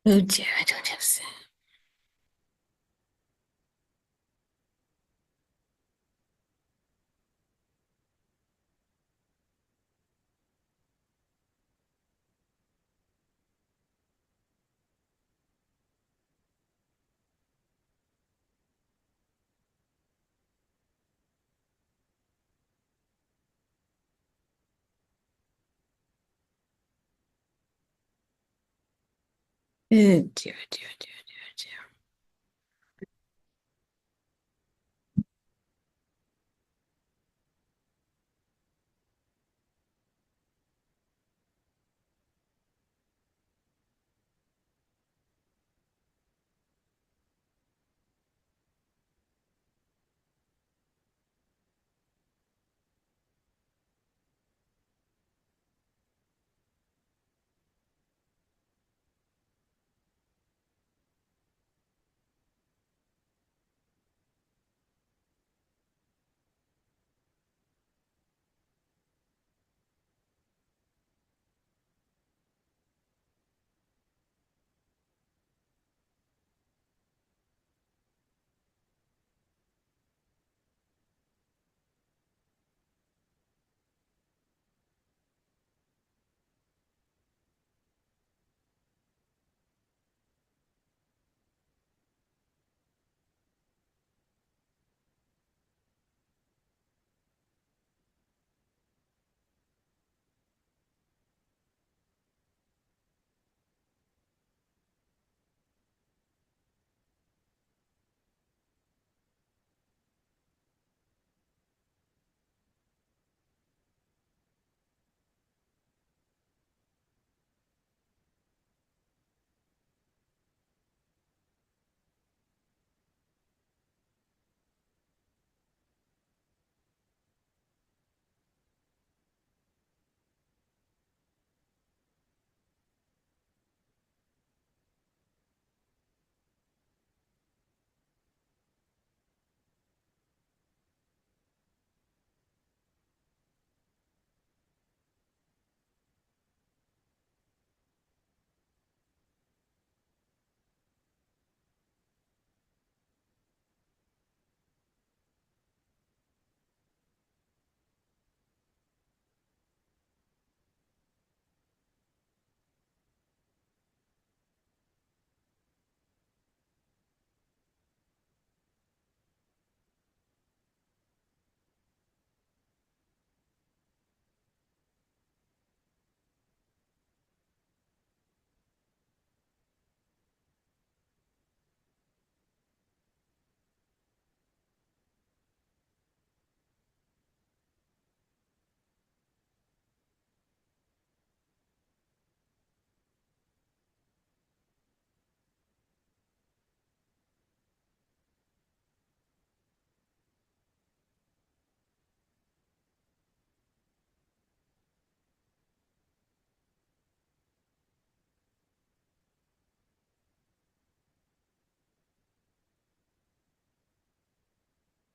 Oh dear, I don't have Zoom. Oh dear, dear, dear, dear,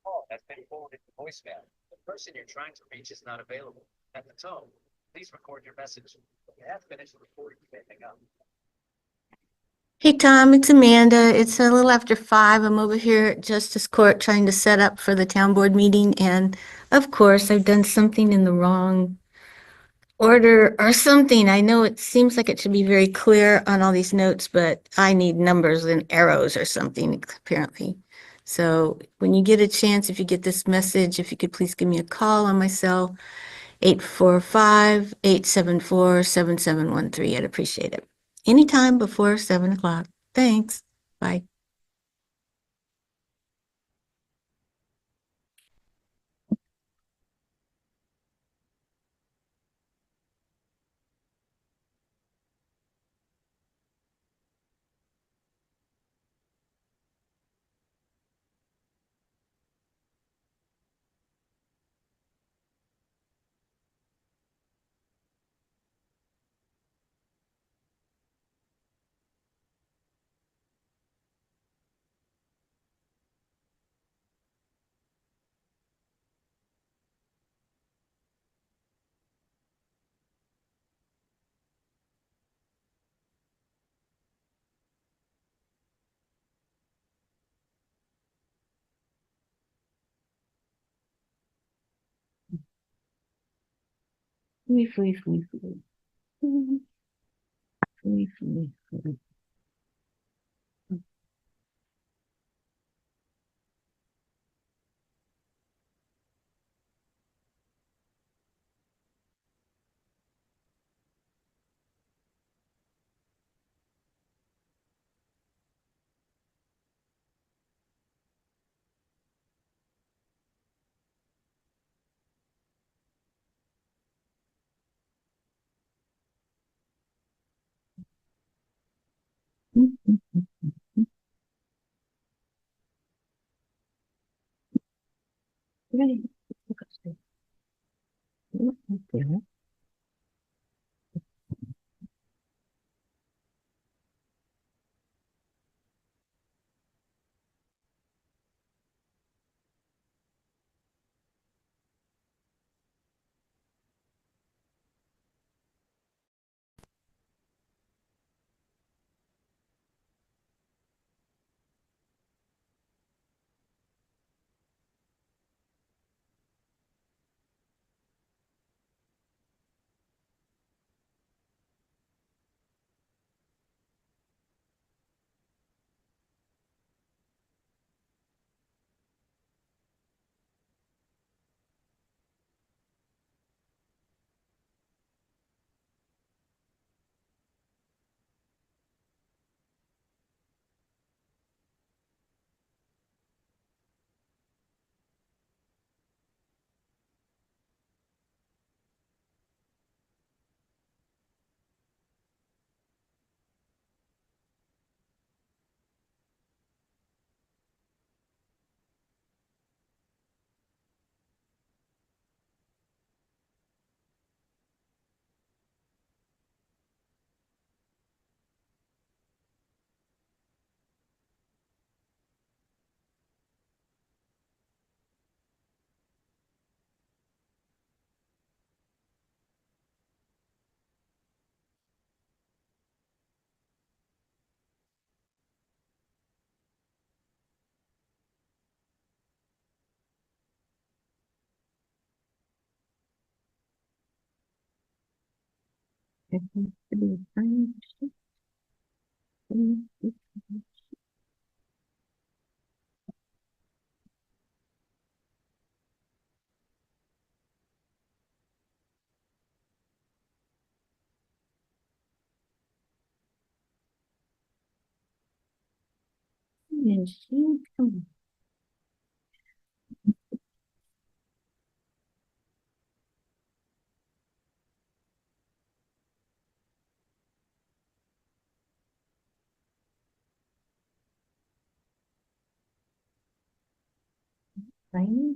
Call has been forwarded to voicemail. The person you're trying to reach is not available. At the tone, please record your message. When you have finished recording, you may hang up. Hey Tom, it's Amanda. It's a little after 5. I'm over here at Justice Court trying to set up for the town board meeting, and of course, I've done something in the wrong order or something. I know it seems like it should be very clear on all these notes, but I need numbers and arrows or something, apparently. So when you get a chance, if you get this message, if you could please give me a call on my cell, 845-874-7713. I'd appreciate it. Anytime before 7 o'clock. Thanks. Bye. Fui, fui, fui, fui. Fui, fui, fui. Right. Yes, come on.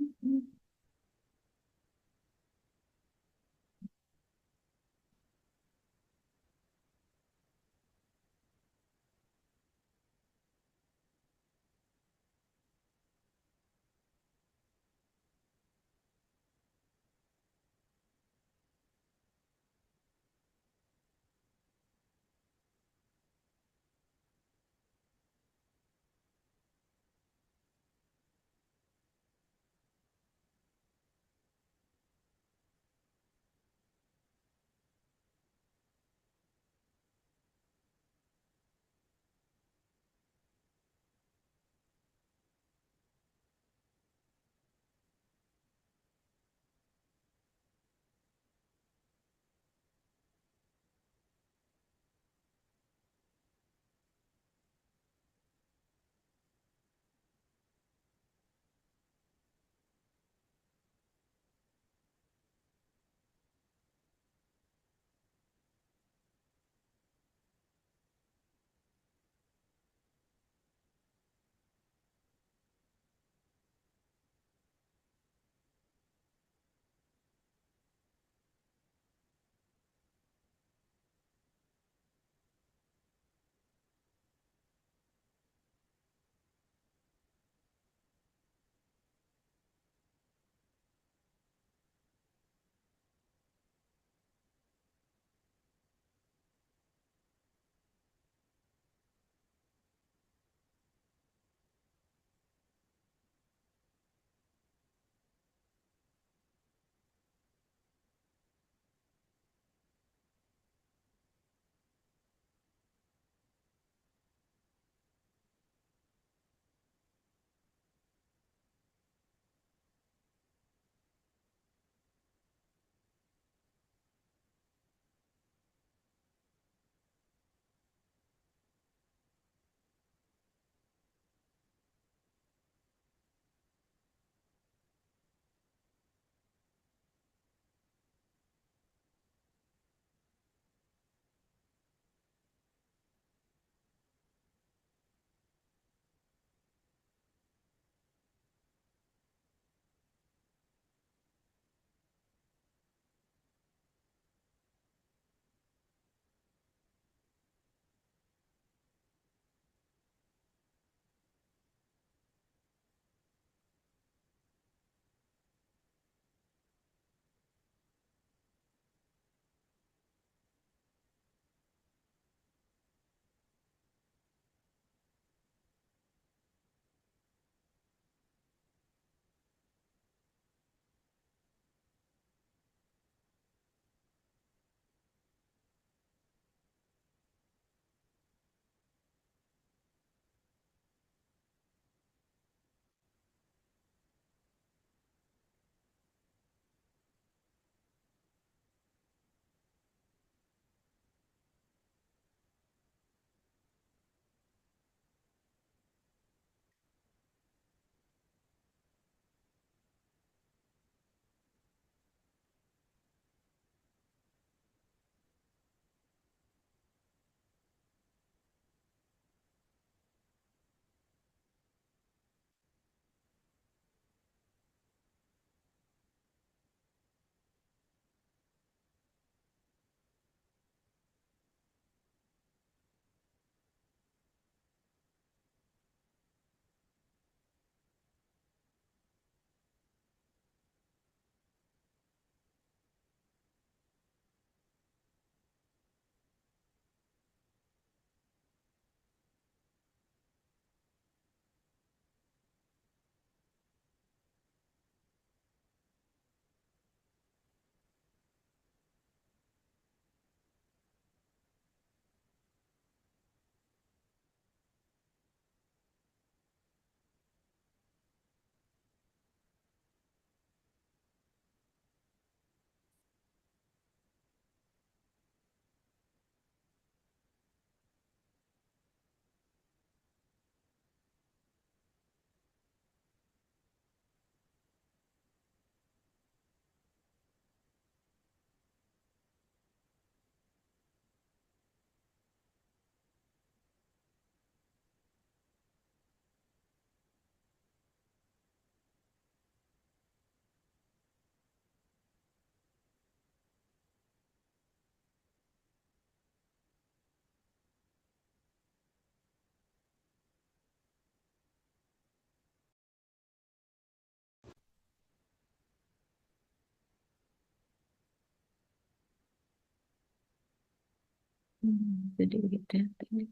Did you get that?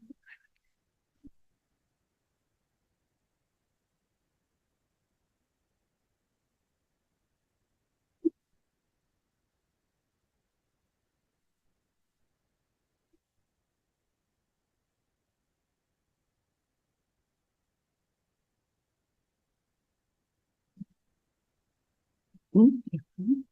Mhm.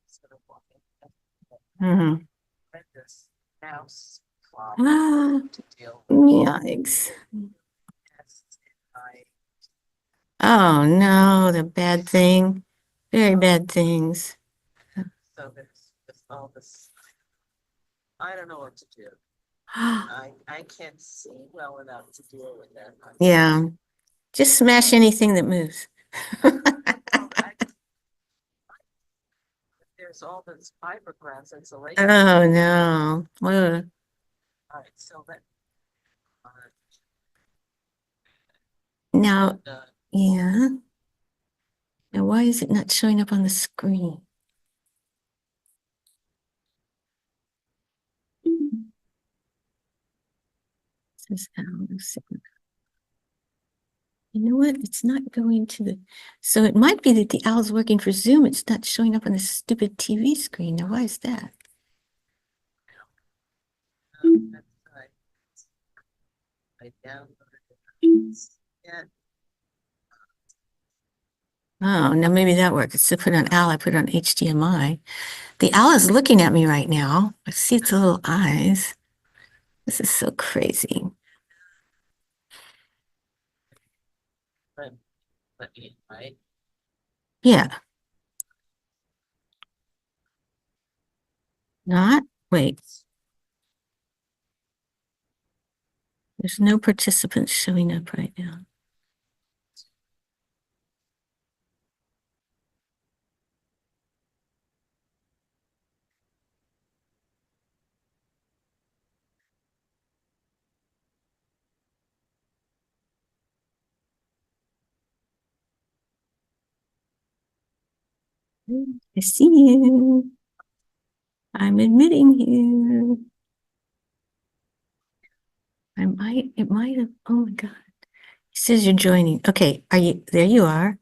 Instead of walking. Mhm. Rent this house. Wow. Ah, To deal with yikes. guests and Oh no, the bad thing. Very bad things. so there's all this. I don't know what to do. I can't see well enough to deal with that. Yeah, just smash anything that moves. Well, there's all this fiberglass insulation. Oh no. Ugh. All right, so that. Now, Uh, yeah. Now, why is it not showing up on the screen? This is Alice. You know what? It's not going to the, so it might be that the owl's working for Zoom. It's not showing up on the stupid TV screen. Now, why is that? that's right. I downloaded it. Yeah, Oh, now maybe that works. It's to put on owl. I put it on HDMI. The owl is looking at me right now. I see its little eyes. This is so crazy. let me, right? Yeah. Not, wait. There's no participants showing up right now. I see you. I'm admitting you. It might have, oh my God. It says you're joining. Okay, there you are.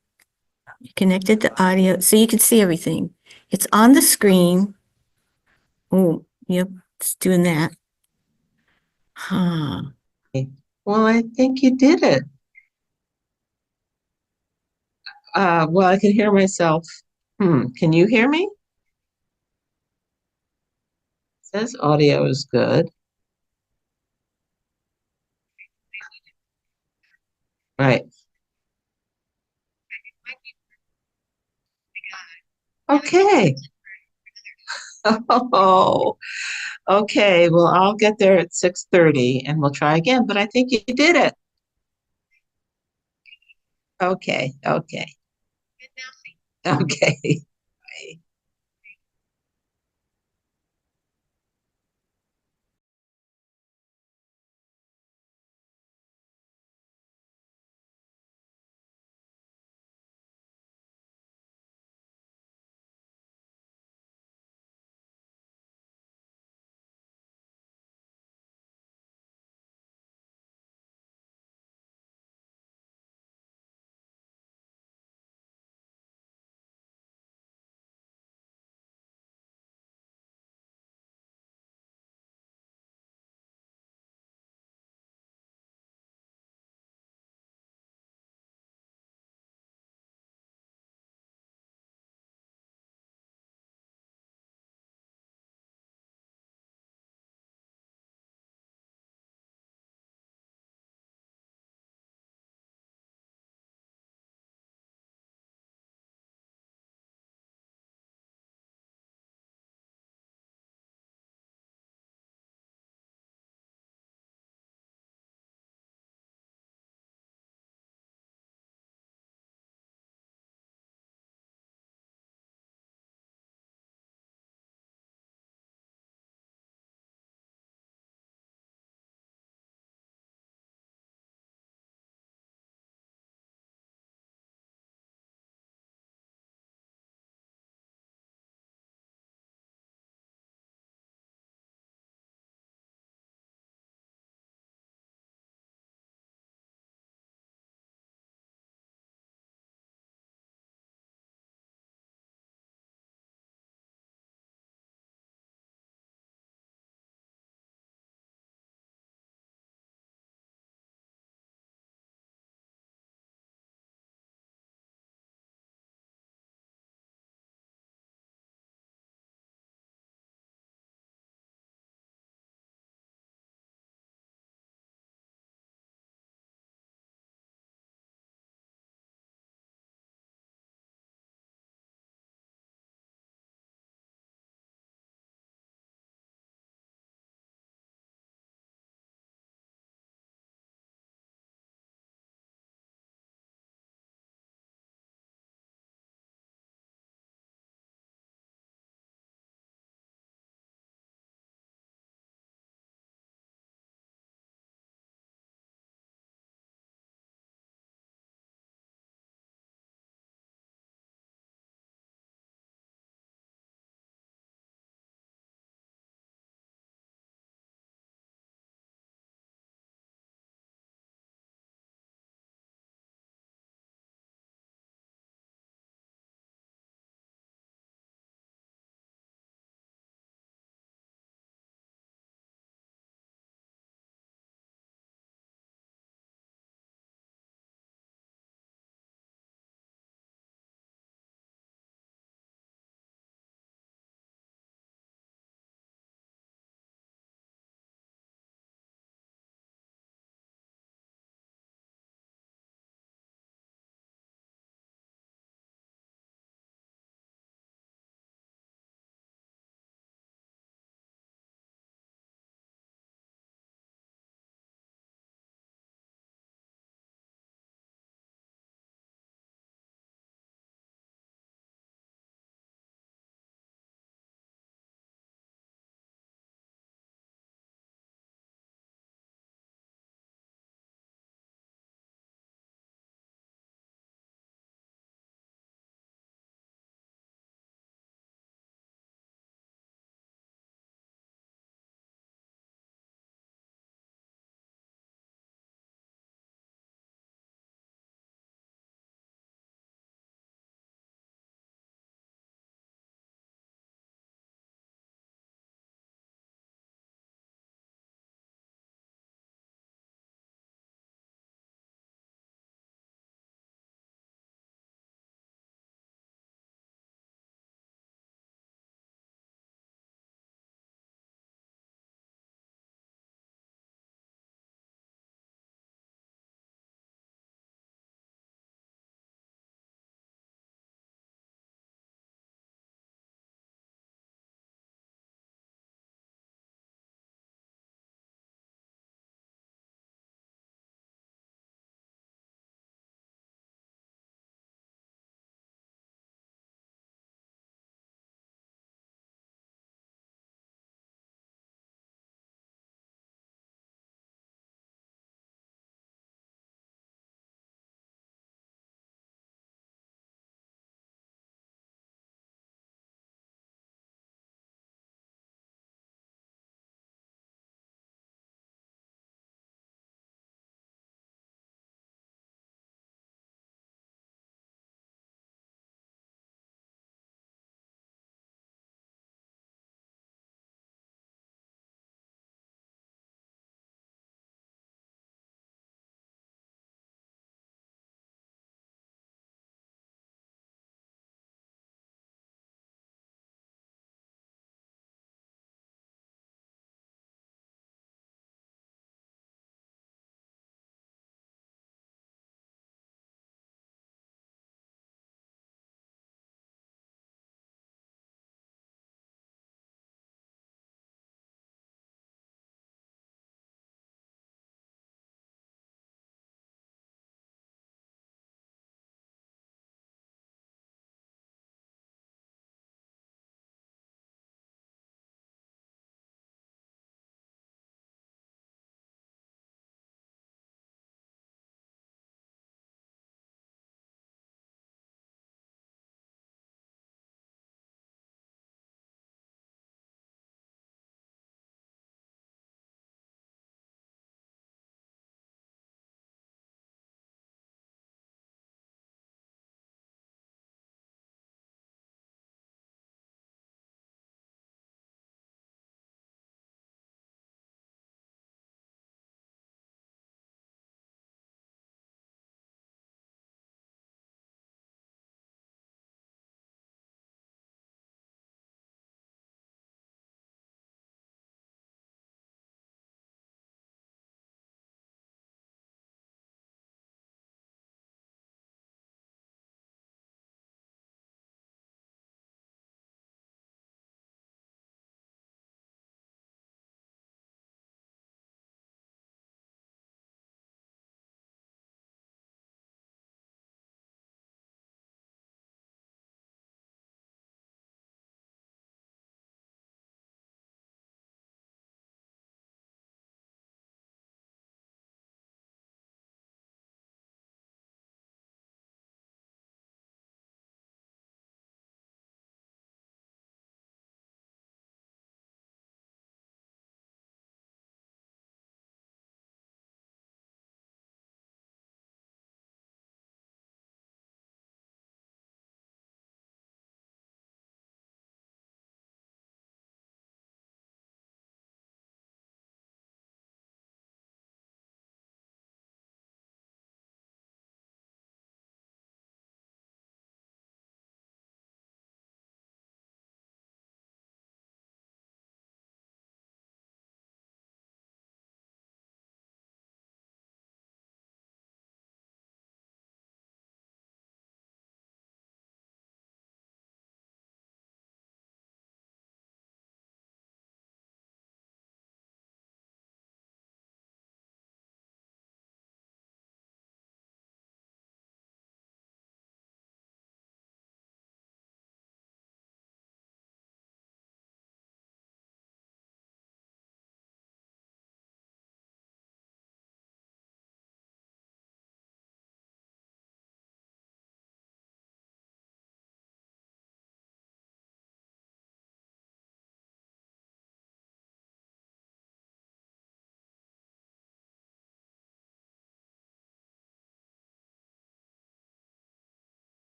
You connected to audio, so you can see everything. It's on the screen. Oh, yep, it's doing that. Huh. Well, I think you did it. Well, I can hear myself. Can you hear me? Says audio is good. Right. Okay. Oh, okay. Well, I'll get there at 6:30 and we'll try again, but I think you did it. Okay. Okay. Okay.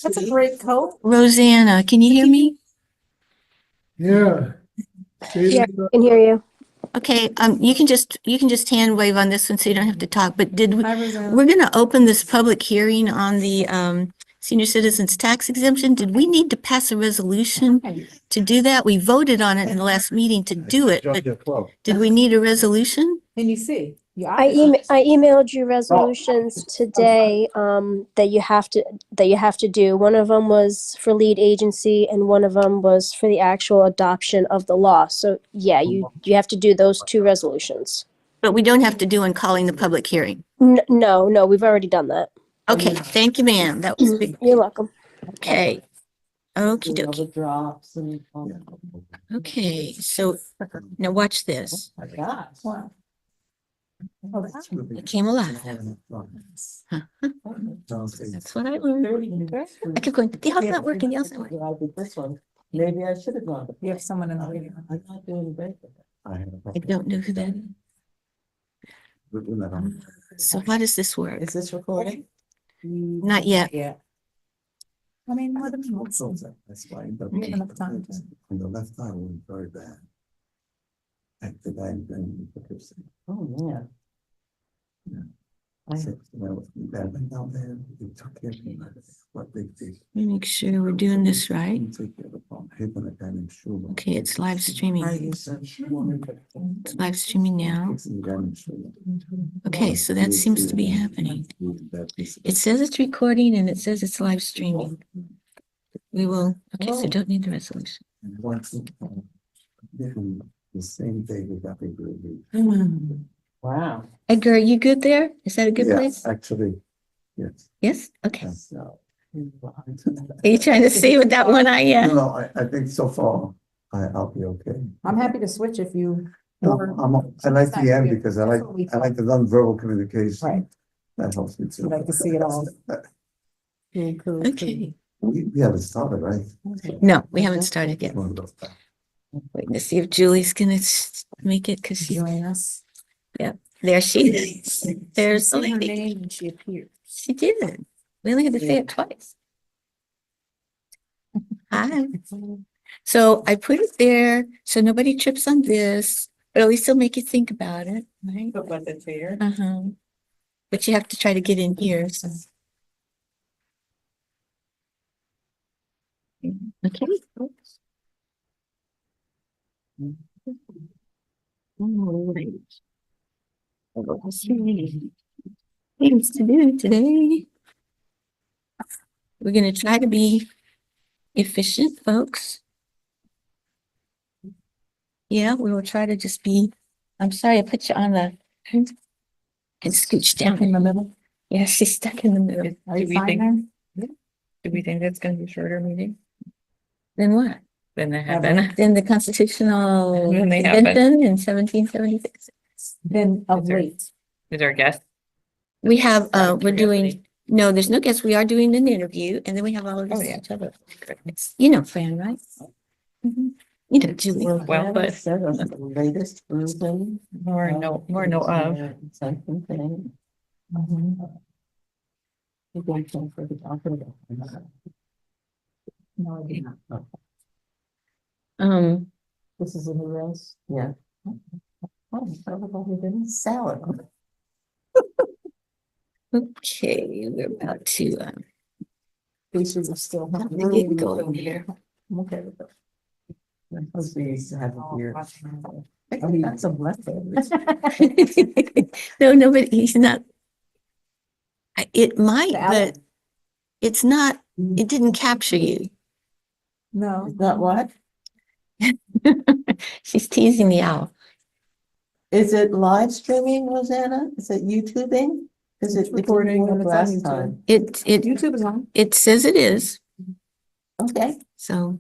That's a great coat. Rosanna, can you hear me? Yeah. Yeah, I can hear you. Okay, you can just hand wave on this one so you don't have to talk, but Hi, Rosanna. we're gonna open this public hearing on the, senior citizens tax exemption. Did we need to pass a resolution to do that? We voted on it in the last meeting to do it, but did we need a resolution? Can you see? Your I eyes. emailed you resolutions today that you have to do. One of them was for lead agency and one of them was for the actual adoption of the law. So yeah, you have to do those two resolutions. But we don't have to do in calling the public hearing. No, we've already done that. Okay, thank you, ma'am. That was big. You're welcome. Okay. Okie All the dokie. drops and. Okay, so now watch this. My gosh. Wow. Oh, that's It came alive. That's what I learned. I kept going, the hell's not working, the hell's not working. I did this one. Maybe I should have gone. You have someone in the waiting room. I'm not doing great. I don't know who that is. So how does this work? Is this recording? Not yet. Yeah. I mean, what am I? That's why. We have enough time to- On the left eye was very bad. At the time, then. Oh, yeah. I- Bad down there, they took care of me, what they did. Let me make sure we're doing this right. Take care of the phone, hit on the guy named Schuler. Okay, it's live streaming. It's It's live streaming now. Okay, so that seems to be happening. It says it's recording and it says it's live streaming. We will, okay, so don't need the resolution. The same day we got the. Wow. Edgar, are you good there? Is that a good place? Actually, yes. Yes? Okay. Yes. Are you trying to see with that one eye? No, Yeah. no, I think so far, I'll be okay. I'm happy to switch if you. No, I like the end because I like the nonverbal communication. Right. That helps me too. You like to see it all. Okay. We haven't started, right? No, we haven't started yet. One of those. Waiting to see if Julie's gonna make it because she's, Join us. there she is. There's the See her lady. name and she appears. She did. We only had to say it twice. Hi. So I put it there so nobody trips on this, but at least it'll make you think about it, right? But was it fair? Uh-huh. But you have to try to get in here, so. Okay. All right. Things to do today. We're gonna try to be efficient, folks. Yeah, we will try to just be, I'm sorry, I put you on the and scooch In down. the middle. Yeah, she's stuck in the middle. Are you we fine think- there? Do we think that's gonna be a shorter meeting Then what? than they have Ever. been? Then the constitutional Then they have been. convention in 1776. Then of Is there- late. Is our guest? We have, we're doing, Curiosity. no, there's no guests. We are doing an interview and then we have all of Oh, this yeah. each other. You know Fran, right? Mhm. You know Julie. Well, but Latest version. more no of. Something thing. Mhm. You're going to for the document. No, I did not. This is in the rest? Yeah. Oh, everybody didn't salad. Okay, we're about to, Pieces are still. get going here. I'm okay with that. We used to have it here. I think that's a leftovers. No, nobody, he's not. It might, The but it's not, it didn't capture you. No. Not what? She's teasing the owl. Is it live streaming, Rosanna? Is it YouTubing? Is it recording and it's on last YouTube. time? It, YouTube is on. it says it is, Okay. so.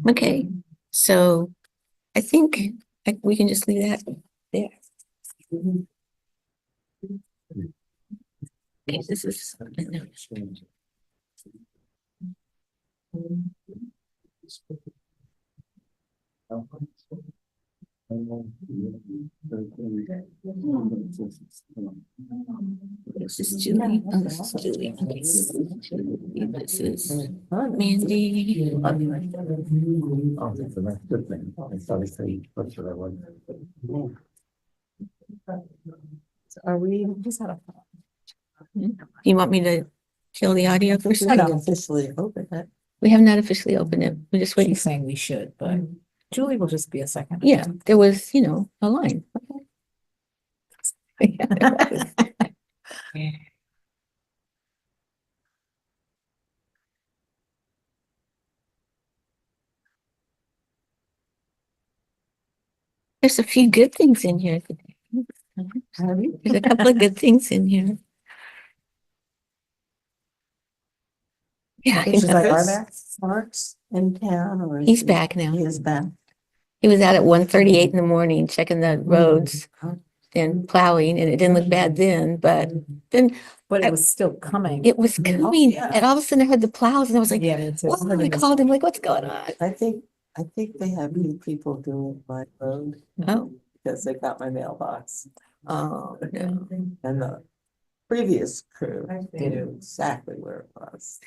Okay, so I think we can just leave that there. Okay, this is, no. This is Julie. Oh, this is Julie. Okay. This is Mandy. Oh, that's a nice good thing. I thought it said, that's what I wanted. Are we, You want me to kill the audio for a we second? haven't officially opened it? We have not officially opened it. We're just waiting. She's saying we should, but Julie will just be a second. Yeah, there was, a line. Yeah, there was. There's a few good things in here today. There's a couple of good things in here. Yeah, Is Are there? Mark's in town or? is he's he- back now. He is back. He was out at 1:38 in the morning checking the roads and plowing, and it didn't look bad then, but then But I- it was still coming. it was coming, yeah. and all of a sudden I heard the plows, and I was like, Yeah, me too. whoa, I called him, like, what's going on? I think they have new people doing my road Oh, because they got my mailbox. oh, no. And the previous crew knew exactly where it was.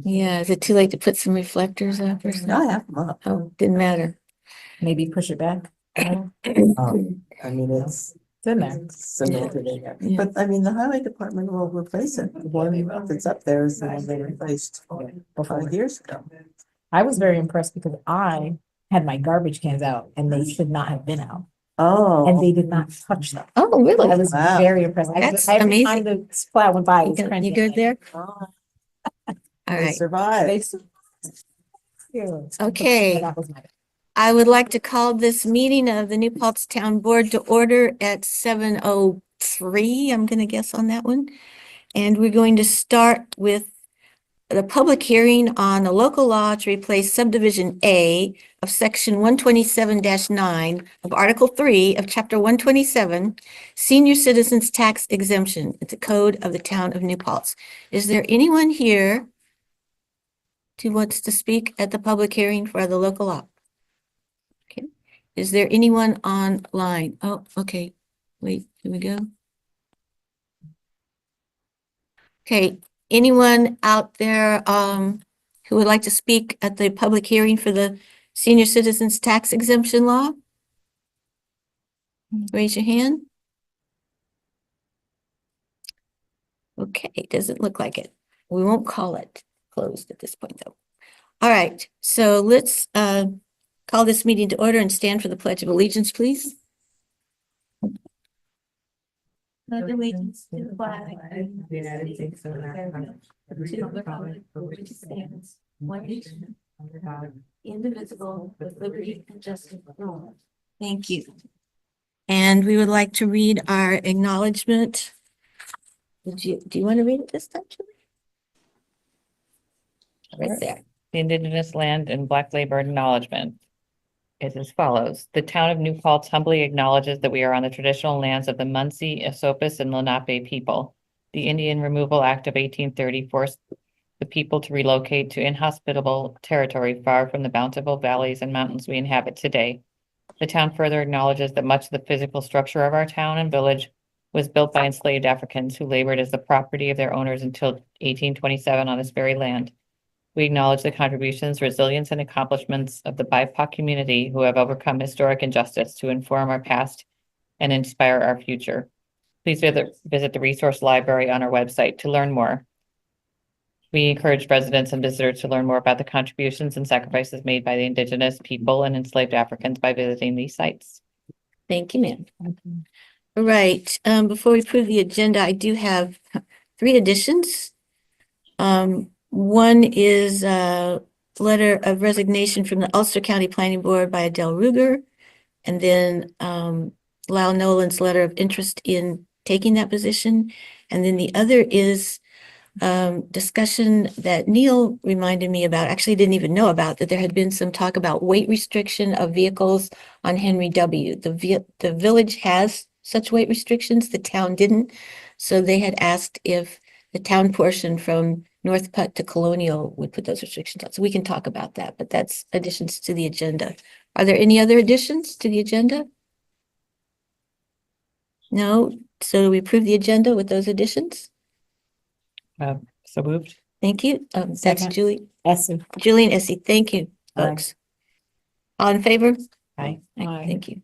Yeah, is it too late to put some reflectors up or I something? have them up. Oh, didn't matter. Maybe push it back. I mean, it's It's in there. cemented in there. Yeah. But I mean, the highway department will replace it. The one that's up there is the one they replaced 5 years ago. I was very impressed because I had my garbage cans out and they should not have been out. Oh. And they did not touch them. Oh, I really? was Wow. very impressed. That's Every time the plow went by, it was You crunchy. good there? Oh, All They right. survived. Okay. That was my. I would like to call this meeting of the New Paltz Town Board to order at 7:03. I'm gonna guess on that one. And we're going to start with the public hearing on a local law to replace subdivision A of section 127-9 of Article 3 of Chapter 127, Senior Citizens Tax Exemption. It's a code of the town of New Paltz. Is there anyone here who wants to speak at the public hearing for the local law? Okay. Is there anyone online? Oh, okay. Wait, here we go. Okay, anyone out there who would like to speak at the public hearing for the senior citizens tax exemption law? Raise your hand. Okay, doesn't look like it. We won't call it closed at this point, though. All right, so let's call this meeting to order and stand for the Pledge of Allegiance, please. Pledge allegiance to the flag of the United States of America, to the republic for which it stands, one nation, under God, indivisible, with liberty and justice for all. Thank you. And we would like to read our acknowledgement. Do you want to read it this time, Julie? Right there. The Indigenous Land and Black Labor Acknowledgement is as follows. The town of New Paltz humbly acknowledges that we are on the traditional lands of the Munsee, Esopus, and Lenape people. The Indian Removal Act of 1830 forced the people to relocate to inhospitable territory far from the bountiful valleys and mountains we inhabit today. The town further acknowledges that much of the physical structure of our town and village was built by enslaved Africans who labored as the property of their owners until 1827 on this very land. We acknowledge the contributions, resilience, and accomplishments of the BIPOC community who have overcome historic injustice to inform our past and inspire our future. Please visit the resource library on our website to learn more. We encourage residents and visitors to learn more about the contributions and sacrifices made by the Indigenous people and enslaved Africans by visiting these sites. Thank you, ma'am. All right, before we approve the agenda, I do have 3 additions. One is a letter of resignation from the Ulster County Planning Board by Adele Ruger. And then Lyle Nolan's letter of interest in taking that position. And then the other is discussion that Neil reminded me about, actually didn't even know about, that there had been some talk about weight restriction of vehicles on Henry W. The village has such weight restrictions, the town didn't. So they had asked if the town portion from North Putt to Colonial would put those restrictions on. So we can talk about that, but that's additions to the agenda. Are there any other additions to the agenda? No, so we approve the agenda with those additions? So moved. Thank you. That's Second. Essie. Julie and Essie. Thank you, Aye. folks. All in favor? Aye. Aye. Thank you.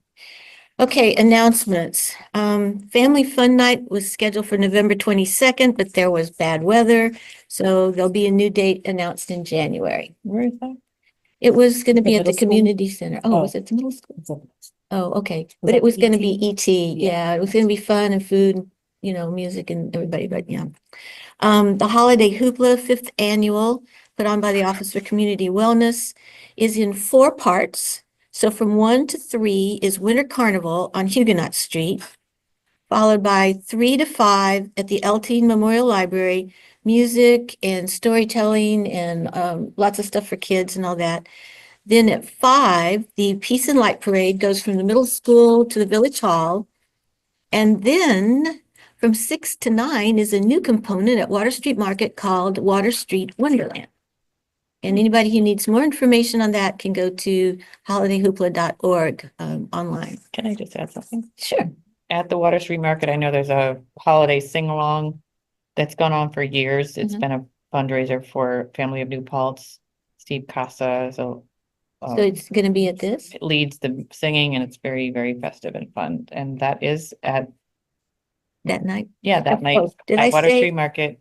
Okay, announcements. Family Fun Night was scheduled for November 22nd, but there was bad weather. So there'll be a new date announced in January. Where is that? It was going to The be at the middle school? community center. Oh, Oh. was it the middle school? It's a- Oh, okay. Was But that it was going to ET? be ET. Yeah. Yeah, it was going to be fun and food, you know, music and everybody, but yeah. The Holiday Hoopla, 5th annual, put on by the Office for Community Wellness, is in 4 parts. So from 1 to 3 is Winter Carnival on Huguenot Street, followed by 3 to 5 at the Elteen Memorial Library, music and storytelling and lots of stuff for kids and all that. Then at 5, the Peace and Light Parade goes from the middle school to the Village Hall. And then from 6 to 9 is a new component at Water Street Market called Water Street Wonderland. And anybody who needs more information on that can go to holidayhoopla.org online. Can I just add something? Sure. At the Water Street Market, I know there's a holiday sing-along that's gone on for years. It's Mhm. been a fundraiser for Family of New Paltz. Steve Casa, so So it's going to be at this? it leads the singing and it's very, very festive and fun. And that is at, That night. yeah, that night Oh, did I at Water say- Street Market.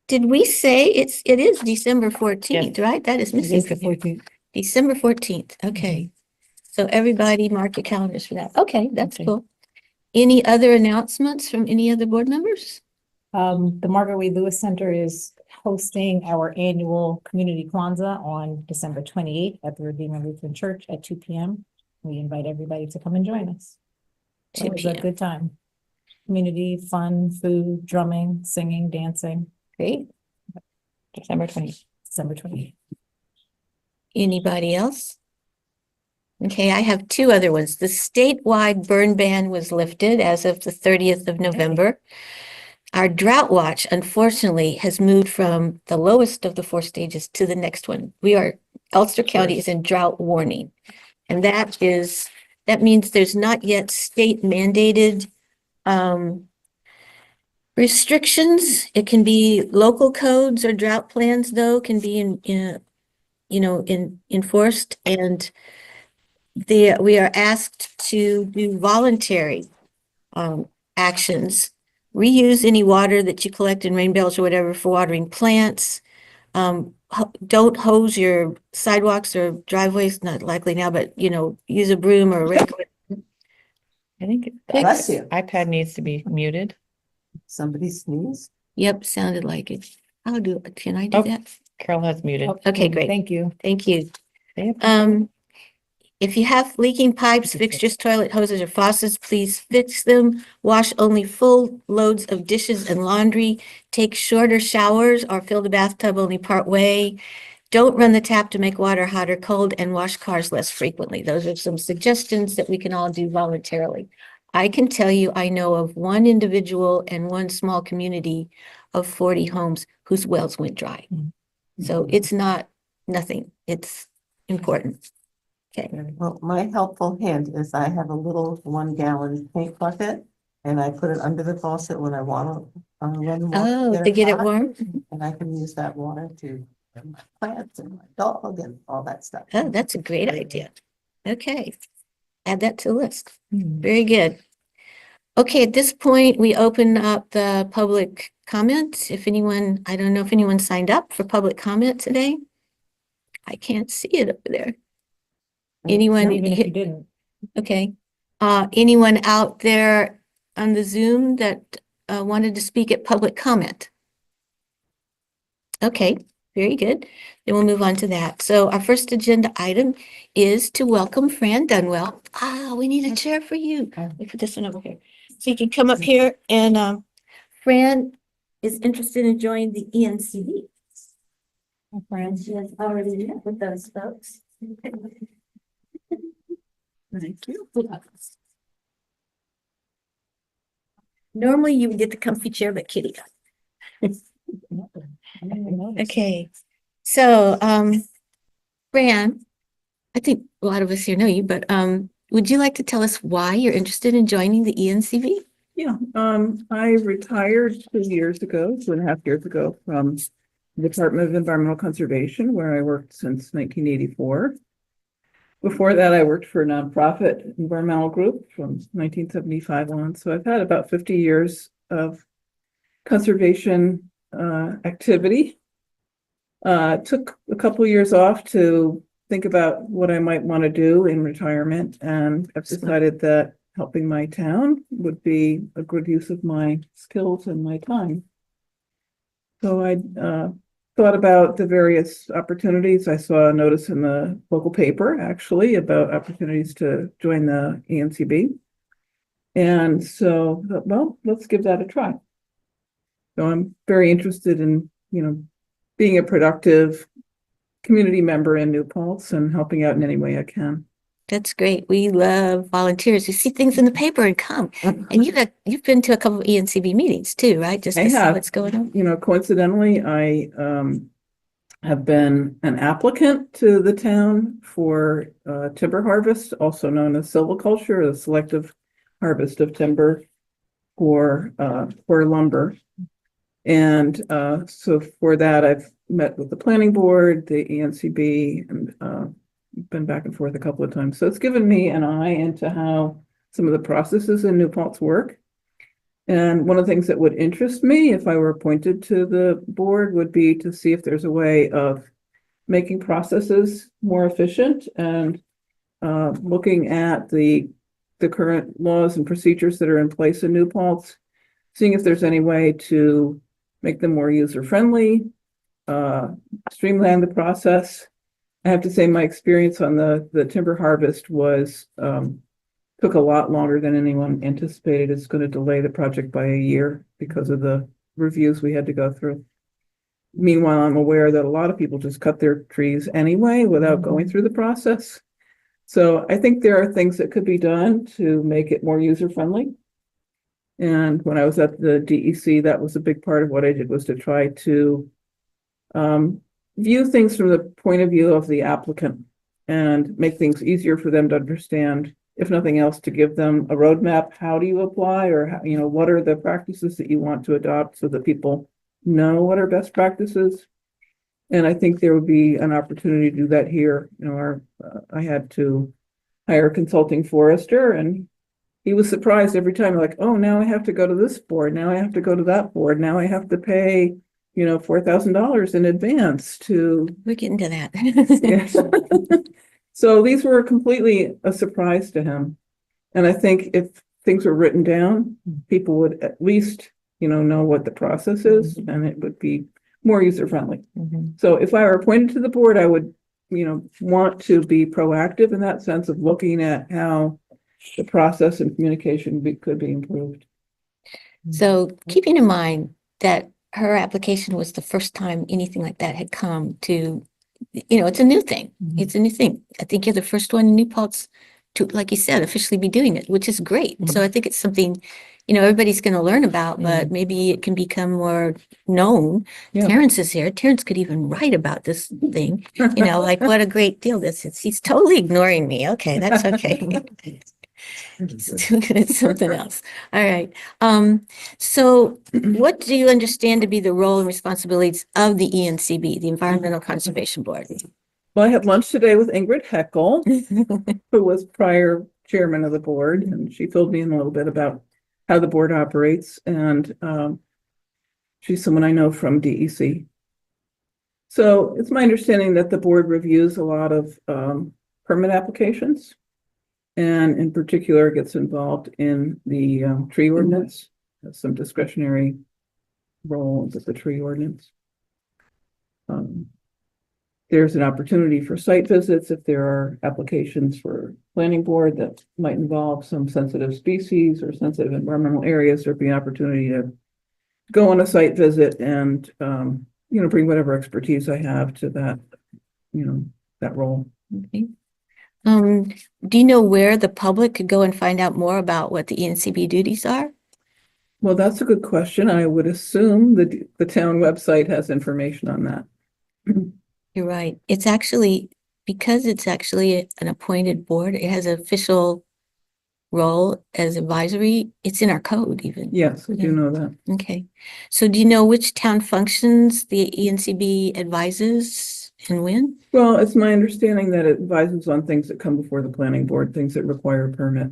Did we say it is December 14th, right? That is missing from here. December 14th. Okay. So everybody mark your calendars for that. Okay, that's Okay. cool. Any other announcements from any other board members? The Margaret Wade Lewis Center is hosting our annual Community Kwanzaa on December 28th at the Redeemer Lutheran Church at 2 p.m. We invite everybody to come and join us. 2 It was a p.m. good time. Community, fun, food, drumming, singing, dancing, Great. December 20th. December 28th. Anybody else? Okay, I have 2 other ones. The statewide burn ban was lifted as of the 30th of November. Our drought watch, unfortunately, has moved from the lowest of the 4 stages to the next one. Ulster County is in drought warning. And that means there's not yet state mandated restrictions. It can be local codes or drought plans, though, can be enforced, and we are asked to do voluntary actions. Reuse any water that you collect in rain barrels or whatever for watering plants. Don't hose your sidewalks or driveways, not likely now, but use a broom or a rake. I think Bless you. iPad needs to be muted. Somebody sneezed. Yep, sounded like it. Can I do Oh. that? Carol has muted. Okay, great. Thank you. Thank you. Yep. If you have leaking pipes, fixtures, toilet hoses, or faucets, please fix them. Wash only full loads of dishes and laundry. Take shorter showers or fill the bathtub only part way. Don't run the tap to make water hot or cold, and wash cars less frequently. Those are some suggestions that we can all do voluntarily. I can tell you, I know of one individual and one small community of 40 homes whose wells went dry. So it's not nothing. It's important. Okay. Well, my helpful hint is I have a little 1-gallon paint bucket and I put it under the faucet when I want to run. Oh, to get it warm? And I can use that water to my plants and my dog and all that stuff. Oh, that's a great idea. Okay. Add that to the list. Hmm. Very good. Okay, at this point, we open up the public comment. I don't know if anyone signed up for public comment today. I can't see it over there. Anyone? Even if you didn't. Okay. Anyone out there on the Zoom that wanted to speak at public comment? Okay, very good. Then we'll move on to that. So our first agenda item is to welcome Fran Dunwell. We need a chair for you. We put this one over here. So you can come up here, and Fran is interested in joining the ENCB. Fran, she has already met with those folks. Thank you. Normally you would get the comfy chair, but Kitty got. Okay, so Fran, I think a lot of us here know you, but would you like to tell us why you're interested in joining the ENCB? Yeah, I retired 2 2.5 years ago from the Department of Environmental Conservation, where I worked since 1984. Before that, I worked for a nonprofit environmental group from 1975 on. So I've had about 50 years of conservation activity. Took a couple years off to think about what I might want to do in retirement, and I've decided that helping my town would be a good use of my skills and my time. So I thought about the various opportunities. I saw a notice in the local paper, actually, about opportunities to join the ENCB. And so, well, let's give that a try. So I'm very interested in, being a productive community member in New Paltz and helping out in any way I can. That's great. We love volunteers who see things in the paper and come. And you've been to a couple of ENCB meetings too, right? Just I to see have. what's going on. Coincidentally, I have been an applicant to the town for timber harvest, also known as silviculture, a selective harvest of timber for lumber. And so for that, I've met with the planning board, the ENCB, and been back and forth a couple of times. So it's given me an eye into how some of the processes in New Paltz work. And one of the things that would interest me if I were appointed to the board would be to see if there's a way of making processes more efficient and looking at the current laws and procedures that are in place in New Paltz, seeing if there's any way to make them more user-friendly, streamline the process. I have to say my experience on the timber harvest was took a lot longer than anyone anticipated. It's going to delay the project by a year because of the reviews we had to go through. Meanwhile, I'm aware that a lot of people just cut their trees anyway without going through the process. So I think there are things that could be done to make it more user-friendly. And when I was at the DEC, that was a big part of what I did, was to try to view things from the point of view of the applicant and make things easier for them to understand. If nothing else, to give them a roadmap. How do you apply, or how, what are the practices that you want to adopt, so that people know what are best practices? And I think there would be an opportunity to do that here. I had to hire a consulting forester, and he was surprised every time, like, oh, now I have to go to this board, now I have to go to that board, now I have to pay, $4,000 in advance to. We're getting to that. Yes. So these were completely a surprise to him. And I think if things were written down, people would at least, know what the process is, and it would be more user-friendly. So if I were appointed to the board, I would, want to be proactive in that sense of looking at how the process and communication could be improved. So keeping in mind that her application was the first time anything like that had come to, it's a new thing. It's a new thing. I think you're the first one in New Paltz to, like you said, officially be doing it, which is great. So I think it's something, everybody's going to learn about, but maybe it can become more known. Yeah. Terrence is here. Terrence could even write about this thing, like what a great deal this is. He's totally ignoring me. Okay, that's okay. It's something else. All right. So what do you understand to be the role and responsibilities of the ENCB, the Environmental Conservation Board? Well, I had lunch today with Ingrid Heckel, who was prior chairman of the board, and she filled me in a little bit about how the board operates. And she's someone I know from DEC. So it's my understanding that the board reviews a lot of permit applications, and in particular gets involved in the tree ordinance, has some discretionary role with the tree ordinance. There's an opportunity for site visits if there are applications for planning board that might involve some sensitive species or sensitive environmental areas. There'd be an opportunity to go on a site visit and, bring whatever expertise I have to that, that role. Okay. Do you know where the public could go and find out more about what the ENCB duties are? Well, that's a good question. I would assume that the town website has information on that. You're right. It's actually, because it's actually an appointed board, it has an official role as advisory. It's in our code even. Yes, I Yeah. do know that. Okay. So do you know which town functions the ENCB advises and when? Well, it's my understanding that it advises on things that come before the planning board, things that require a permit.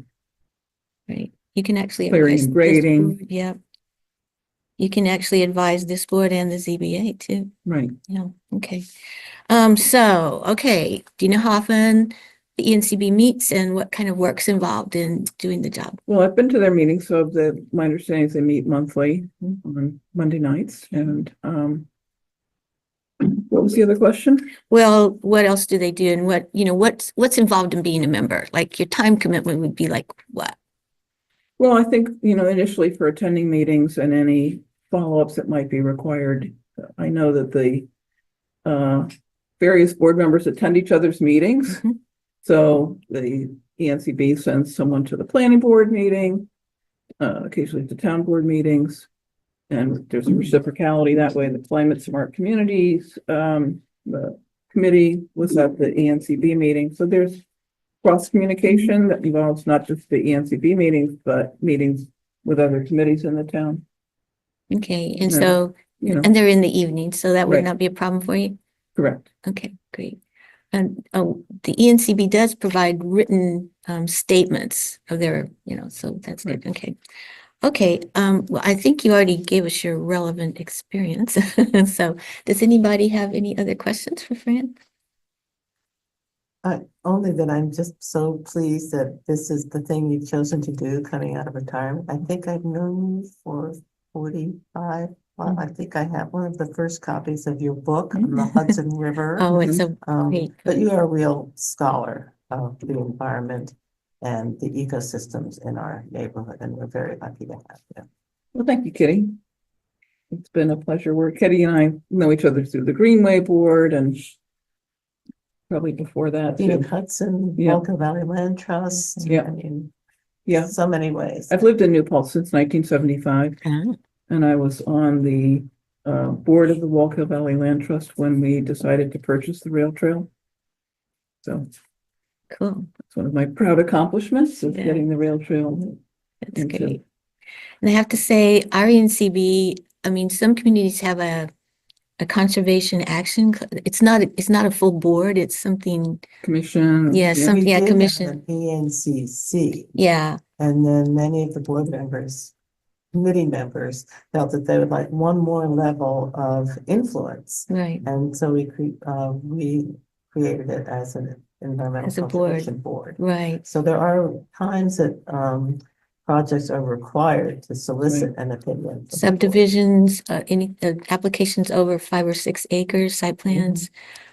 Right. You can actually Clearing advise and this grading. board, yeah. You can actually advise this board and the ZBA too. Right. Yeah, okay. So, okay, do you know how often the ENCB meets and what kind of work's involved in doing the job? Well, I've been to their meetings, so my understanding is they meet monthly on Monday nights and, what was the other question? Well, what else do they do and what's involved in being a member? Like your time commitment would be like what? Well, I think, initially for attending meetings and any follow-ups that might be required. I know that the various board members attend each other's meetings. Mhm. So the ENCB sends someone to the planning board meeting, occasionally to town board meetings. And there's a reciprocality that way. The Climate Smart Communities, the committee was at the ENCB meeting. So there's cross communication that involves not just the ENCB meetings, but meetings with other committees in the town. Okay, and Yeah. so, and they're in the evening, so that would Right. not be a problem for you? Correct. Okay, great. And the ENCB does provide written statements of their, so that's good. Okay. Okay, well, I think you already gave us your relevant experience. So does anybody have any other questions for Fran? Only that I'm just so pleased that this is the thing you've chosen to do coming out of retirement. I think I've known you for 45. Well, I think I have one of the first copies of your book on the Hudson River. Oh, it's a great. But you are a real scholar of the environment and the ecosystems in our neighborhood, and we're very lucky to have you. Well, thank you, Kitty. It's been a pleasure work. Kitty and I know each other through the Greenway Board and probably before that Dean too. Hudson, Yeah. Walker Valley Land Trust. Yeah. I mean, Yeah, so many ways. I've lived in New Paltz since 1975, and I was on the board of the Walker Valley Land Trust when we decided to purchase the rail trail. So Cool, it's one of my proud accomplishments of Yeah. getting the rail trail. that's into- great. And I have to say, our ENCB, I mean, some communities have a conservation action. It's not a full board, it's something, Commission. Yeah, some- We did have commission. an ENCC, yeah, and then many of the board members, committee members, felt that they would like one more level of influence. right, And so we created it as an environmental As a board. conservation board. right. So there are times that projects are required to solicit an opinion. from the board. Subdivisions, any applications over 5 or 6 acres, site plans,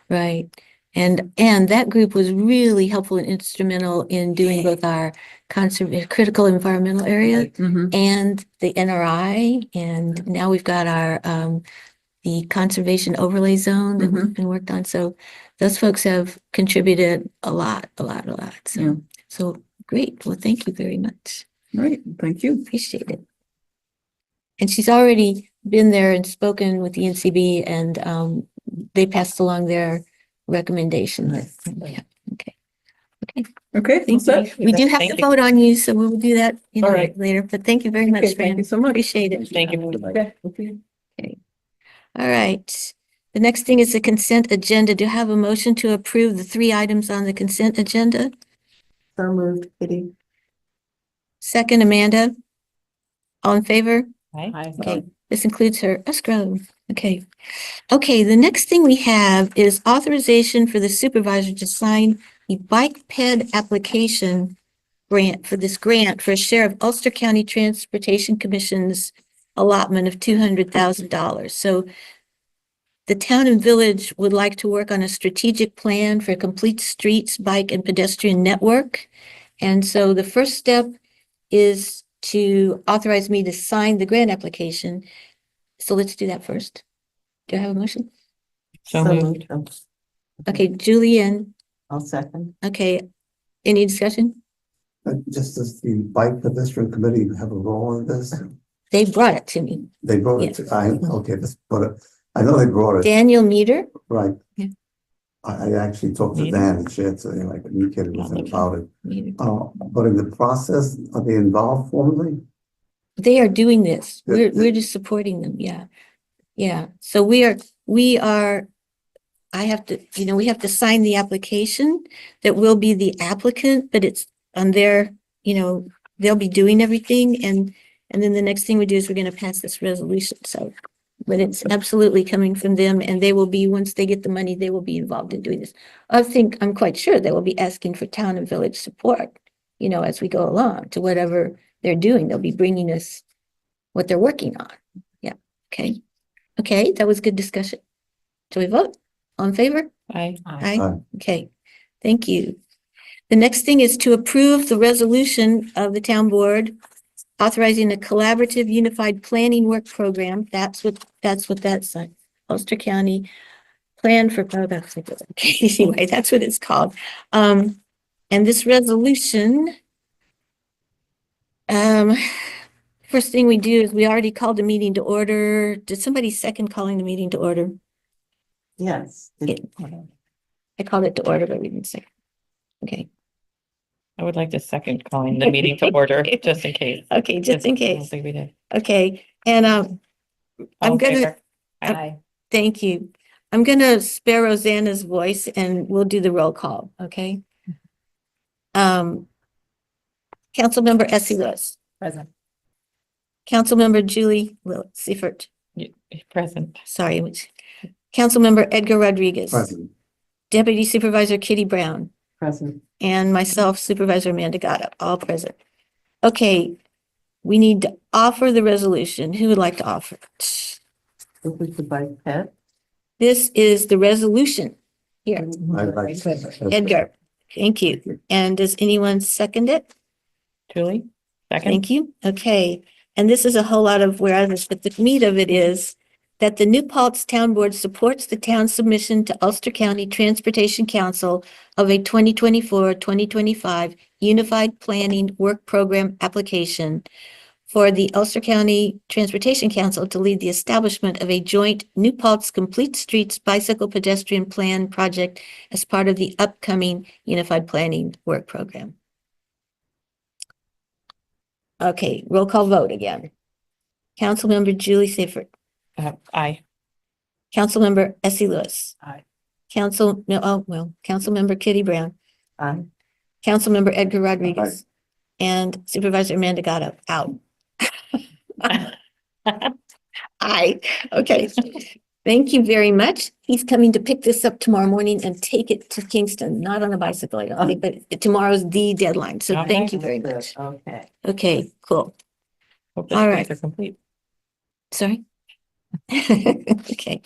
right? And that group was really helpful and instrumental in doing both our critical environmental area Mhm. and the NRI, and now we've got our the conservation overlay zone that we've been worked on. So those folks have contributed a lot. Yeah. So great. Well, thank you very much. Right, thank you. Appreciate it. And she's already been there and spoken with the NCB, and they passed along their recommendations. Yeah, okay. Okay, all Thank set? you. We do have Thank to you. vote on you, so we'll do that, All right. later, but thank you very much, Okay, thank Fran. you so much. Appreciate it. Thank you. Okay, okay. All right. The next thing is the consent agenda. Do you have a motion to approve the 3 items on the consent agenda? So moved, Kitty. Second, Amanda? All in favor? Hi. Okay, this includes her escrow. Okay. Okay, the next thing we have is authorization for the supervisor to sign the bike ped application grant for a share of Ulster County Transportation Commission's allotment of $200,000. So the town and village would like to work on a strategic plan for a complete streets, bike and pedestrian network. And so the first step is to authorize me to sign the grant application. So let's do that first. Do I have a motion? So moved. Oh, Okay, Julian, I'll second. okay, any discussion? Just as the bike pedestrian committee have a role in this, They brought it to me. they brought it, I know they brought it, right, Daniel Meter, right. Yeah. I actually talked to Meeting? Dan and shared something like communicated with him Okay. about it. Meeting. But in the process, are they involved formally? They are doing this. Yeah, We're just supporting them. Yeah. Yeah. So we are, I have to, we have to sign the application that will be the applicant, but it's on their, they'll be doing everything and then the next thing we do is we're going to pass this resolution. So, but it's absolutely coming from them and they will be, once they get the money, they will be involved in doing this. I'm quite sure they will be asking for town and village support, as we go along to whatever they're doing. They'll be bringing us what they're working on. Yeah. Okay. Okay. That was good discussion. Shall we vote? All in favor? Aye. Aye. Aye. Okay. Thank you. The next thing is to approve the resolution of the town board authorizing a collaborative unified planning work program. That's what that's like. Ulster County Plan for, anyway, that's what it's called. And this resolution, first thing we do is we already called the meeting to order. Did somebody second calling the meeting to order? Yes. I called it to order, but we didn't say. Okay. I would like to second calling the meeting to order, just in case. Okay, just in I don't case. think we did. Okay, and All I'm in gonna, favor? Aye. thank you. I'm gonna spare Rosanna's voice and we'll do the roll call, okay? Councilmember Essie Lewis, Present. Councilmember Julie Seifert, Present. sorry. Councilmember Edgar Rodriguez, President. Deputy Supervisor Kitty Brown, Present. and myself, Supervisor Amanda Gata, all present. Okay, we need to offer the resolution. Who would like to offer it? If we could buy pet. This is the resolution. Here, I'd like to- Edgar, thank you. And does anyone second it? Julie? Second? Thank you. Okay. And this is a whole lot of where others, but the meat of it is that the New Paltz Town Board supports the town's submission to Ulster County Transportation Council of a 2024-2025 Unified Planning Work Program application for the Ulster County Transportation Council to lead the establishment of a joint New Paltz Complete Streets Bicycle Pedestrian Plan project as part of the upcoming Unified Planning Work Program. Okay, roll call vote again. Councilmember Julie Seifert, Aye. Councilmember Essie Lewis. Aye. Councilmember Kitty Brown, Aye. Councilmember Edgar Rodriguez, and Supervisor Amanda Gatto out. Aye, okay. Thank you very much. He's coming to pick this up tomorrow morning and take it to Kingston, not on a bicycle, I don't think, but tomorrow's the deadline. So thank you very much. Okay. Okay, cool. Hope the All streets right. are complete. Sorry. Okay.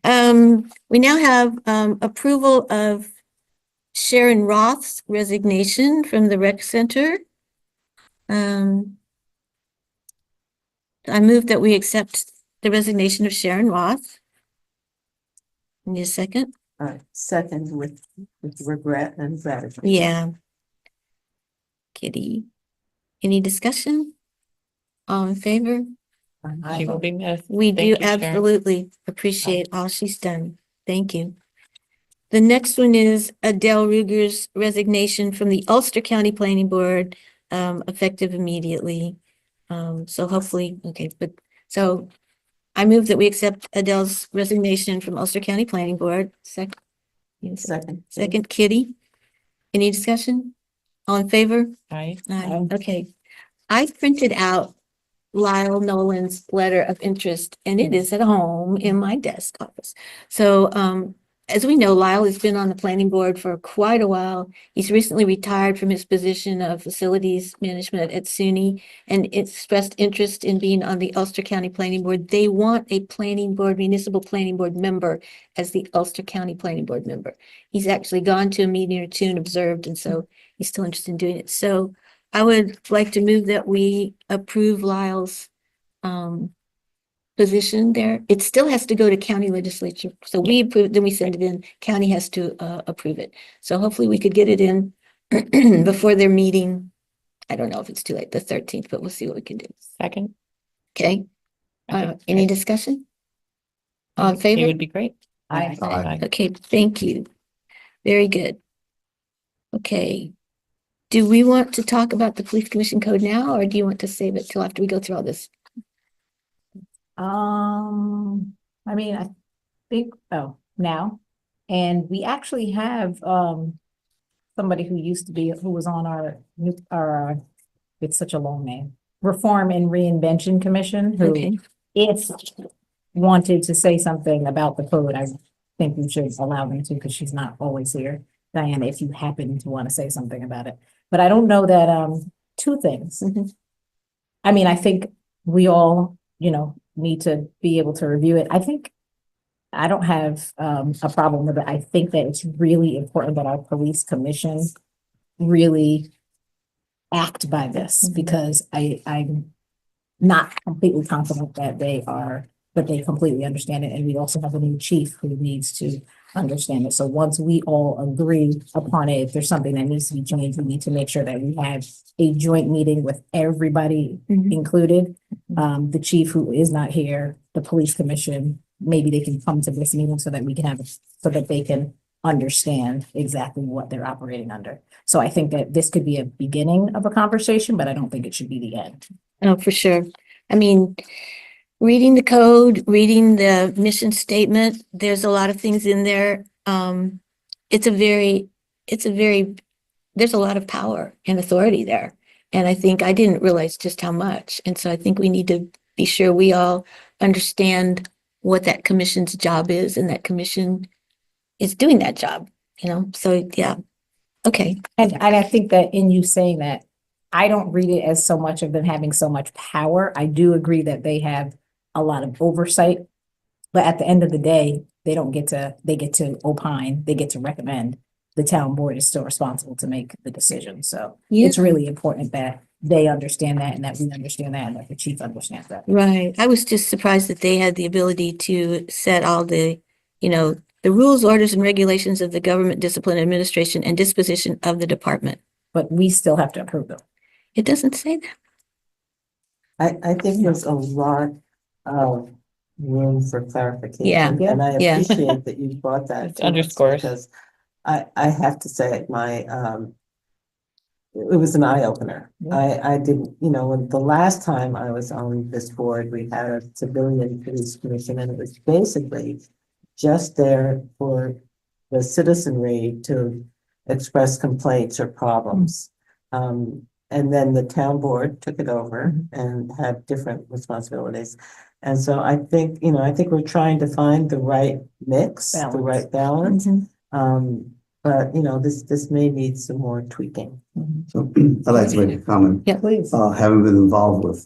We now have approval of Sharon Roth's resignation from the rec center. I move that we accept the resignation of Sharon Roth. Need a second? Second with regret and gratitude. Yeah. Kitty. Any discussion? All in favor? She will be missed. We Thank do you, Sharon. absolutely appreciate all she's done. Thank you. The next one is Adele Ruger's resignation from the Ulster County Planning Board, effective immediately. So hopefully, okay, but so I move that we accept Adele's resignation from Ulster County Planning Board. Second, Kitty. Any discussion? All in favor? Aye. Aye. Okay. I printed out Lyle Nolan's letter of interest and it is at home in my desk office. So, as we know, Lyle has been on the planning board for quite a while. He's recently retired from his position of facilities management at SUNY and expressed interest in being on the Ulster County Planning Board. They want a planning board, municipal planning board member as the Ulster County Planning Board member. He's actually gone to a meeting or two and observed, and so he's still interested in doing it. So I would like to move that we approve Lyle's position there. It still has to go to county legislature. So we approve, then we send it in. County has to approve it. So hopefully we could get it in before their meeting. I don't know if it's too late, the 13th, but we'll see what we can do. Second. Okay. Okay. Any discussion? All in He favor? would be great. Aye. Aye. Okay, thank you. Very good. Okay. Do we want to talk about the police commission code now, or do you want to save it till after we go through all this? I mean, I think, oh, now, and we actually have, somebody who was on it's such a long name, Reform and Reinvention Commission, Okay. who if wanted to say something about the code, I think we should allow them to, because she's not always here. Diana, if you happen to want to say something about it, but I don't know that, two things. Mhm. I mean, I think we all, need to be able to review it. I think I don't have a problem with it. I think that it's really important that our police commission really act by this, because I'm not completely confident that they completely understand it. And we also have a new chief who needs to understand it. So once we all agree upon it, if there's something that needs to be changed, we need to make sure that we have a joint meeting with everybody Mhm. included. The chief who is not here, the police commission, maybe they can come to this meeting so that we can have, so that they can understand exactly what they're operating under. So I think that this could be a beginning of a conversation, but I don't think it should be the end. Oh, for sure. I mean, reading the code, reading the mission statement, there's a lot of things in there. It's a very, there's a lot of power and authority there. And I think I didn't realize just how much. And so I think we need to be sure we all understand what that commission's job is, and that commission is doing that job, So, yeah. Okay. And I think that in you saying that, I don't read it as so much of them having so much power. I do agree that they have a lot of oversight. But at the end of the day, they get to opine, they get to recommend. The town board is still responsible to make the decision. So it's really important that they understand that, and that we understand that, and that the chief understands that. Right. I was just surprised that they had the ability to set all the rules, orders, and regulations of the government discipline, administration, and disposition of the department. But we still have to approve them. It doesn't say that. I think there's a lot of room for clarification. Yeah, And I yeah. appreciate that you brought that. It's to us, underscores. Because I have to say, it was an eye opener. I didn't, when the last time I was on this board, we had a civilian police commission, and it was basically just there for the citizenry to express complaints or problems. And then the town board took it over and had different responsibilities. And so I think we're trying to find the right mix, the Balance. right balance. Mhm. But this may need some more tweaking. So I'd like to make a comment. Yeah. Please. Having been involved with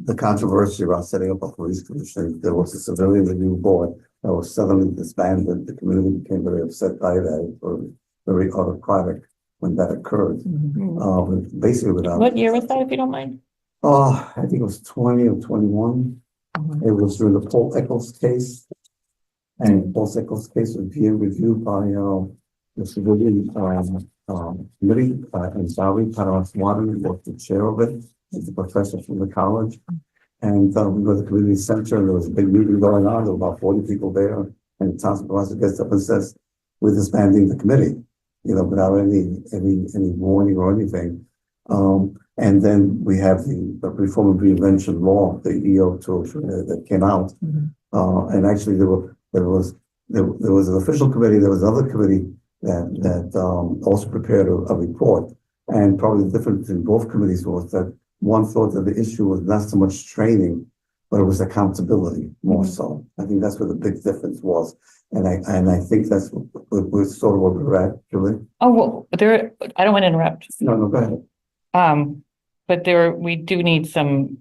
the controversy about setting up a police commission, there was a civilian review board that was suddenly disbanded. The community became very upset by that, or very autocratic when that occurred. Basically without. What year was that, if you don't mind? I think it was 20 or 21. It was during the Paul Eccles case. And Paul Eccles case was being reviewed by the civilian committee, and Zawi Parameswaran was the chair of it. He's a professor from the college. And we were at the community center, and there was a big meeting going on. There were about 40 people there. And the town supervisor gets up and says, "We're disbanding the committee," without any warning or anything. And then we have the Reform and Reinvention Law, the EO2 that came out. And actually there was an official committee, there was another committee that also prepared a report. And probably the difference in both committees was that one thought that the issue was not so much training, but it was accountability more so. I think that's where the big difference was. And I think that's we're sort of where we're at, Julie. Oh, well, I don't want to interrupt. No, go ahead. But we do need some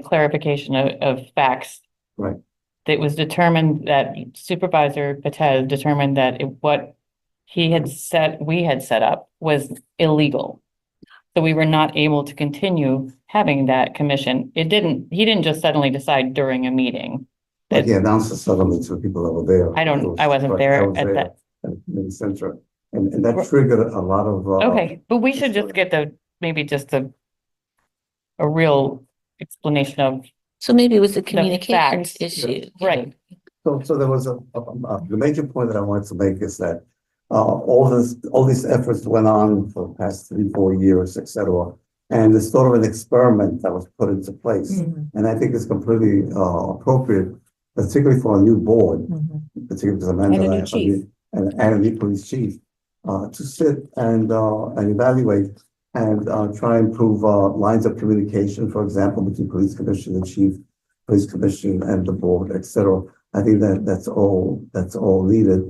clarification of facts. Right. It was determined that Supervisor Patel determined that what we had set up was illegal. So we were not able to continue having that commission. He didn't just suddenly decide during a meeting. But he announced the settlement to the people that were there. I wasn't there I was at there that. at the center. And that triggered a lot of. Okay, but we should just get a real explanation of, So maybe it was a facts. communications issue. right. So there was the major point that I wanted to make is that all these efforts went on for the past 3, 4 years, et cetera. And it's sort of an experiment that was put into place. And I think it's completely appropriate, particularly for a new board, particularly because Amanda And a and new I- chief. and a new police chief, to sit and evaluate and try and improve lines of communication, for example, between police commission and chief, police commission and the board, et cetera. I think that's all needed.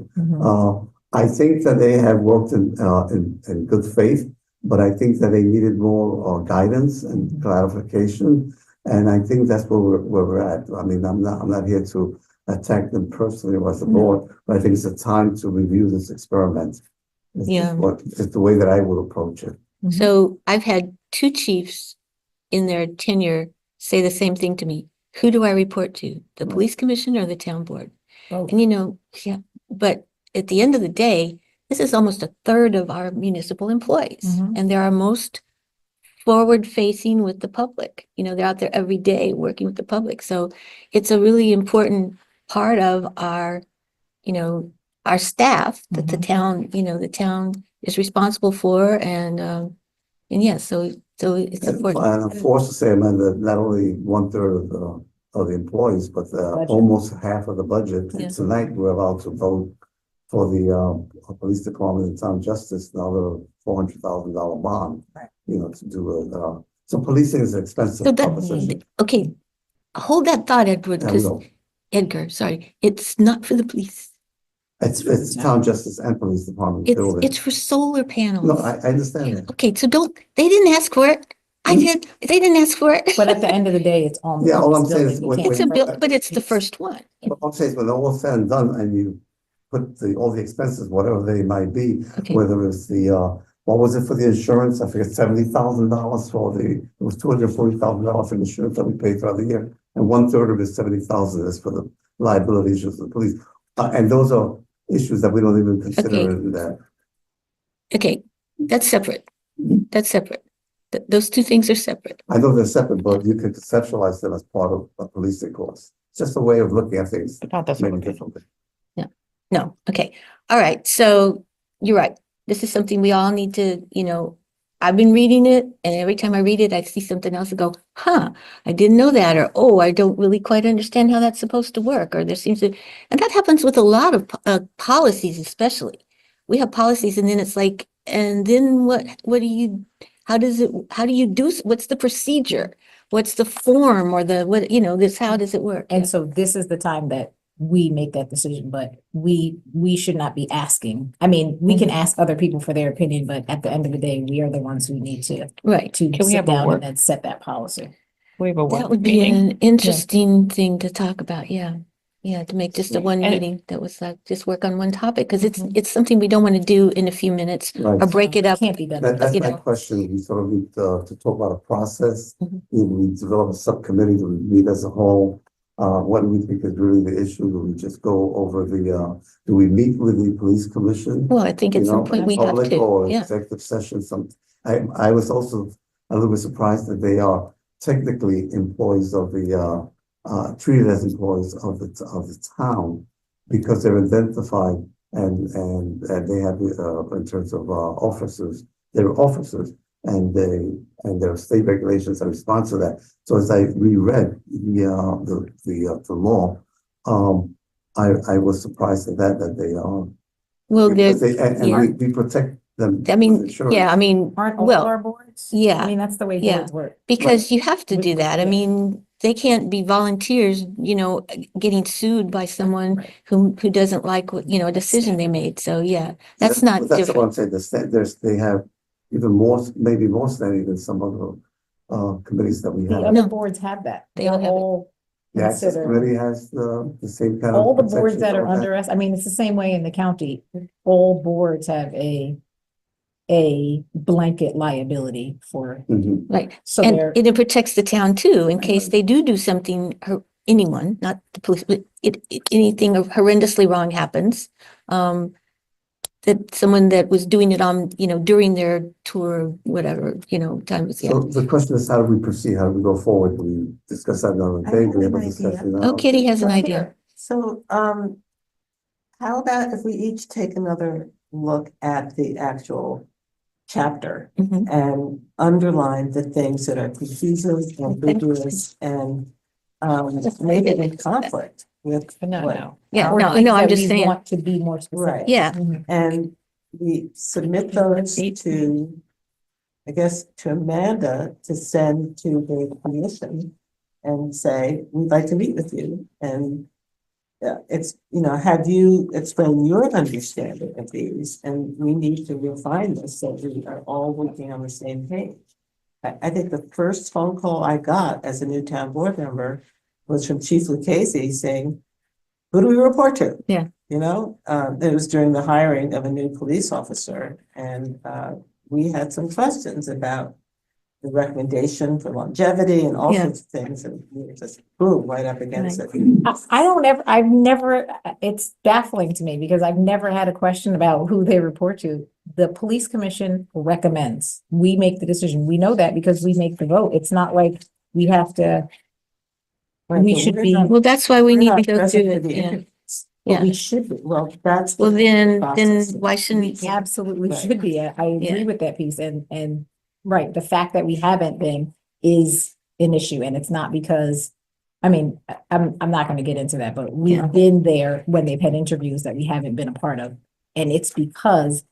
I think that they have worked in good faith, but I think that they needed more guidance and clarification. And I think that's where we're at. I mean, I'm not here to attack them personally or as a board, but I think it's a time to review this experiment. Yeah. It's the way that I would approach it. So I've had two chiefs in their tenure say the same thing to me. Who do I report to? The police commission or the town board? Oh. And yeah, but at the end of the day, this is almost a third of our municipal employees. Mhm. And they're our most forward facing with the public. They're out there every day working with the public. So it's a really important part of our staff that the town is responsible for. And yeah, so it's And important. I'm forced to say, Amanda, not only 1/3 of the employees, but Budget. almost half of the budget. Yeah. And tonight, we're allowed to vote for the police department and town justice, another $400,000 bond. Right. To do so policing is an expensive So that, proposition. okay, hold that thought, Edward, And because we'll- Edgar, sorry, it's not for the police. It's town justice and police department building. It's for solar panels. No, I understand that. Okay, so they didn't ask for it. I did. They didn't ask for it. But at the end of the day, it's on. Yeah, all I'm this saying is building. You when- can't It's a bill, break but it's the it. first one. What I'm saying is when all said and done and you put all the expenses, whatever they might be, Okay, whether it's what was it for the insurance? I forget, $70,000 it was $240,000 in insurance that we paid throughout the year. And 1/3 of it, 70,000 is for the liability issues of the police. And those are issues that we don't even consider Okay. in that. okay, that's separate. That's separate. Those two things are separate. I know they're separate, but you can conceptualize them as part of a policing course. It's just a way of looking at things But not this maybe one. differently. No, okay. All right, so you're right. This is something we all need to, I've been reading it, and every time I read it, I see something else and go, I didn't know that, or, oh, I don't really quite understand how that's supposed to work, or there seems to, and that happens with a lot of policies, especially. We have policies and then it's like, and then what do you, how do you do, what's the procedure? What's the form or how does it work? And so this is the time that we make that decision, but we should not be asking. I mean, we can ask other people for their opinion, but at the end of the day, we are the ones who need to Right. to Can we sit have a down work- and then set that policy. We have a That work would be meeting. an interesting thing to talk about, yeah. Yeah, to make just a one And- meeting that was like, just work on one topic, because it's something we don't want to do in a few minutes Right. or break it up. Can't be done. That's you my know. question. We sort of need to talk about a process. Mhm. We develop a subcommittee, do we meet as a whole? What do we think is really the issue? Do we just go over do we meet with the police commission? Well, I think at some point we have Public to, or yeah. executive session, I was also a little bit surprised that they are technically employees of treated as employees of the town because they're identified and they have, in terms of, officers, they're officers and there are state regulations that respond to that. So as I reread the law, I was surprised at that they are. Well, Because there, yeah. we protect them. I mean, with insurance. yeah, I mean, Aren't all well, our boards? yeah, I mean, that's the way yeah. boards work. because you have to With- do that. I yeah. mean, they can't be volunteers, getting sued by someone Right. who doesn't like what, a decision they made. So, yeah, that's not That's what different. I'm saying, they have even more, maybe more standing than some other committees that we The have. other No. boards have that. They all They're have it. all The Access considered- Committee has the same kind of. All the boards protections that are like under us, I mean, it's the same way in the county. All boards have a blanket liability for, Mhm. Right. so And they're, it protects the town too, in case Right. they do something, anyone, not the police, but anything horrendously wrong happens. That someone that was doing it on, during their tour, whatever, time was, yeah. So the question is, how do we proceed? How do we go forward? Do we discuss that another I day? have Do we have a an idea. discussion now? Oh, Kitty has an idea. So, how about if we each take another look at the actual chapter Mhm. and underline the things that are confusing, ambiguous, and maybe in conflict with But not what now. Yeah, our- no, Things no, I'm that just we saying, Want to be more specific. Right. yeah, And we submit those to, I guess, to Amanda to send to the commission and say, we'd like to meet with you. And it's, have you explain your understanding of these, and we need to refine this so we are all working on the same page. I think the first phone call I got as a new town board member was from Chief Lucchese saying, who do we report to? Yeah. It was during the hiring of a new police officer, and we had some questions about the recommendation for longevity and all Yeah. sorts of things, and we were just boom, right up against it. I've never, it's baffling to me because I've never had a question about who they report to. The police commission recommends, we make the decision. We know that because we make the vote. It's not like we have to, Right, we but should we're be- not- well, that's why we we're need to not go present through for it, the yeah. interviews. but Yeah. we should be. Well, that's. Well, the then process. why shouldn't, We absolutely Right. should be. I agree Yeah. with that piece and right, the fact that we haven't been is an issue and it's not because, I mean, I'm not gonna get into that, but Yeah. we've been there when they've had interviews that we haven't been a part of. And it's because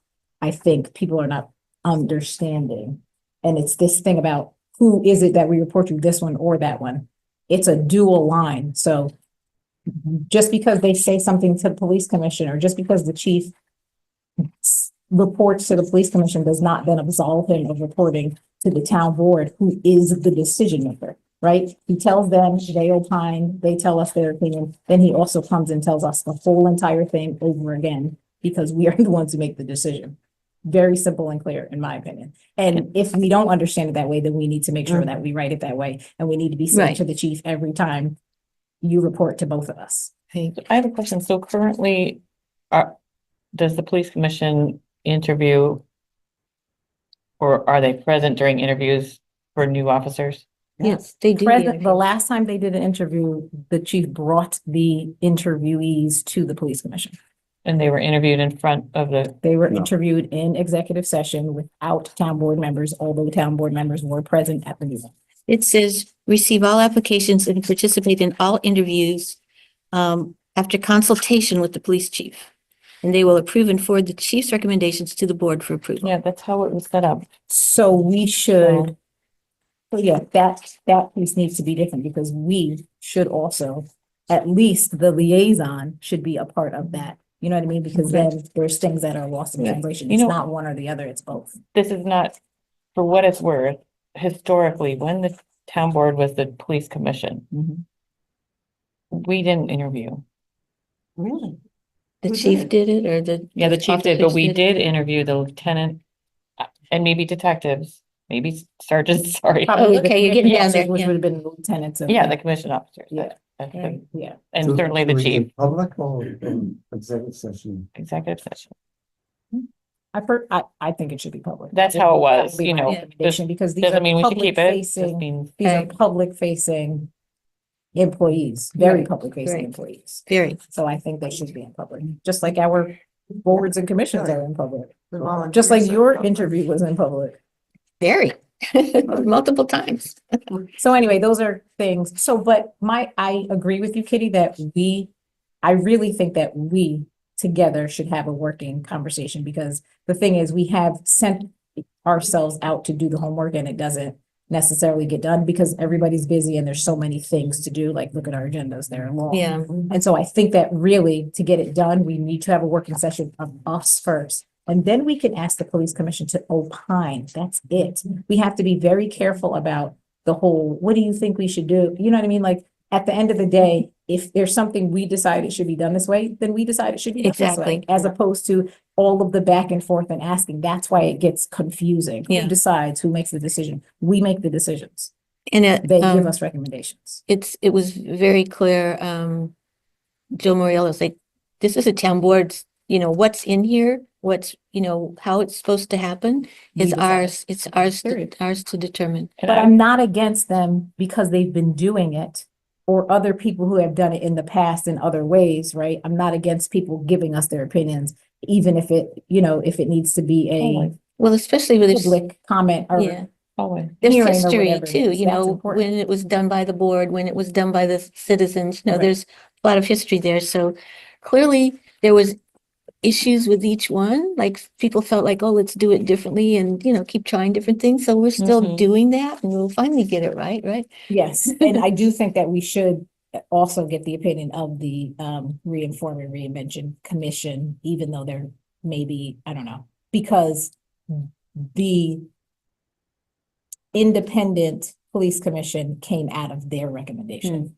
I think people are not understanding. And it's this thing about who is it that we report to, this one or that one? It's a dual line, so just because they say something to the police commission or just because the chief reports to the police commission does not then absolve him of reporting to the town board, who is the decision maker, right? He tells them, they opine, they tell us their opinion, then he also comes and tells us the whole entire thing over again, because we are the ones who make the decision. Very simple and clear, in my opinion. And if we don't understand it that way, then we need to make sure that we write it that way, and we need to be saying Right. to the chief every time you report to both of us. I have a question. So currently, does the police commission interview or are they present during interviews for new officers? yes, they do. the Present, the interview. last time they did an interview, the chief brought the interviewees to the police commission. And they were interviewed in front of the, They were No. interviewed in executive session without town board members, although town board members were present at the meeting. It says, receive all applications and participate in all interviews after consultation with the police chief. And they will approve and forward the chief's recommendations to the board for approval. yeah, that's how it was set up. So we should, so yeah, that piece needs to be different because we should also, at least the liaison should be a part of that. You know what I mean? Because then there's things that are lost in Yeah. translation. You It's know- not one or the other, it's both. This is not, for what it's worth, historically, when the town board was the police commission, we didn't interview. Really? The Who chief did? did it or the? Yeah, the chief did, but officers we it? did interview the lieutenant and maybe detectives, maybe sergeants, sorry. Probably the okay, you're getting commission down there, officers, Which yeah. would have been lieutenants. and- Yeah, the commission officers. Yeah. And Yeah. certainly the Should we do chief, Public or in executive session? executive session. I think it should be public. That's how it was, That would be you my know, recommendation, because these are Doesn't mean we should keep public it, just facing, means. these are Right. public facing employees, very Right, public facing right. employees. Very. So I think they should be in public, just like our boards and commissions are in public. The volunteers Just like are your public. interview was in public. Very. Multiple times. So anyway, those are things. So, but I agree with you, Kitty, that I really think that we together should have a working conversation, because the thing is, we have sent ourselves out to do the homework and it doesn't necessarily get done because everybody's busy and there's so many things to do. Like, look at our agendas, they're long. Yeah. And so I think that really, to get it done, we need to have a working session of us first. And then we can ask the police commission to opine. That's it. We have to be very careful about the whole, what do you think we should do? You know what I mean? Like, at the end of the day, if there's something we decide it should be done this way, then we decide it should be done this way. Exactly. As opposed to all of the back and forth and asking. That's why it gets confusing. Yeah. Who decides? Who makes the decision? We make the decisions. And They give us recommendations. it was very clear, Joe Morello was like, this is a town board's, what's in here, what's, how it's supposed to happen We is decide. ours, it's ours, Period. ours to determine. And But I- I'm not against them because they've been doing it or other people who have done it in the past in other ways, right? I'm not against people giving us their opinions, even if it, if it needs to be Always. a Well, especially with, public comment or yeah. Always. There's hearing or history whatever it too, is. you That's know, important. when it was done by the board, when it was done by the citizens, Right. there's a lot of history there. So clearly there was issues with each one, like people felt like, oh, let's do it differently and, keep trying different things. So we're still Mhm. doing that and we'll finally get it right? Yes, and I do think that we should also get the opinion of the Reinform and Reinvention Commission, even though they're maybe, I don't know, because the independent police commission came out of their recommendation.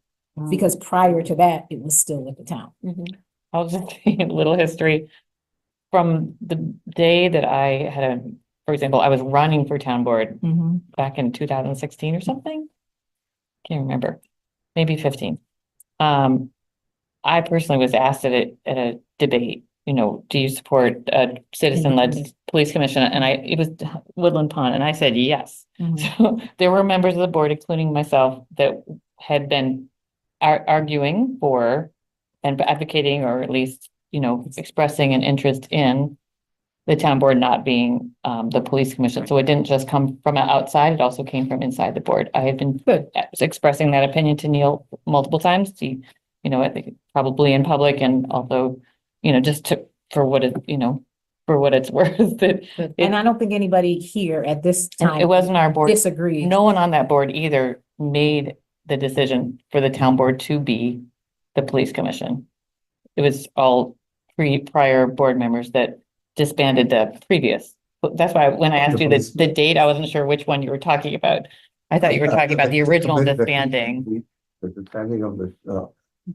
Because prior to that, it was still with the town. Mhm. I'll just say a little history. From the day that I had for example, I was running for town board back in 2016 or something. Can't remember, maybe 15. I personally was asked at a debate, do you support a citizen-led police commission? And it was Woodland Pond, and I said yes. So there were members of the board, including myself, that had been arguing for and advocating, or at least, expressing an interest in the town board not being the police commission. So it didn't just come from outside, it also came from inside the board. I had been expressing that opinion to Neil multiple times. I think probably in public and also, just for what it's worth. And I don't think anybody here at this time. It wasn't our board. Disagreed. No one on that board either made the decision for the town board to be the police commission. It was all prior board members that disbanded the previous. That's why when I asked you the date, I wasn't sure which one you were talking about. I thought you were talking about the original disbanding. The disbanding of the,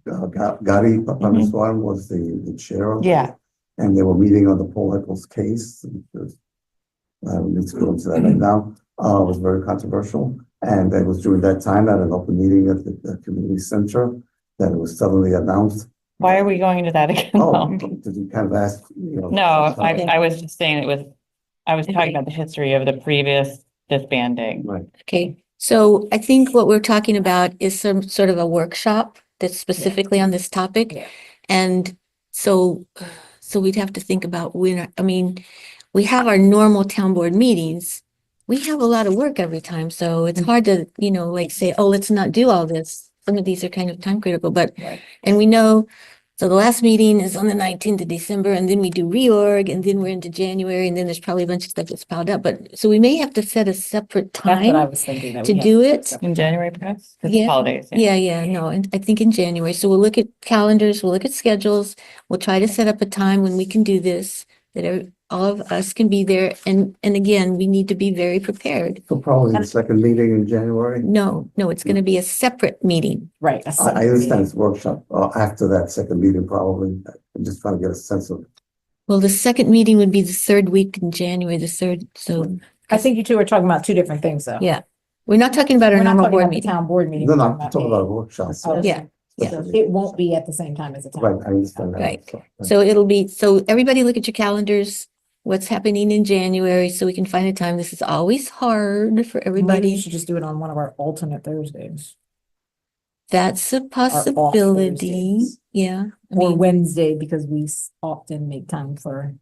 Gotti Papaniswaran was the chair of. Yeah. And they were meeting on the Paul Eccles case. I don't need to go into that right now. It was very controversial. And it was during that time at an open meeting at the community center that it was suddenly announced. Why are we going into that again? Oh, did you kind of ask, No, I was just saying I was talking about the history of the previous disbanding. Right. Okay, so I think what we're talking about is some sort of a workshop that's specifically on this topic. Yeah. And so we'd have to think about we have our normal town board meetings. We have a lot of work every time, so it's hard to, say, oh, let's not do all this. Some of these are kind of time critical, but, Right. and we know, so the last meeting is on the 19th of December, and then we do reorg, and then we're into January, and then there's probably a bunch of stuff that's piled up, but, so we may have to set a separate That's what I time was thinking. that to we had do it. In January, perhaps? 'Cause Yeah. Holidays. Yeah, no, and I think in January, so we'll look at calendars, we'll look at schedules, we'll try to set up a time when we can do this, that all of us can be there, and again, we need to be very prepared. So probably the second meeting in January. No, it's gonna be a separate meeting. Right. I understand it's workshop, after that second meeting, probably. I'm just trying to get a sense of. Well, the second meeting would be the third week in January, the third, so, I think you two are talking about two different things, though. yeah. We're not talking about our We're not normal talking board about the meeting. town board meeting. No, we're no, I'm talking about a workshop. Oh, Yeah, yeah. So it won't be at the same time as a town. Right, I understand that. Right. So it'll be, so everybody look at your calendars, what's happening in January, so we can find a time. This is always hard for Maybe you everybody. should just do it on one of our alternate Thursdays. That's a off possibility. Thursdays. Yeah. I Or mean, Wednesday, because we often make time for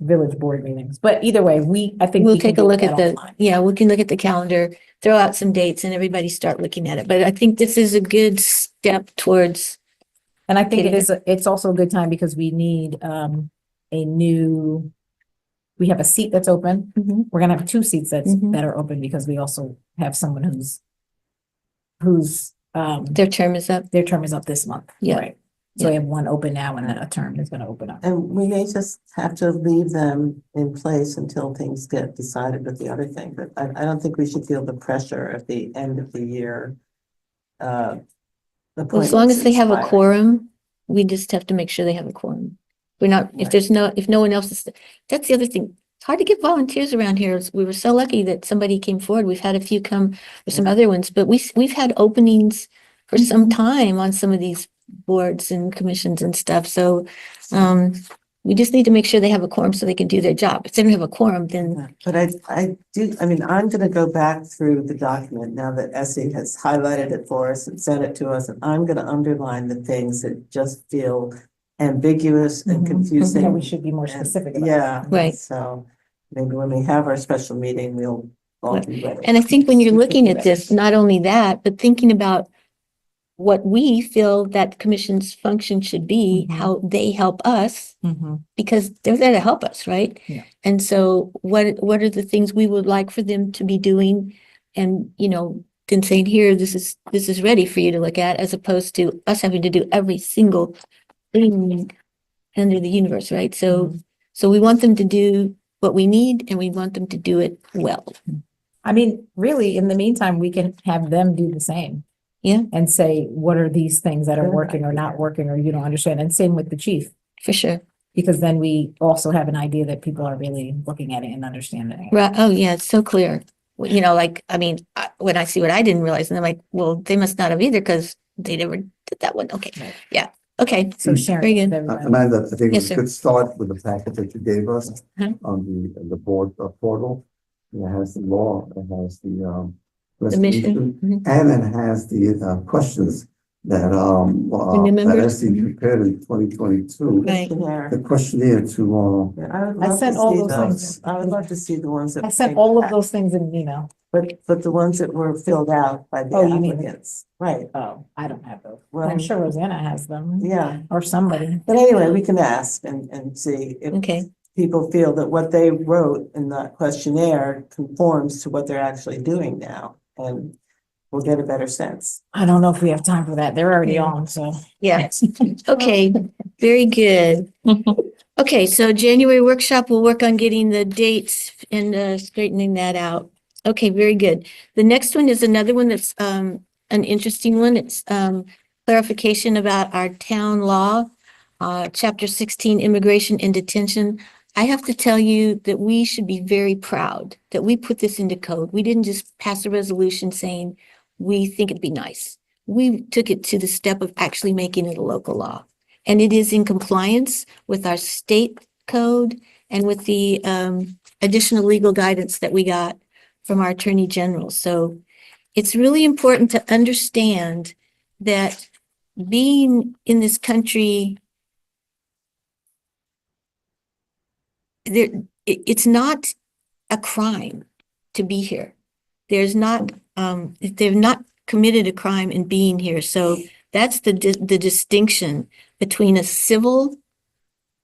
village board meetings. But either way, I think. we'll we can take a get look that at the, online. yeah, we can look at the calendar, throw out some dates and everybody start looking at it. But I think this is a good step towards, And I think getting it's also a good time because we need we have a seat that's open. Mhm. We're gonna have two seats Mhm. that are open because we also have someone whose their term is up. their term is up this month. Yeah. Right. So we have one open now and then a term is gonna open up. And we may just have to leave them in place until things get decided with the other thing, but I don't think we should feel the pressure at the end of the year. Well, as long as they have a appointments quorum, we just have to make sure they have a quorum. We're not, if no one else is, that's the other thing. It's hard to get volunteers around here. We were so lucky that somebody came forward. We've had a few come, or some other ones, but we've had openings for some time on some of these boards and commissions and stuff. So, We just need to make sure they have a quorum so they can do their job. If they don't have a quorum, then Yeah, but I mean, I'm gonna go back through the document now that Essie has highlighted it for us and sent it to us, and I'm gonna underline the things that just feel ambiguous and Yeah, Mhm. confusing. we should be more and- specific about. Yeah. Right. So maybe when we have our special meeting, we'll all be ready. and I think when you're We can looking do at that. this, not only that, but thinking about what we feel that commission's function should be, Mhm. how they help us, Mhm. because they're there to help us, right? Yeah. And so what are the things we would like for them to be doing? And, then saying, here, this is ready for you to look at, as opposed to us having to do every single thing under the universe, right? So we want them to do what we need, and we want them to do it well. I mean, really, in the meantime, we can have them do the same. Yeah. And say, what are these things that are Good working or idea. not working, or you don't understand? And same with the chief, For sure. because then we also have an idea that people are really looking at it and understanding it. Right. Oh, yeah, it's so clear. Well, when I see what I didn't realize, and I'm like, well, they must not have either, because they never did that one. Okay. Right. Yeah. Okay. So sharing. Very with good. everybody. Amanda, I think we Yes, sir. could start with the packet that you gave us Mhm. on the board portal. It has the law, it has the The mission. resolution, Mhm. and it has the questions that new that members? SC prepared in 2022. Right. Questionnaire. The questionnaire to Yeah, I would I love sent to all see those those. things. I would love to see the ones that. I sent came all of back. those things in an email. But the ones that were filled out by the Oh, you mean- applicants, right? Oh, I don't have those. Well, I'm sure Rosanna has them. Yeah, Or somebody. but anyway, we can ask and see if Okay. people feel that what they wrote in that questionnaire conforms to what they're actually doing now, and we'll get a better sense. I don't know if we have time for that. They're already Yeah. on, so. Yeah. Okay. Very good. Okay, so January workshop, we'll work on getting the dates and straightening that out. Okay, very good. The next one is another one that's an interesting one. It's clarification about our town law, chapter 16, immigration and detention. I have to tell you that we should be very proud that we put this into code. We didn't just pass a resolution saying we think it'd be nice. We took it to the step of actually making it a local law. And it is in compliance with our state code and with the additional legal guidance that we got from our Attorney General. So it's really important to understand that being in this country, it's not a crime to be here. They've not committed a crime in being here. So that's the distinction between a civil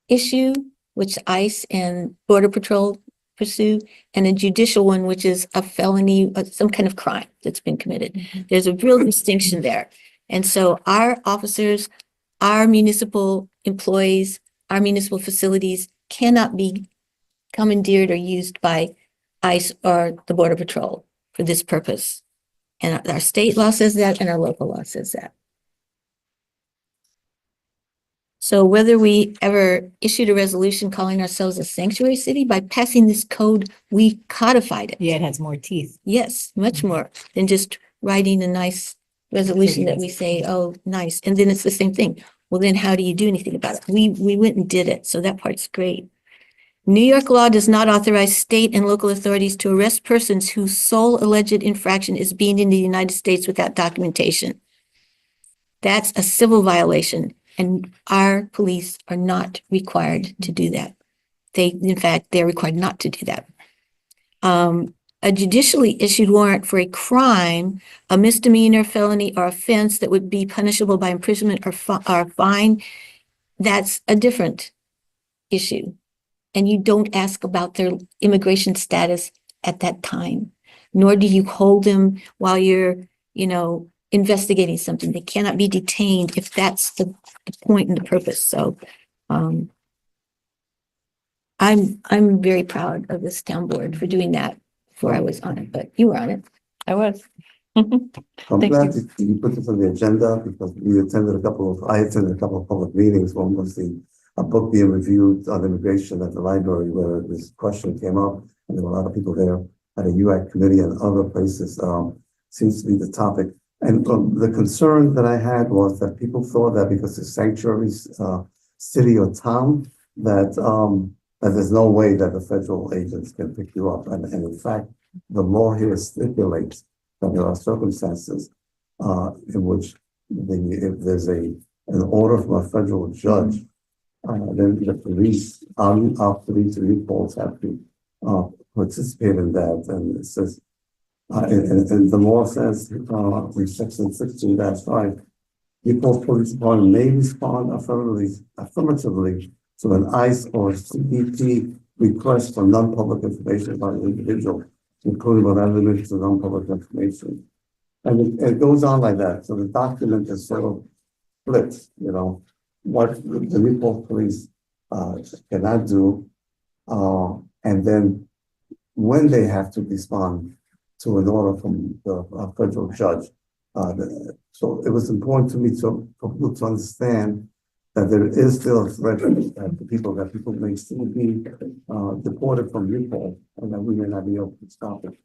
issue, which ICE and Border Patrol pursue, and a judicial one, which is a felony, some kind of crime that's been committed. There's a real distinction there. And so our officers, our municipal employees, our municipal facilities cannot be commandeered or used by ICE or the Border Patrol for this purpose. And our state law says that, and our local law says that. So whether we ever issued a resolution calling ourselves a sanctuary city, by passing this code, we codified it. Yeah, it has more teeth. Yes, much more than just writing a nice resolution that we say, oh, nice, and then it's the same thing. Well, then how do you do anything about it? We went and did it, so that part's great. New York law does not authorize state and local authorities to arrest persons whose sole alleged infraction is being in the United States without documentation. That's a civil violation, and our police are not required to do that. In fact, they're required not to do that. A judicially issued warrant for a crime, a misdemeanor, felony, or offense that would be punishable by imprisonment or fine, that's a different issue. And you don't ask about their immigration status at that time, nor do you hold them while you're, investigating something. They cannot be detained if that's the point and the purpose. So, I'm very proud of this town board for doing that before I was on it, but you were on it. I was. I'm Thank glad that you put this on the agenda because I attended a couple of public meetings. One was a book being reviewed on immigration at the library where this question came up, and there were a lot of people there at a UAC committee and other places. Seems to be the topic. And the concern that I had was that people thought that because it's sanctuaries, city or town, that there's no way that the federal agents can pick you up. And in fact, the law here stipulates that there are circumstances in which if there's an order from a federal judge, then the police, our police reports have to participate in that. And it says, and the law says, in section 16-5, Newport Police Department may respond affirmatively to an ICE or CBP request for non-public information about an individual, including but not limited to non-public information. And it goes on like that. So the document is sort of split, you know, what the Newport Police cannot do. And then when they have to respond to an order from the federal judge. So it was important to me for people to understand that there is still a threat that people may still be deported from Newport, and that we may not be able to stop it.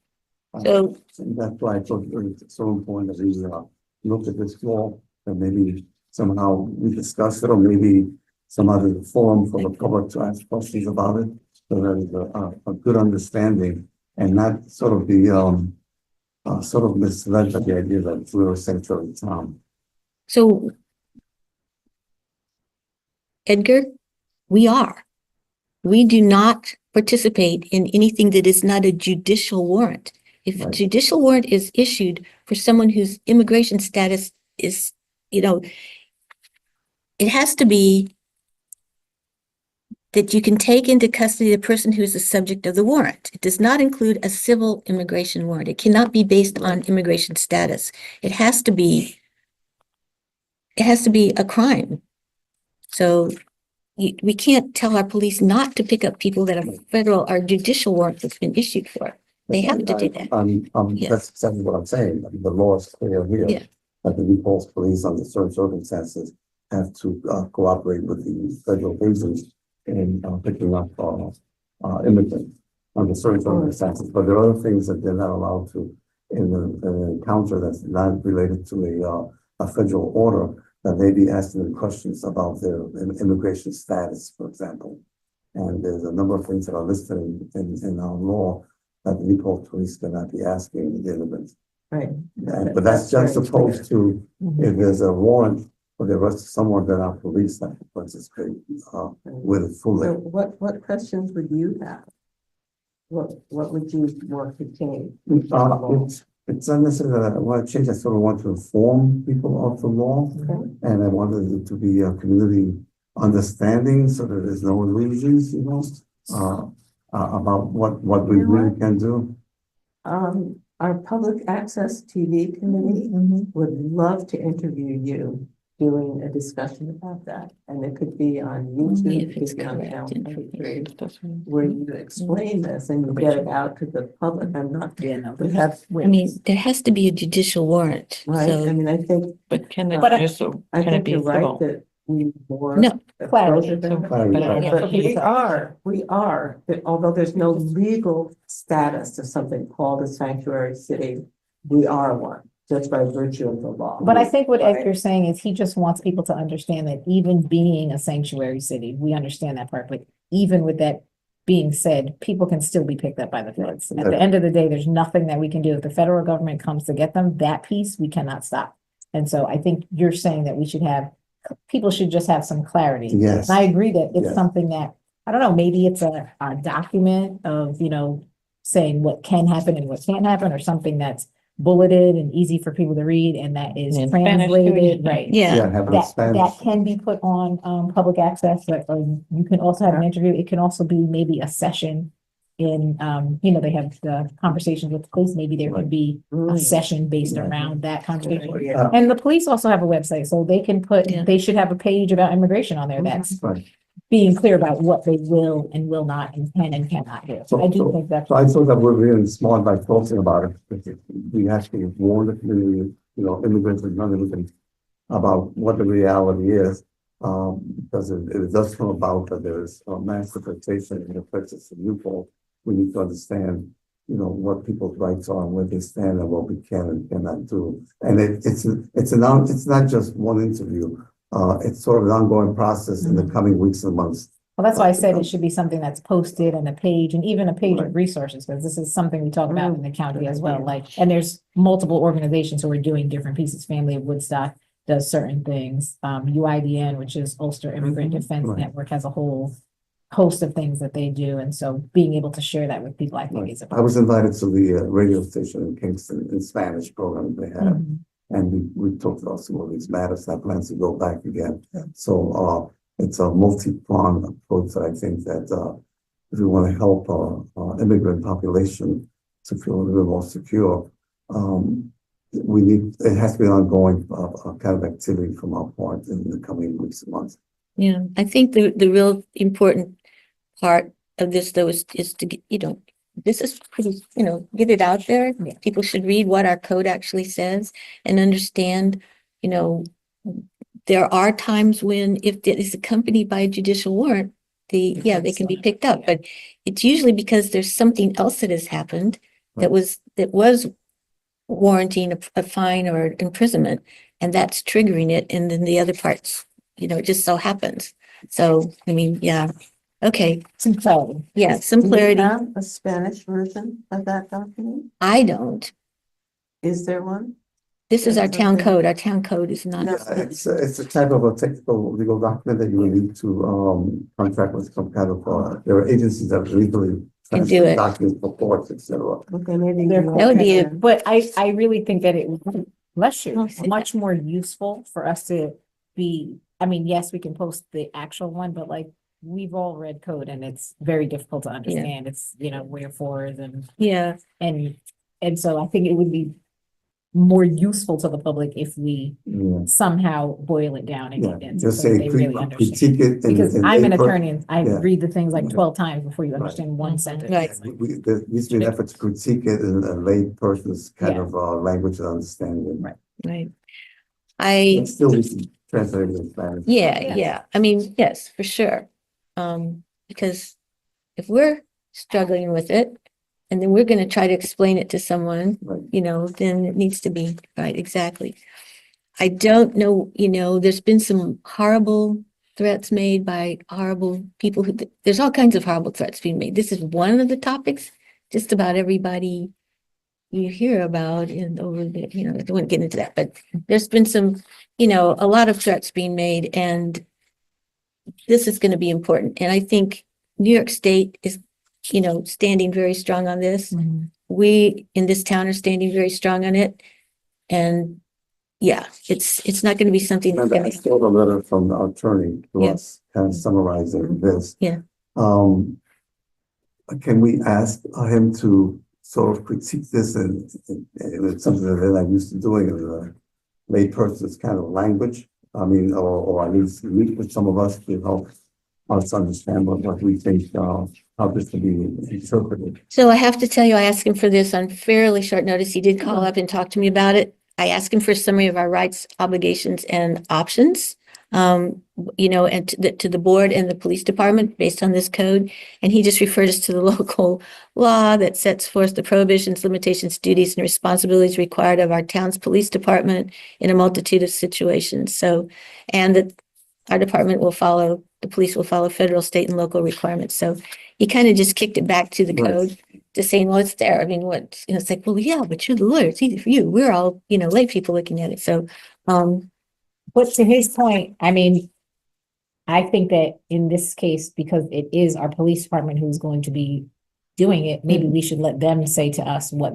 So That's why I thought it's so important that we look at this law and maybe somehow we discuss it, or maybe some other forum for the public to ask questions about it, so that is a good understanding and not sort of be sort of misled by the idea that we're a central town. So, Edgar, we do not participate in anything that is not a judicial warrant. If a Right. judicial warrant is issued for someone whose immigration status is, you know, it has to be that you can take into custody the person who is the subject of the warrant. It does not include a civil immigration warrant. It cannot be based on immigration status. It has to be a crime. So we can't tell our police not to pick up people that have federal or judicial warrant that's been issued for. They have to do that. Yes. That's exactly what I'm saying. I mean, the law is clear here. Yeah. That the Newport Police, under certain circumstances, have to cooperate with the federal agents in picking up immigrants under certain circumstances. But there are other things that they're not allowed to in an encounter that's not related to a federal order, that may be asking them questions about their immigration status, for example. And there's a number of things that are listed in our law that the Newport Police cannot be asking the immigrants. Right. But that's just opposed to if there's a warrant for the arrest of someone, then our police have to participate with it So fully. what questions would you have? What would you want to change? It's not necessarily that I want to change, I sort of want to inform people of the law. Okay. And I wanted it to be a community understanding so that there's no illusions, you know, about what we really can do. Our public access TV committee would love to interview you doing a discussion about that. And it could be on YouTube, If it it's could be on correct Channel information. 23, where you explain this and you get it out to the public. I'm not, we have, I mean, there has to be a judicial warrant. right? I So, mean, I think, But can But it just, I can it think be you're right civil? that we need more. no, exposure Clarity. than- Clarity. But we are, although there's no legal status of something called a sanctuary city, we are one, just by virtue of the law. But I think what Right. Edgar's saying is he just wants people to understand that even being a sanctuary city, we understand that part, but even with that being said, people can still be picked up by the feds. At the end of the day, there's nothing that we can do. If the federal government comes to get them, that piece we cannot stop. And so I think you're saying that we should have, people should just have some clarity. Yes. And I agree that it's Yes. something that, I don't know, maybe it's a document of, saying what can happen and what can't happen, or something that's bulleted and easy for people to read and that is In Spanish, too, translated, yeah. right? yeah, Yeah, have it in That Spanish. can be put on public access, but you can also have an interview. It can also be maybe a session in they have the conversations with the police. Maybe there could be a session based around that conversation. Yeah. And the police also have a website, so they can Yeah. they should have a page about immigration on there that's Right. being clear about what they will and will not and can and cannot do. So I do think that's. So I thought that we're really smart by talking about it, because we actually warn the community, immigrants and non-immigrants about what the reality is. Because it does come about that there is a mass deportation in the places of Newport. We need to understand, what people's rights are and where they stand and what we can and cannot do. And it's not just one interview. It's sort of an ongoing process in the coming weeks and months. Well, that's why I said it should be something that's posted and a page and even a page Right. of resources, because this is something we talk about in the county as well. idea. Like, and there's multiple organizations who are doing different pieces. Family of Woodstock does certain things. UIDN, which is Ulster Immigrant Defense Right. Network, has a whole host of things that they do. And so being able to share that with people, I think Right. is. I was invited to the radio station in Kingston in Spanish program they had. Mhm. And we talked about some of these matters. I plan to go back again. So it's a multi-pronged approach that I think that if we want to help immigrant population to feel a little more secure, it has to be an ongoing kind of activity from our part in the coming weeks and months. Yeah, I think the real important part of this though is to get, this is pretty, get it out there. Yeah. People should read what our code actually says and understand, there are times when if it is accompanied by a judicial warrant, they can be picked up, but it's usually because there's something else that has happened that was warranting a fine or imprisonment, and that's triggering it, and then the other parts, it just so happens. So, I mean, yeah, okay, Some clarity. yeah, some Do you clarity. have a Spanish version of that document? I don't. Is there one? This is our That's town okay. code. Our town code is not. No. It's a type of a technical legal document that you would need to contract with some kind of, there are agencies that legally Can do translate it. documents for courts, et cetera. Okay, maybe. There- you That would be can- But I really think that it would, bless you, Oh, sit much more useful for us to be, I mean, yes, we can post the actual one, but like, we've all read code and it's very difficult to understand. It's, wherefores Yeah, and so I think it would be more useful to the public if we Yeah, somehow boil it down and yeah. condense it Just so that say they really understand. critique it. Because in I'm an paper. attorney and I Yeah. read the things like Yeah. 12 times before you Right. understand one sentence. Right. It's like- There needs to be an effort to critique it in a lay person's kind Yeah. of language and understanding. Right. right. I. But still, we can translate it in Spanish. Yeah. I mean, yes, for sure. Because if we're struggling with it and then we're going to try to explain it to someone, Right. then it needs to be right. Exactly. I don't know, there's been some horrible threats made by horrible people there's all kinds of horrible threats being made. This is one of the topics just about everybody you hear about over the, I don't want to get into that, but there's been some, a lot of threats being made, and this is going to be important. And I think New York State is, standing very strong on this. Mhm. We in this town are standing very strong on it. And yeah, it's not going to be something that's Remember, I going to, got a letter from the attorney to Yeah. us, kind of summarizing this. Yeah. Can we ask him to sort of critique this and it's something that I'm used to doing in a lay person's kind of language? I mean, or at least meet with some of us to help us understand what we think, how this can be interpreted. so I have to tell you, I asked him for this on fairly short notice. He did call up and talk to me about it. I asked him for a summary of our rights, obligations, and options. And to the board and the police department based on this code. And he just referred us to the local law that sets forth the prohibitions, limitations, duties, and responsibilities required of our town's police department in a multitude of situations. So, and that our department the police will follow federal, state, and local requirements. So he kind of just kicked it back to the Right. code, just saying, well, it's there. I mean, what, it's like, well, yeah, but you're the lawyer. It's easy for you. We're all, lay people looking at it. So, But to his point, I mean, I think that in this case, because it is our police department who's going to be doing it, maybe we should let them say to us what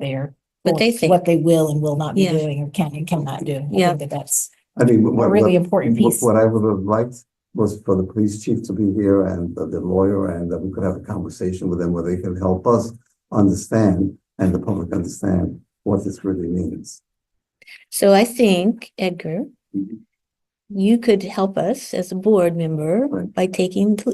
What they think. what they will and will not be Yeah. doing or can and cannot do. I Yeah. think that's I mean, a really important piece. What I would have liked was for the police chief to be here and the lawyer, and that we could have a conversation with them where they can help us understand and the public understand what this really means. So I think, Edgar, Mhm. you could help us as a board member Right. by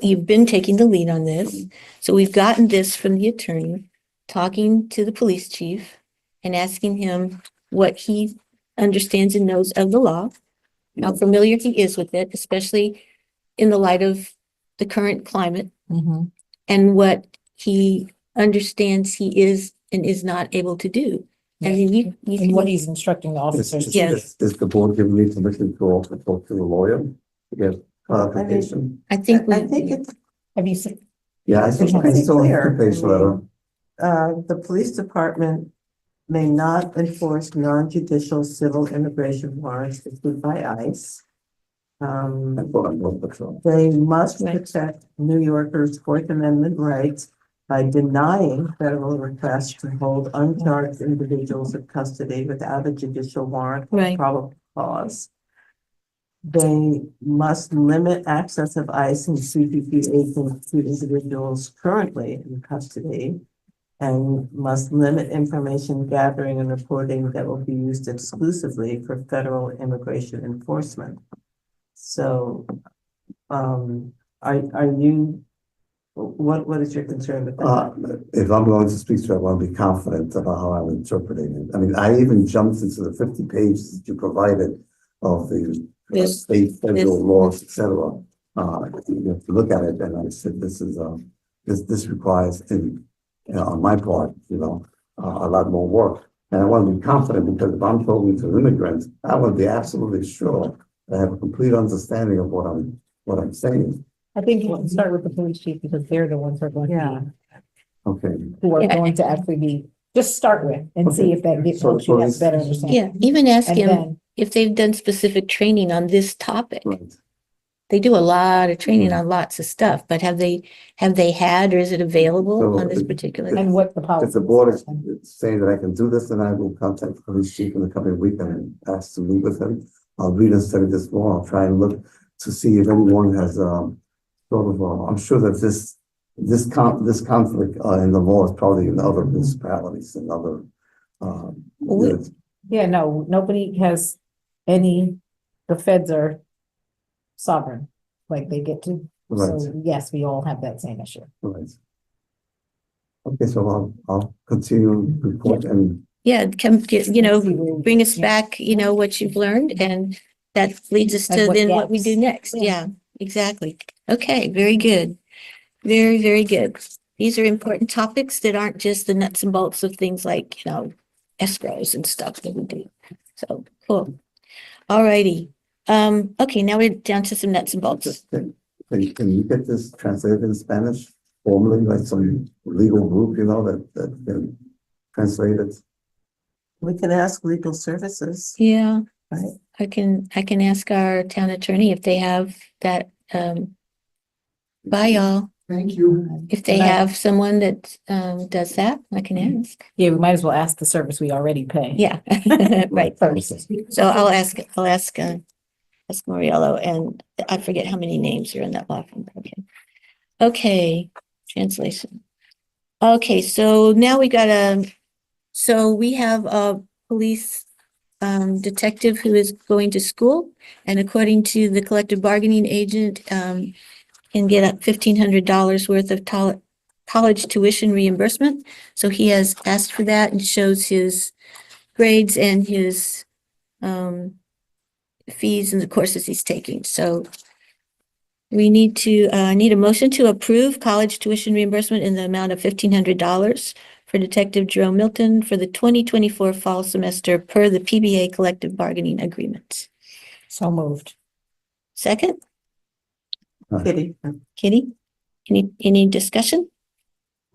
you've been taking the lead on this. So we've gotten this from the attorney, talking to the police chief and asking him what he understands and knows of the law, how familiar he is with it, especially in the light of the current climate, and what he understands he is and is not able to do. And then you and what can, he's instructing the officers. Yes. Is the board giving me permission to also talk to the lawyer to get clarification? I think I think it's Have you seen? Yeah, I think Just to I be saw clear, the page I letter. The police department may not enforce non-judicial civil immigration warrants issued by ICE. I thought I wrote that, so. They must Right. protect New Yorkers' Fourth Amendment rights by denying federal requests to hold uncharged individuals in custody without a judicial warrant or Right. probable cause. They must limit access of ICE and CBP agents to individuals currently in custody and must limit information gathering and reporting that will be used exclusively for federal immigration enforcement. So, are you, what is your concern with that? If I'm going to speak to you, I want to be confident about how I'm interpreting it. I mean, I even jumped into the 50 pages that you provided of the This- state, federal this- laws, et cetera. You have to look at it, and I said, this is, this requires, on my part, a lot more work. And I want to be confident, because if I'm talking to immigrants, I want to be absolutely sure that I have a complete understanding of what I'm saying. I think you want to start with the police chief because they're the ones who are going to Yeah. be, Okay. who are Yeah. going to actually be, just start with and see Okay. if that So helps you have police- better understanding. Yeah, even ask And him then, if they've done specific training on this topic. Right. They do a lot of training Mhm. on lots of stuff, but have they had, or is it available So on this it- particular? and what the If policy. the board is saying that I can do this, then I will contact the police chief in the coming week and ask to meet with him. I'll read and study this more. I'll try and look to see if anyone has, sort of, I'm sure that this conflict, in the law is probably in other municipalities and other, We- units. Yeah, no, nobody has any, the feds are sovereign, like they get to. Right, So yes, we all have that same issue. right. Okay, so I'll continue report and Yeah, bring us back, what you've learned, and that leads us And to what then what we do gaps. next. Yeah. Yeah, exactly. Okay, very good. Very, very good. These are important topics that aren't just the nuts and bolts of things like, escrows and stuff that we do. So, cool. All righty. Okay, now we're down to some nuts and bolts. can you get this translated in Spanish formally, like some legal group, that can translate it? We can ask legal services, Yeah, right? I can ask our town attorney if they have that, bye y'all. Thank you. If they Right. have someone that, does that, I can ask. Yeah, we might as well ask the service we already pay. Yeah, right first. So I'll ask Moriello, and I forget how many names are in that law firm. Okay, translation. Okay, so now we have a police detective who is going to school, and according to the collective bargaining agent, can get up $1,500 worth of college tuition reimbursement. So he has asked for that and shows his grades and his fees and the courses he's taking. So we need a motion to approve college tuition reimbursement in the amount of $1,500 for Detective Jerome Milton for the 2024 fall semester per the PBA collective bargaining agreement. So moved. Second, Kitty, Kitty, any discussion?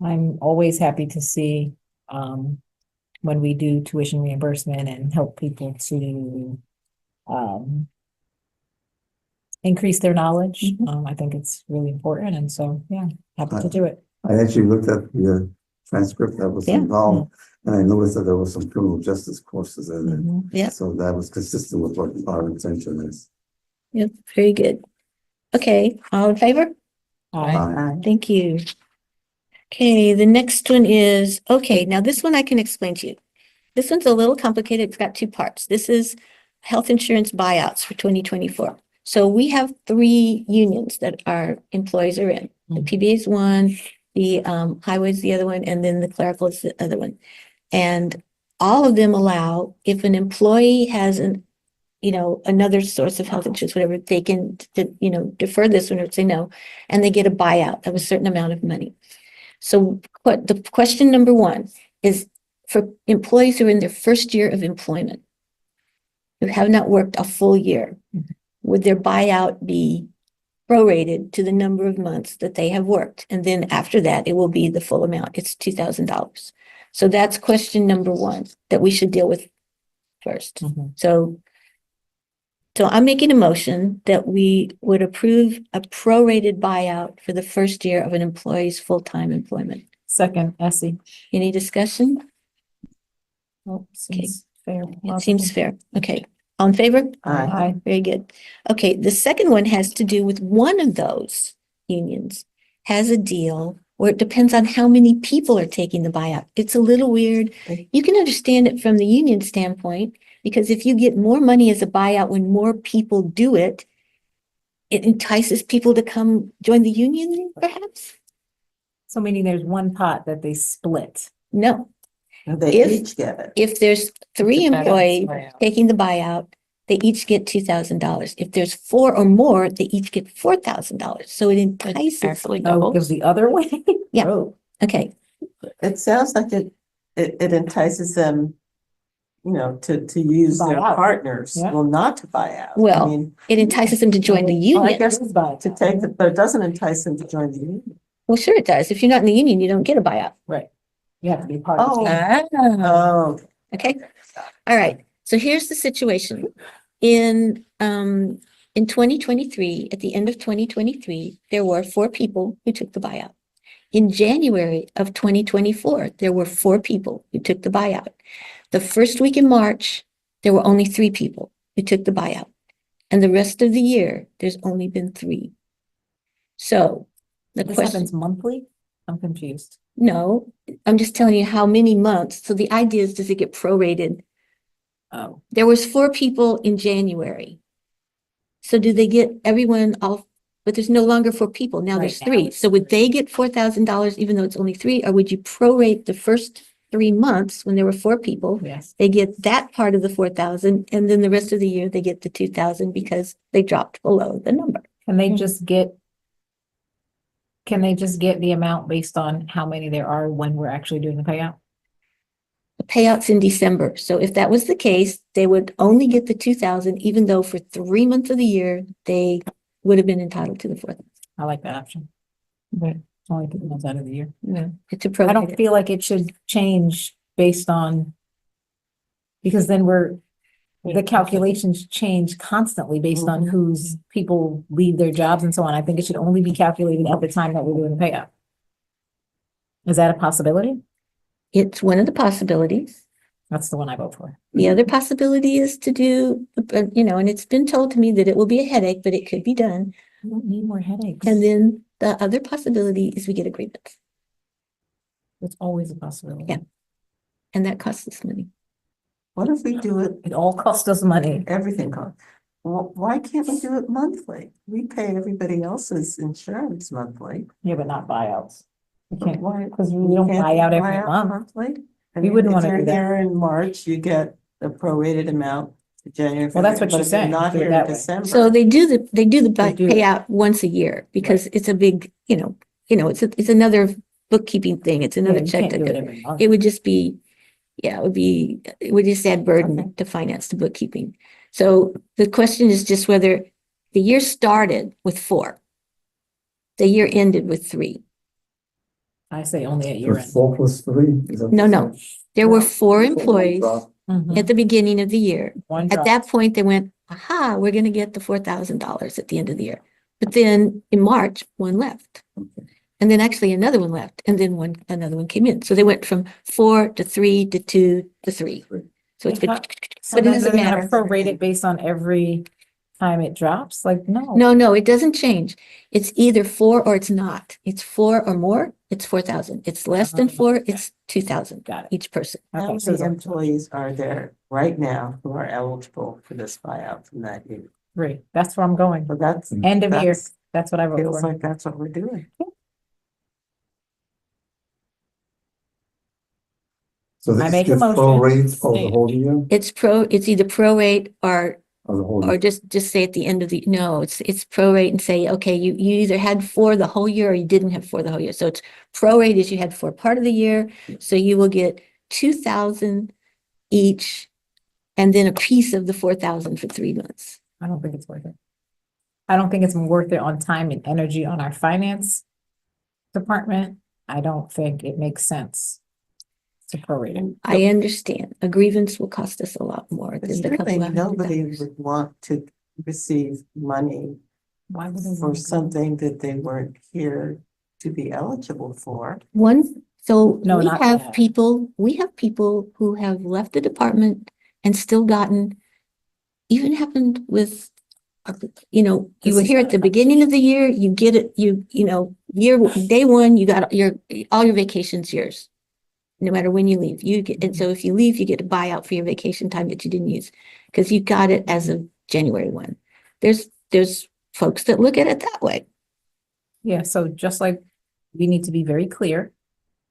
I'm always happy to see, when we do tuition reimbursement and help people to, increase their knowledge. I think it's really important. And so, yeah, happy to do it. I actually looked at the transcript that was Yeah. involved, and I noticed that there was some criminal justice courses in it. Mhm. Yeah. So that was consistent with what our intention is. Yep, very good. Okay, all in favor? Aye. Thank you. Okay, the next one is, okay, now this one I can explain to you. This one's a little complicated. It's got two parts. This is health insurance buyouts for 2024. So we have 3 unions that our employees are in. The PBA is one, the highway is the other one, and then the clerical is the other one. And all of them allow, if an employee has another source of health insurance, whatever, they can, defer this one or say no, and they get a buyout of a certain amount of money. So what the question number 1 is for employees who are in their first year of employment, who have not worked a full year, would their buyout be prorated to the number of months that they have worked. And then after that, it will be the full amount. It's $2,000. So that's question number one that we should deal with first. Mhm. So I'm making a motion that we would approve a prorated buyout for the first year of an employee's full-time employment. Second, Essie. Any discussion? Oh, seems fair. It seems fair. Okay. All in favor? Aye. Aye. Very good. Okay, the second one has to do with one of those unions has a deal where it depends on how many people are taking the buyout. It's a little weird. You can understand it from the union standpoint, because if you get more money as a buyout when more people do it, it entices people to come join the union, perhaps? So meaning there's one pot that they split. No. They If- each get it. If there's three It's a better employees buyout. taking the buyout, they each get $2,000. If there's four or more, they each get $4,000. So it entices. Actually people. Oh, it doubles. goes the other way? Yeah. Oh, Okay, It sounds like it entices them, to use Buy their out. partners, Yeah. well, not to buy out. I Well, mean, it entices them to join the well, I union. guess It is buy to out. take the, but it doesn't entice them to join the union. Well, sure it does. If you're not in the union, you don't get a buyout. Right. You have to be part of Oh. it. Oh, Okay, all right. So here's the situation. In 2023, at the end of 2023, there were 4 people who took the buyout. In January of 2024, there were 4 people who took the buyout. The first week in March, there were only 3 people who took the buyout. And the rest of the year, there's only been 3. So the This question. happens monthly? I'm confused. No, I'm just telling you how many months. So the idea is, does it get prorated? Oh, There was 4 people in January. So do they get everyone off? But there's no longer 4 people. Now there's Right now 3. it's So would 3. they get $4,000 even though it's only 3? Or would you prorate the first 3 months when there were 4 people? yes. They get that part of the 4,000, and then the rest of the year they get the 2,000 because they dropped below the number. Can they just get the amount based on how many there are when we're actually doing the payout? The payout's in December. So if that was the case, they would only get the 2,000, even though for 3 months of the year, they would have been entitled to the 4,000. I like that option. But only 2 months out of the year. No, it's a I don't prorated. feel like it should change based on, because then the calculations change constantly based on whose people leave their jobs and so on. I think it should only be calculated at the time that we're doing the payout. Is that a possibility? It's one of the possibilities. That's the one I vote for. The other possibility is to do, and it's been told to me that it will be a headache, but it could be done. I don't need more headaches. And then the other possibility is we get agreements, It's always a possibility. Yeah. and that costs us money. what if we do it, It all costs us money. everything costs? Well, why can't we do it monthly? We pay everybody else's insurance monthly. Yeah, but not buyouts. We can't, Why? because we don't buy out every month. Monthly? I We mean, wouldn't if wanna you're do that. here in March, you get the prorated amount to January. Well, that's what February, she's but if you're saying, Not do it here in that way. December. So they do the They do it. payout once a year because it's a big, it's another bookkeeping thing. It's Yeah, another you check can't that do it goes. every month. It would just be, it would just add Okay. burden to finance, to bookkeeping. So the question is just whether the year started with 4. The year ended with 3. I say only at So year end. 4 plus 3? Is that- No. There were 4 So employees drop. Mhm. at the beginning of the year. One At drop. that point, they went, aha, we're gonna get the $4,000 at the end of the year. But then in March, 1 left. And then actually another one left, and then another one came in. So they went from 4 to 3 to 2 to 3. So it's been, So but it then doesn't they're gonna matter. prorate it based on every time it drops? Like, no. No, it doesn't change. It's either 4 or it's not. It's 4 or more, it's 4,000. It's less than 4, it's 2,000 Got it. each person. How Okay, so many employees are there right now who are eligible for this buyout from that year? 3. That's where I'm going. But that's. End of year. that's- That's what I vote Feels for. like that's what we're doing. So I this make a gets motion. prorate for the whole year It's either prorate or or the whole Or year? just say at the end of the, no, it's prorate and say, okay, you either had 4 the whole year or you didn't have 4 the whole year. So it's prorate is you had 4 part of the year. So you will get 2,000 each and then a piece of the 4,000 for 3 months. I don't think it's worth it. I don't think it's worth it on time and energy on our finance department. I don't think it makes sense to prorate it. I understand. A grievance will cost us a lot more But than the certainly couple of nobody $100. would want to receive money Why would they for want to? something that they weren't here to be eligible for. So No, we not have that. we have people who have left the department and still gotten, even happened with, you know, you This were is here not at the a beginning of the year, you get it, day one, you got all your vacation's yours. No matter when you leave, and so if you leave, you get a buyout for your vacation time that you didn't use, because you got it as of January 1. There's folks that look at it that way. Yeah, so just like we need to be very clear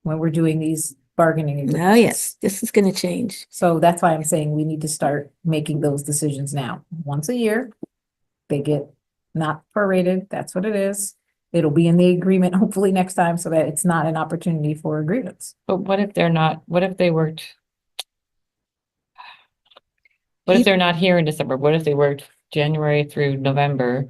when we're doing these bargaining agreements. Oh, yes, this is gonna change. So that's why I'm saying we need to start making those decisions now. Once a year, they get not prorated, that's what it is. It'll be in the agreement hopefully next time so that it's not an opportunity for a grievance. But what if they're not, what if they worked? What if they're not here in December? What if they worked January through November?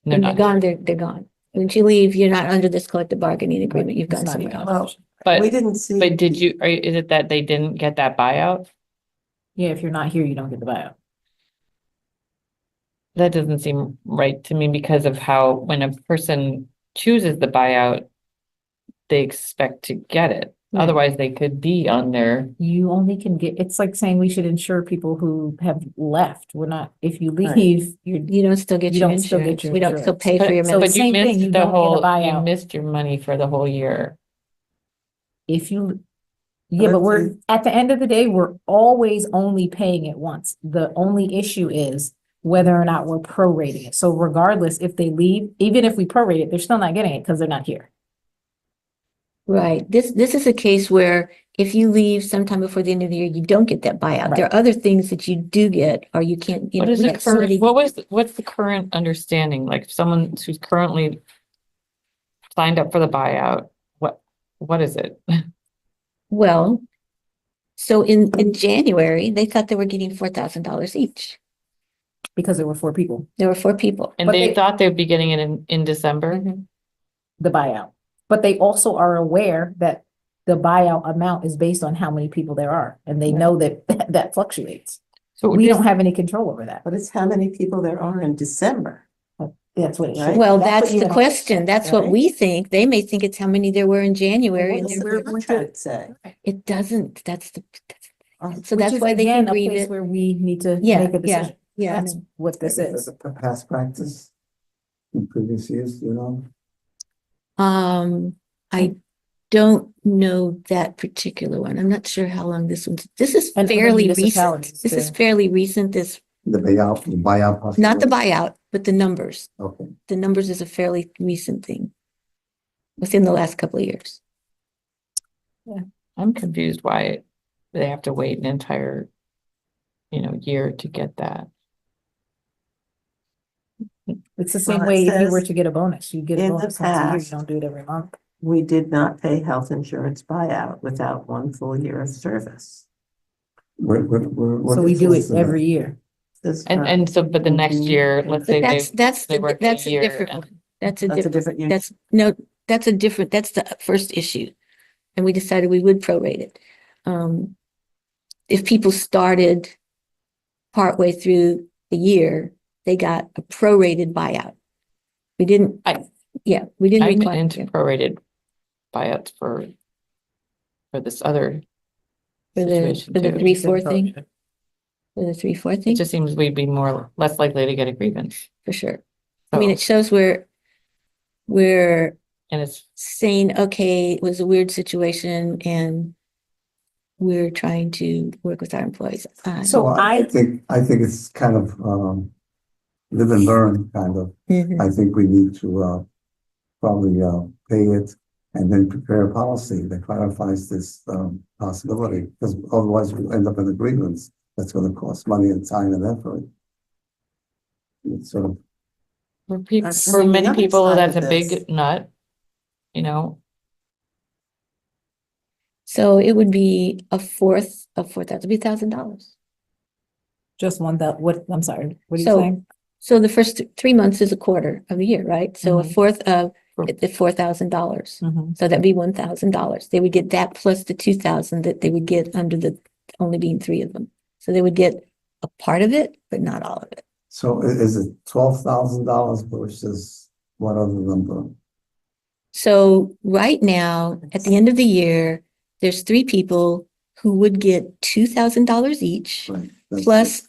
And they're When they're not, gone, they're gone. When you leave, you're not under this collective bargaining agreement, you've It's gone not somewhere even else. an Well, option. we but, didn't see. but did you, is it that they didn't get that buyout? Yeah, if you're not here, you don't get the buyout. That doesn't seem right to me because of how, when a person chooses the buyout, they expect to get it. Right. Otherwise, they could be on their, You only can get, it's like saying we should insure people who have left. We're not, if you Right. leave, You don't still get You your don't still get insurance. your We don't still insurance. pay for your but, So but medicine. you same thing, missed you the don't get a whole, you buyout. missed your money for the whole year. if you, yeah, but we're, at the end of the day, we're always only paying it once. The only issue is whether or not we're prorating it. So regardless, if they leave, even if we prorate it, they're still not getting it because they're not here. Right. This is a case where if you leave sometime before the end of the year, you don't get that buyout. There Right. are other things that you do get, or you can't, What is we the had somebody. current, what's the current understanding? Like someone who's currently signed up for the buyout, what is it? Well, so in January, they thought they were getting $4,000 each. Because there were 4 people, There were 4 people. And But they they- thought they'd be getting it in December? Mhm. the buyout. But they also are aware that the buyout amount is based on how many people there are. And they know that that fluctuates. So We just- don't have any control over that. But it's how many people there are in December. That's what it should. Right. Well, That's what that's you the had- question. That's what Right. we think. They may think it's how many there were in January. What and does they the were- contract say? It doesn't. So Which that's is, why they again, can a grieve place it. where we need to Yeah, make a yeah, decision. yeah. That's what this is. A past practice in previous years, you know? I don't know that particular one. I'm not sure how long this this is And other fairly recent. municipalities This is too. fairly recent, The buyout. not the possibility? buyout, but the numbers. Okay. The numbers is a fairly recent thing. Within the last couple of years. I'm confused why they have to wait an entire, year to get that. It's the same Well, it way if you were says to get a bonus, you get a in the bonus once a year, you past- don't do it every month. We did not pay health insurance buyout without 1 full year of service. So we do it every year. This, And so, but the next year, let's But say that's they worked a that's a year different and- one. That's a That's a different, different use. that's the first issue. And we decided we would prorate it. If people started partway through the year, they got a prorated buyout. We didn't, we didn't I'm require. into prorated buyouts for this other For the situation too. 3-4 thing, for the 3-4 It thing, just seems we'd be less likely to get a grievance. for sure. I mean, So- it shows we're And it's, saying, okay, it was a weird situation and we're trying to work with our employees. So Well, I- think it's kind of, live and learn kind of. Mhm. I think we need to, probably, pay it and then prepare a policy that clarifies this, possibility, because otherwise we'll end up in agreements that's gonna cost money and time and effort. It's sort of, for I mean, the many other people, side that's of a this- big nut, So it would be a fourth of $4,000, $1,000. Just one that, what, I'm sorry, what are you So- saying? So the first 3 months is a quarter of a year, right? So a Mhm. fourth of the $4,000. Mhm. So that'd be $1,000. They would get that plus the 2,000 that they would get under the only being three of them. So they would get a part of it, but not all of it. So is it $12,000 versus what other number? So right now, at the end of the year, there's three people who would get $2,000 each. Right, that's-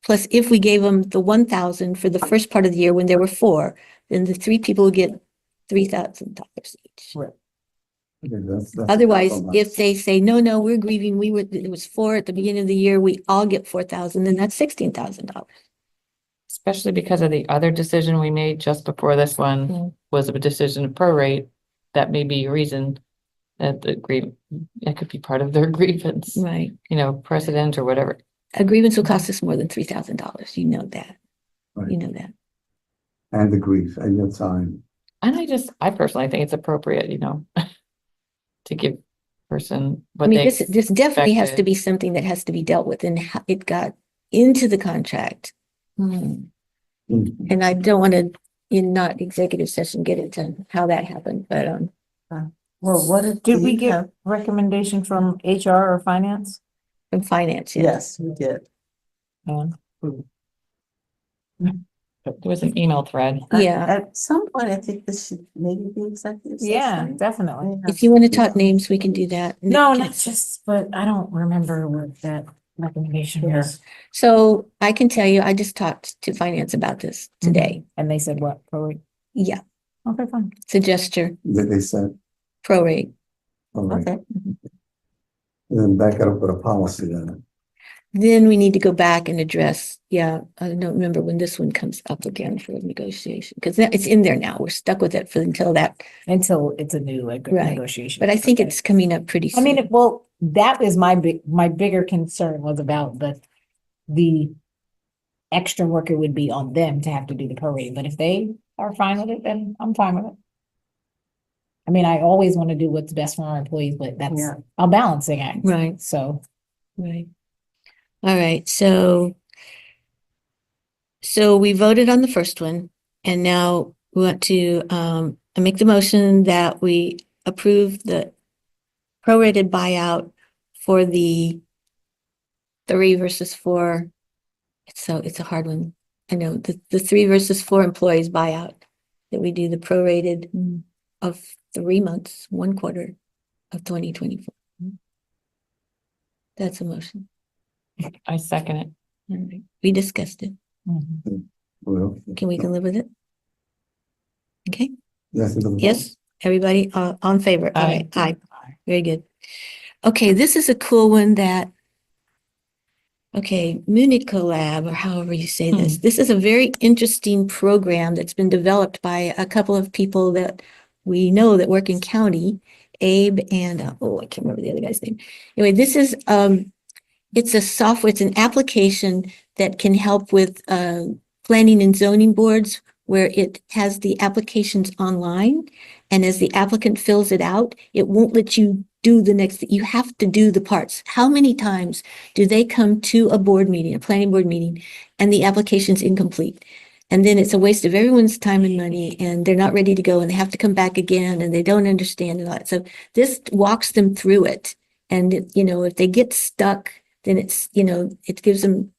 Plus if we gave them the 1,000 for the first part of the year when there were four, then the three people would get $3,000 each. okay, that's a Otherwise, compromise. if they say, no, we're grieving, it was four at the beginning of the year, we all get 4,000, then that's $16,000. Especially because of the other decision we made just before this Yeah. one was a decision to prorate. That may be a reason that the it could be part of their grievance, Right. precedent or whatever. A grievance will cost us more than $3,000. You know that. Right. You know that. And the grief and your time. And I personally think it's appropriate, to give person I what mean, they. this definitely has to expected. be something that has to be dealt with and it got into the contract. Mhm. And I don't want to, in not executive session, get into how that happened, but, Well, what Did do we you get have? recommendation from HR or finance? from finance, yeah. Yes, we did. Yeah. There was an email thread. Yeah. At some point, I think this should maybe be executive session. Yeah, definitely. Yeah. If you want to talk names, we can do that. No, not just, but I don't remember what that recommendation Yeah. was. So I can tell you, I just talked to finance about this today. And they said what? Prorate? Yeah, Okay, fine. it's a gesture, They said, prorate. all right, Okay, then back it up with a policy then. Then we need to go back and address, I don't remember when this one comes up again for negotiation, because it's in there now. We're stuck with it until that, Until it's a new Right. negotiation. but I think Okay. it's coming up pretty I soon. mean, well, that is my bigger concern was about the extra work it would be on them to have to do the prorating, but if they are fine with it, then I'm fine with it. I mean, I always want to do what's best for our employees, but that's Yeah. a balancing act. Right. So, Right. All right, so we voted on the first one, and now we want to make the motion that we approve the prorated buyout for the 3 versus 4. It's a hard one. I know the 3 versus 4 employees buyout, that we do the prorated of 3 months, 1 quarter of 2024. That's a motion. I second it. All right. We discussed it. Well, Can we live with it? Okay, yes, it doesn't- yes, everybody, on favor? All Aye. right, aye, very good. Okay, this is a cool one Municolab, or however you say this. This is a very interesting program that's been developed by a couple of people that we know that work in county, Abe and, I can't remember the other guy's name. Anyway, this is, it's a software, it's an application that can help with planning and zoning boards where it has the applications online. And as the applicant fills it out, it won't let you do the next, you have to do the parts. How many times do they come to a board meeting, a planning board meeting, and the application's incomplete? And then it's a waste of everyone's time and money, and they're not ready to go, and they have to come back again, and they don't understand and all that. So this walks them through it. And, if they get stuck, then it's, it gives them,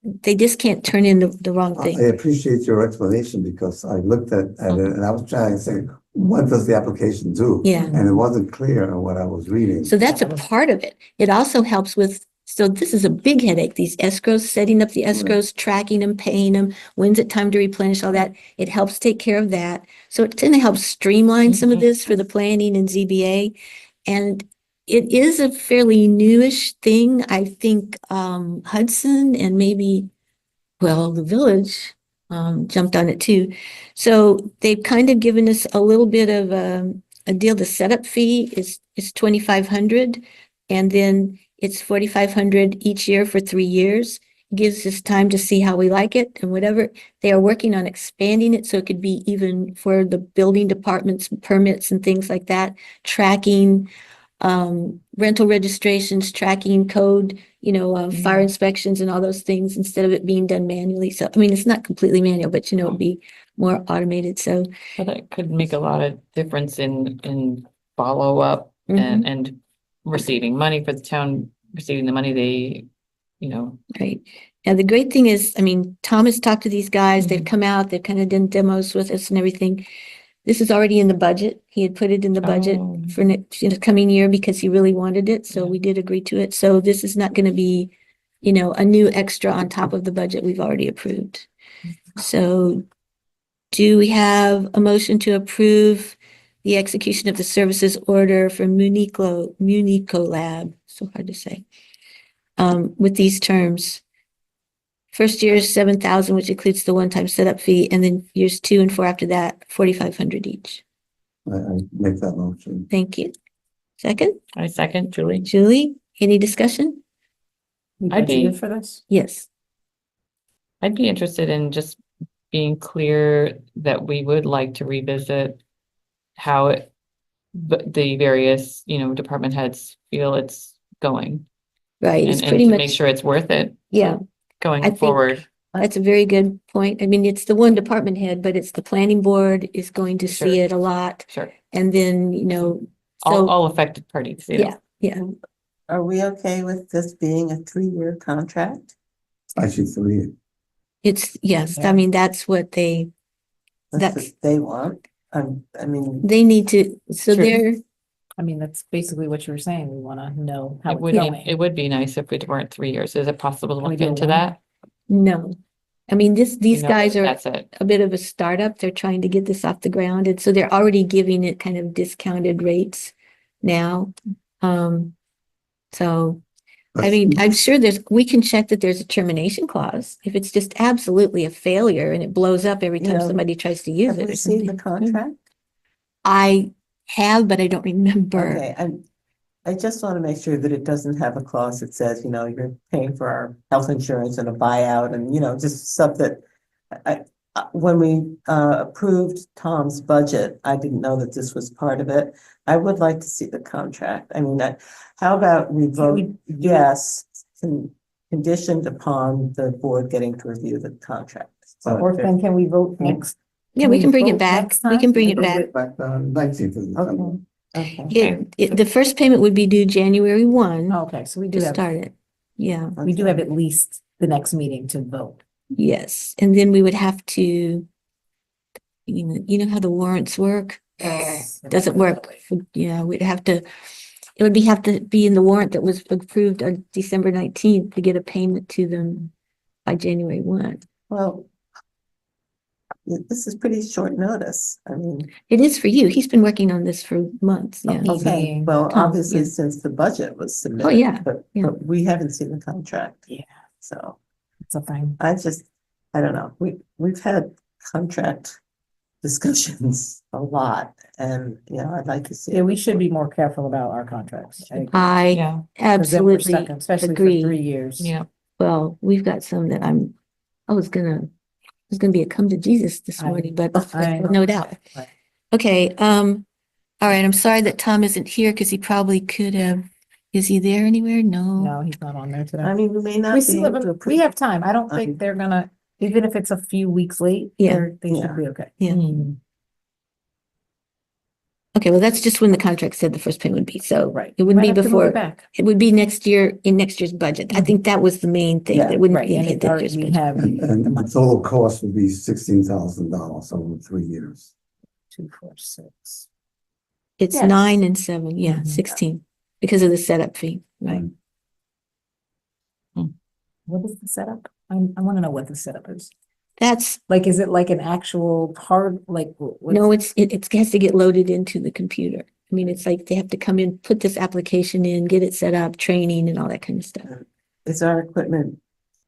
they just can't turn in the wrong I thing. appreciate your explanation because I looked at it and I was trying to say, what does the application do? Yeah. And it wasn't clear on what I was reading. So that's a part of it. It also helps with, so this is a big headache, these escrows, setting up the escrows, tracking them, paying them, when's it time to replenish all that. It helps take care of that. So it's going to help streamline some of this for the planning and ZBA. And it is a fairly newish thing. I think Hudson and maybe, the village jumped on it too. So they've kind of given us a little bit of a deal. The setup fee is $2,500, and then it's $4,500 each year for 3 years. Gives us time to see how we like it and whatever. They are working on expanding it so it could be even for the building departments, permits and things like that, tracking rental registrations, tracking code, fire inspections and all those things instead of it being done manually. So, I mean, it's not completely manual, but it'd be more automated. So, But that could make a lot of difference in follow-up mhm, and receiving money for the town, receiving the money they, right. And the great thing is, I mean, Tom has talked to these guys, they've Mhm. come out, they've kind of done demos with us and everything. This is already in the budget. He had put it in the budget Oh. for next, coming year because he really wanted it. So Yeah. we did agree to it. So this is not going to be, a new extra on top of the budget we've already approved. So do we have a motion to approve the execution of the services order for Munico Lab? So hard to say. With these terms. First year is 7,000, which includes the one-time setup fee, and then years 2 and 4 after that, 4,500 each. I make that motion. Thank you. Second, I second, Julie. Julie, any discussion? We I'd be- budgeted for this? Yes. I'd be interested in just being clear that we would like to revisit how the various, department heads feel it's going. Right, it's And pretty to much, make sure it's worth it yeah, I going think- forward. that's a very good point. I mean, it's the one department head, but it's the planning board is going to see Sure. it a lot. Sure. And then, so, All affected parties, yeah. Are we okay with this being a 3-year contract? Actually, 3. It's, yes, I Yeah. mean, that's what That's That's- what they want. I mean, they need to, so True. they're, I mean, that's basically what you were saying. We want to know how It it's would be, going. it would be nice if it weren't 3 years. Is it possible to Can we look do into one? that? no. I mean, these You know, guys are That's it. a bit of a startup. They're trying to get this off the ground. And so they're already giving it kind of discounted rates now. So, I mean, I'm sure we can check that there's a termination clause. If it's just absolutely a failure and it blows up every time Yeah. somebody tries to use have it we or seen the something. contract? I have, but I don't remember. Okay, I just want to make sure that it doesn't have a clause that says, you're paying for our health insurance and a buyout and, just stuff that when we approved Tom's budget, I didn't know that this was part of it. I would like to see the contract. I mean, how about we vote yes, conditioned upon the board getting to review the contract. Or then can we vote next? Yeah, we can bring it vote back. next We time? can bring it back. Back the 19th of December. Okay. The first payment would be due January 1 Okay, so we to do have, start it. Yeah, we do have at least the next meeting to vote. yes. And then we would have to, you know how the warrants work? Doesn't work. Yeah, we'd have to, it would have to be in the warrant that was approved on December 19th to get a payment to them by January 1. Well, this is pretty short notice. I mean, It is for you. He's been working on this for months. Yeah. Okay. okay, well, Tom, obviously yeah. since the budget was submitted. yeah, But yeah. we haven't seen the contract. Yeah. So It's a fine. I don't know, we've had contract discussions a lot and, I'd like to see. Yeah, we should be more careful about our contracts. I agree. I Yeah, 'Cause then we're absolutely stuck, especially for agree. 3 years. yeah. Well, we've got some that I was gonna be a come to Jesus this I- morning, but I- no doubt. Right. Okay, all right, I'm sorry that Tom isn't here because he probably could have, is he there anywhere? No. No, he's not on there today. I mean, we may not We be still able have, to we approve. have time. I don't think they're gonna, even if it's a few weeks late, Yeah. they Yeah. should be okay. Yeah. Hmm. Okay, well, that's just when the contract said the first payment would be, so Right. it wouldn't Might be have to move before, it back. it would be next year, in next year's budget. I Mhm. think that was the main thing, Yeah, that wouldn't Right, be and hit it that already, year's we budget. have And the the money. total cost would be $16,000 over 3 years. 2, 4, 6. It's Yes. 9 and 7, yeah, Mhm. 16, because of the setup fee, right? What is the setup? I want to know what the setup is. That's, Like, is it like an actual hard, like? no, it has to get loaded into the computer. I mean, it's like they have to come in, put this application in, get it set up, training and all that kind of stuff. Is our equipment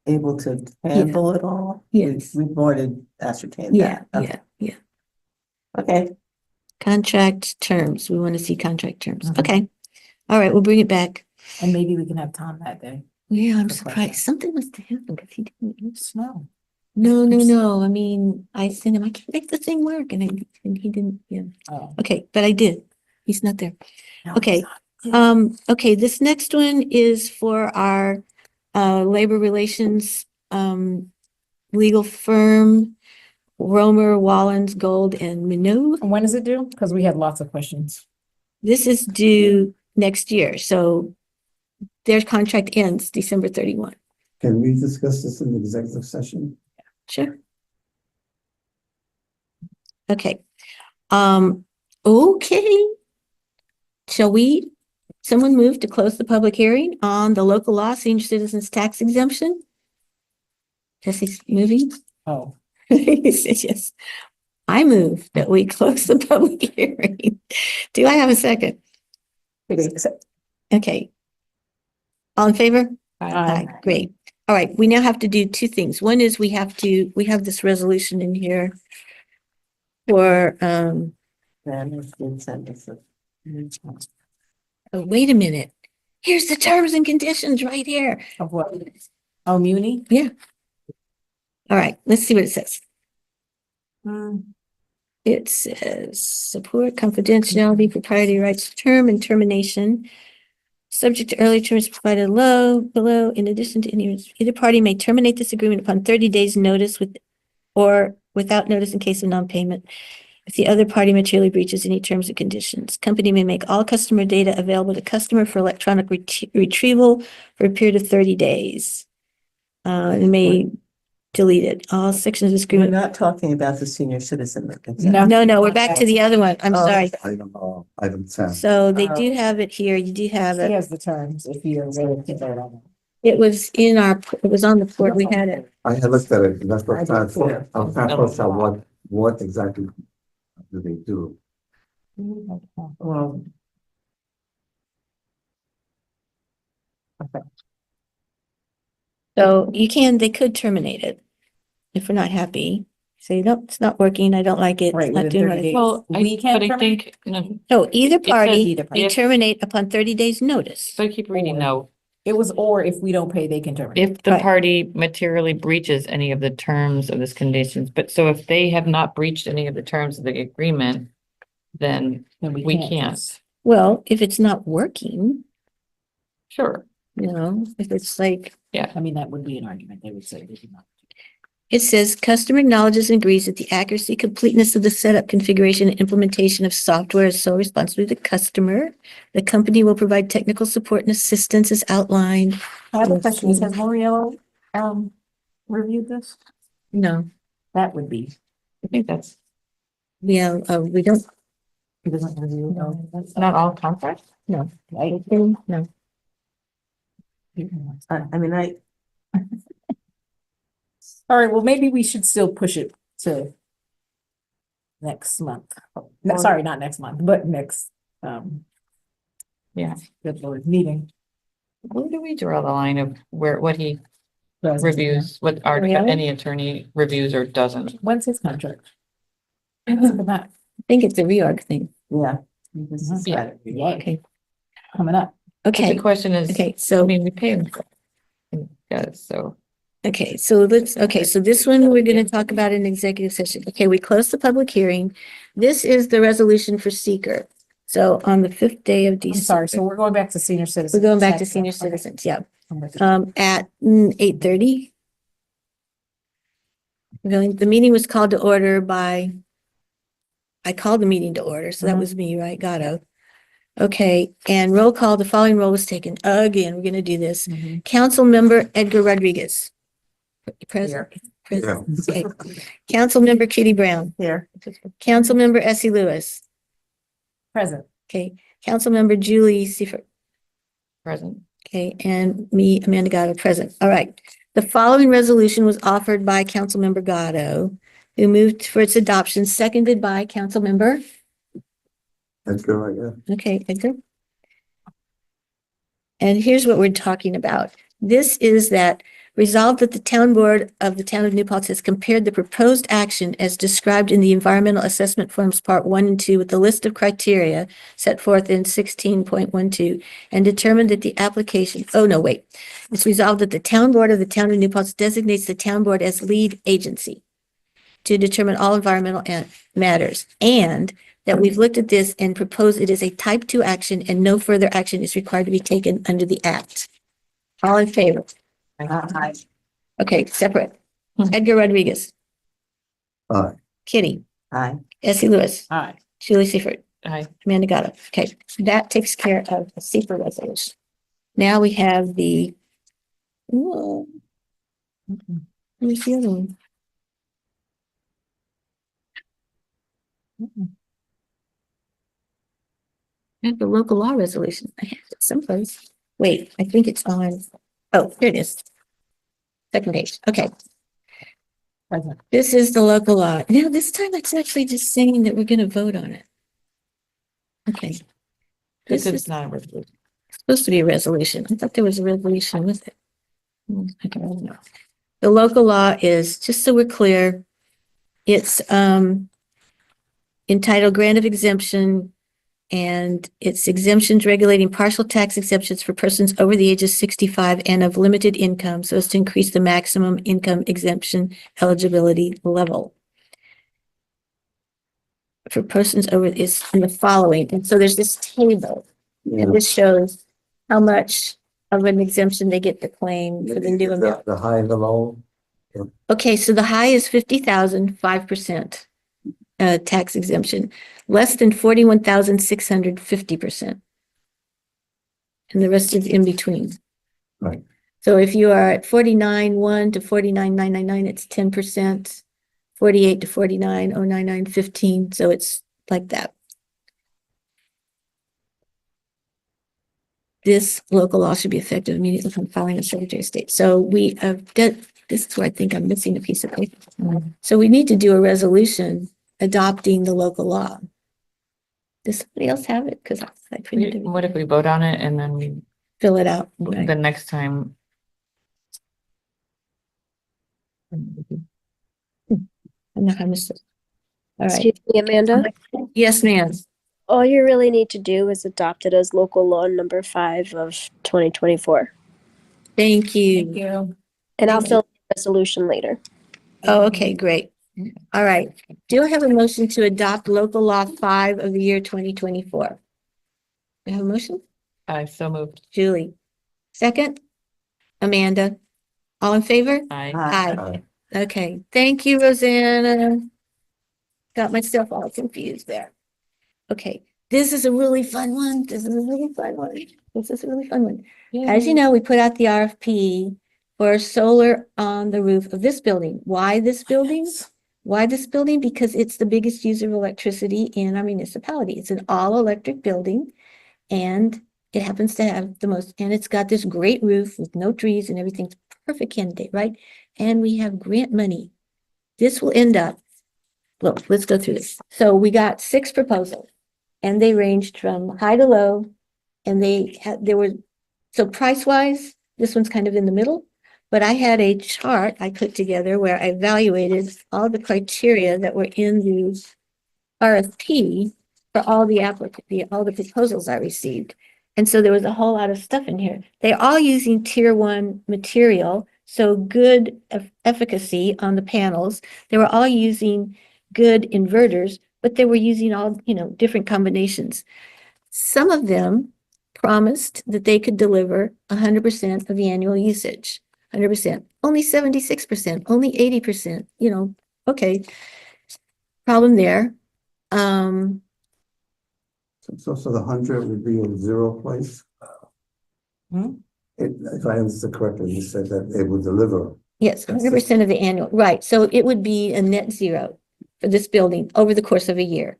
able to handle it all? Yes. We've already ascertained Yeah, that. yeah, yeah. Okay, Contract terms, we want to see contract terms. Mhm. Okay. All right, we'll bring it back. And maybe we can have Tom that day. Yeah, I'm For surprised. questions. Something must have happened because he didn't. Snow. No. I mean, I sent him, I can't make the thing work and he didn't, yeah. Oh. Okay, but I did. He's not there. no, Okay. it's not. Okay, this next one is for our labor relations legal firm, Romer, Wallens, Gold, and Minot. And when is it due? Because we had lots of questions. This is due next year, so their contract ends December 31. Can we discuss this in the executive session? Sure. Okay. Okay. Shall someone move to close the public hearing on the local law senior citizens tax exemption? Jesse's moving? Oh, He said yes. I move that we close the public hearing. Do I have a second? Okay. All in favor? Aye, great. All right, we now have to do two things. One is we have this resolution in here for, Then it's been sent us a- oh, wait a minute. Here's the terms and conditions right here. Of what? Oh, Muni? All right, let's see what it says. Hmm. It says support confidentiality, proprietary rights, term and termination. Subject to early terms provided below, in addition to either party may terminate this agreement upon 30 days notice or without notice in case of non-payment. If the other party materially breaches any terms and conditions, company may make all customer data available to customer for electronic retrieval for a period of 30 days. And may delete it. All sections of this We're agreement. not talking about the senior citizen. No. No, we're back to the other one. I'm Oh. sorry. Item 10. So they do have it here. You do have He it. has the terms if you're ready to vote on It was it was on the board. We had it. I had looked at it, and that's what I did too. I'm trying to find out what exactly do they do? it. Well, So they could terminate it if we're not happy. Say, nope, it's not working. I don't like it. Right, It's not within doing 30 what days. Well, We can't but I terminate? think, no, No, either says party either may party. terminate upon 30 days notice. so I keep reading Or- no. It was, or if we don't pay, they can terminate. If the Right. party materially breaches any of the terms of this conditions, but so if they have not breached any of the terms of the agreement, then Then we can't. Well, if it's not working, Sure. if it's like, I mean, that would be an argument. They would say they do not. it says customer acknowledges and agrees that the accuracy, completeness of the setup, configuration, and implementation of software is sole responsibility of the customer. The company will provide technical support and assistance as outlined. I have a question. Has Moriello, reviewed this? No, That would be. I think that's we don't, He doesn't review. not all contracts. no. Right? No. I mean, All right, well, maybe we should still push it to next month. No, sorry, not next month, but next, Yeah. good Lord, meeting. Where do we draw the line of what he reviews, what our, Really? any attorney reviews or doesn't? When's his contract? Look at that. I think it's a reorg thing. yeah. This is Yeah. gotta be- Yay, Okay, coming up. But the okay, question is, okay, I so, mean, we pay him. Yes, so. so this one we're gonna talk about in executive session. Okay, we closed the public hearing. This is the resolution for seeker. So on the 5th day of I'm December. sorry, so we're going back to senior citizens. We're going back to Next senior month. Okay. citizens, yeah. I'm with you. At 8:30. The meeting was called to order I called the meeting to order, so that Mhm. was me, right? Gatto. Okay, and roll call, the following roll was taken. Again, we're gonna do this. Mhm. Council member Edgar Rodriguez. Present. Present. Okay. Council member Kitty Brown. Here, Council member Essie Lewis. Present. Okay, Council member Julie Seifert. Present. Okay, and me, Amanda Gatto, present. All right. The following resolution was offered by Councilmember Gatto, who moved for its adoption, seconded by Councilmember, Edgar, I guess. okay, Edgar. And here's what we're talking about. This is that resolved that the town board of the town of New Paltz has compared the proposed action as described in the environmental assessment forms part 1 and 2 with the list of criteria set forth in 16.12 and determined that the application, it's resolved that the town board of the town of New Paltz designates the town board as lead agency to determine all environmental matters, and that we've looked at this and proposed it as a type 2 action and no further action is required to be taken under the act. All in favor? Aye. Okay, separate. Edgar Rodriguez, Aye. Kitty, Aye. Essie Lewis, Aye. Julie Seifert, Aye. Amanda Gatto. Okay, that takes care of the secret resolution. Now we have the. Whoa. Where's the other one? I have the local law resolution. I have it someplace. Wait, I think it's on. Oh, here it is. Second page. Okay. Present. This is the local law. Now, this time it's actually just saying that we're going to vote on it. Okay. This This is is not a resolution. supposed to be a resolution. I thought there was a resolution with it. I don't know. The local law is, just so we're clear, it's entitled Grant of Exemption, and it's exemptions regulating partial tax exemptions for persons over the age of 65 and of limited income, so as to increase the maximum income exemption eligibility level. For persons over is in the following, and so there's this table, Yeah. and this shows how much of an exemption they get to claim for the new amount. The high and the low. Okay, so the high is 50,000, 5% tax exemption, less than 41,600, 50%. And the rest is in between. Right. So if you are at 49,1 to 49,999, it's 10%, 48 to 49,099, 15, so it's like that. This local law should be effective immediately from filing of Secretary of State. So we have done, this is where I think I'm missing a piece of paper. So we need to do a resolution adopting the local law. Does somebody else have it? Because I printed it. What if we vote on it and then we, Fill it out. the next time? I'm not, I missed it. All right. Excuse me, Amanda. Yes, ma'am. All you really need to do is adopt it as local law number 5 of 2024. Thank you. Thank you. And I'll Thank you. fill the resolution later. Oh, okay, great. All right. Do I have a motion to adopt local law 5 of the year 2024? Do I have a motion? I so moved. Julie. Second? Amanda. All in favor? Aye. Aye. Aye. Okay, thank you, Rosanna. Got myself all confused there. Okay, this is a really fun one. This is a really fun one. This is a really fun one. As you know, we put out the RFP for solar on the roof of this building. Why this building? Why this building? Because it's the biggest user of electricity in our municipality. It's an all-electric building, and it happens to have the most, and it's got this great roof with no trees and everything's perfect candidate, right? And we have grant money. This will end up, look, let's go through this. So we got 6 proposals, and they ranged from high to low, and so price-wise, this one's kind of in the middle, but I had a chart I put together where I evaluated all the criteria that were in the RFP for all the proposals I received. And so there was a whole lot of stuff in here. They're all using tier 1 material, so good efficacy on the panels. They were all using good inverters, but they were using all, different combinations. Some of them promised that they could deliver 100% of the annual usage, 100%, only 76%, only 80%, okay. Problem there. So the 100 would be a zero place? Hmm? If I understood correctly, you said that it would deliver. Yes, 100% of the annual, right. So it would be a net zero for this building over the course of a year.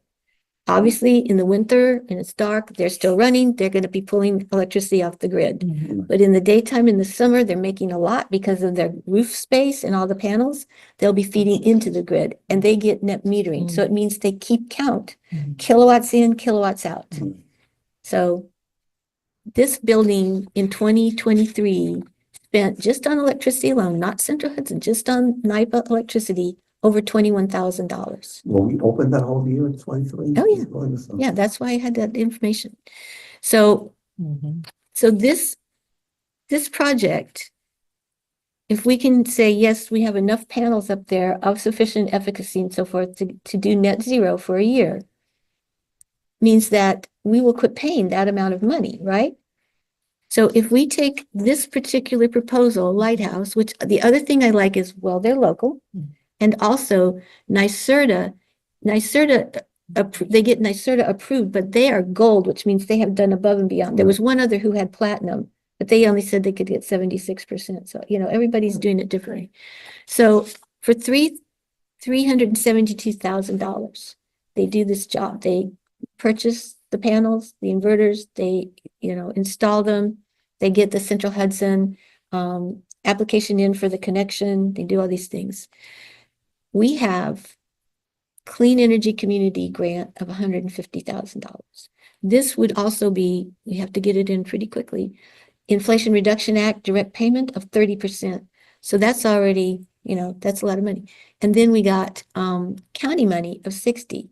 Obviously, in the winter and it's dark, they're still running, they're going to be pulling electricity off the grid. But in the daytime, in the summer, they're making a lot because of their roof space and all the panels. They'll be feeding into the grid and they get net metering. So it means they keep count, kilowatts in, kilowatts out. Mhm. So this building in 2023 spent just on electricity alone, not Central Hudson, just on NIPA electricity, over $21,000. Will we open that whole year in 23? Oh, yeah. Yeah, that's why I had that information. So, so this project, if we can say, yes, we have enough panels up there of sufficient efficacy and so forth to do net zero for a year, means that we will quit paying that amount of money, right? So if we take this particular proposal, Lighthouse, which the other thing I like is, well, they're local. And also NYSERDA, they get NYSERDA approved, but they are gold, which means they have done above and beyond. There was one other who had platinum, but they only said they could get 76%. So, everybody's doing it differently. So for $372,000, they do this job. They purchase the panels, the inverters, they, install them. They get the Central Hudson application in for the connection. They do all these things. We have Clean Energy Community Grant of $150,000. This would also be, we have to get it in pretty quickly. Inflation Reduction Act direct payment of 30%. So that's already, that's a lot of money. And then we got county money of 60.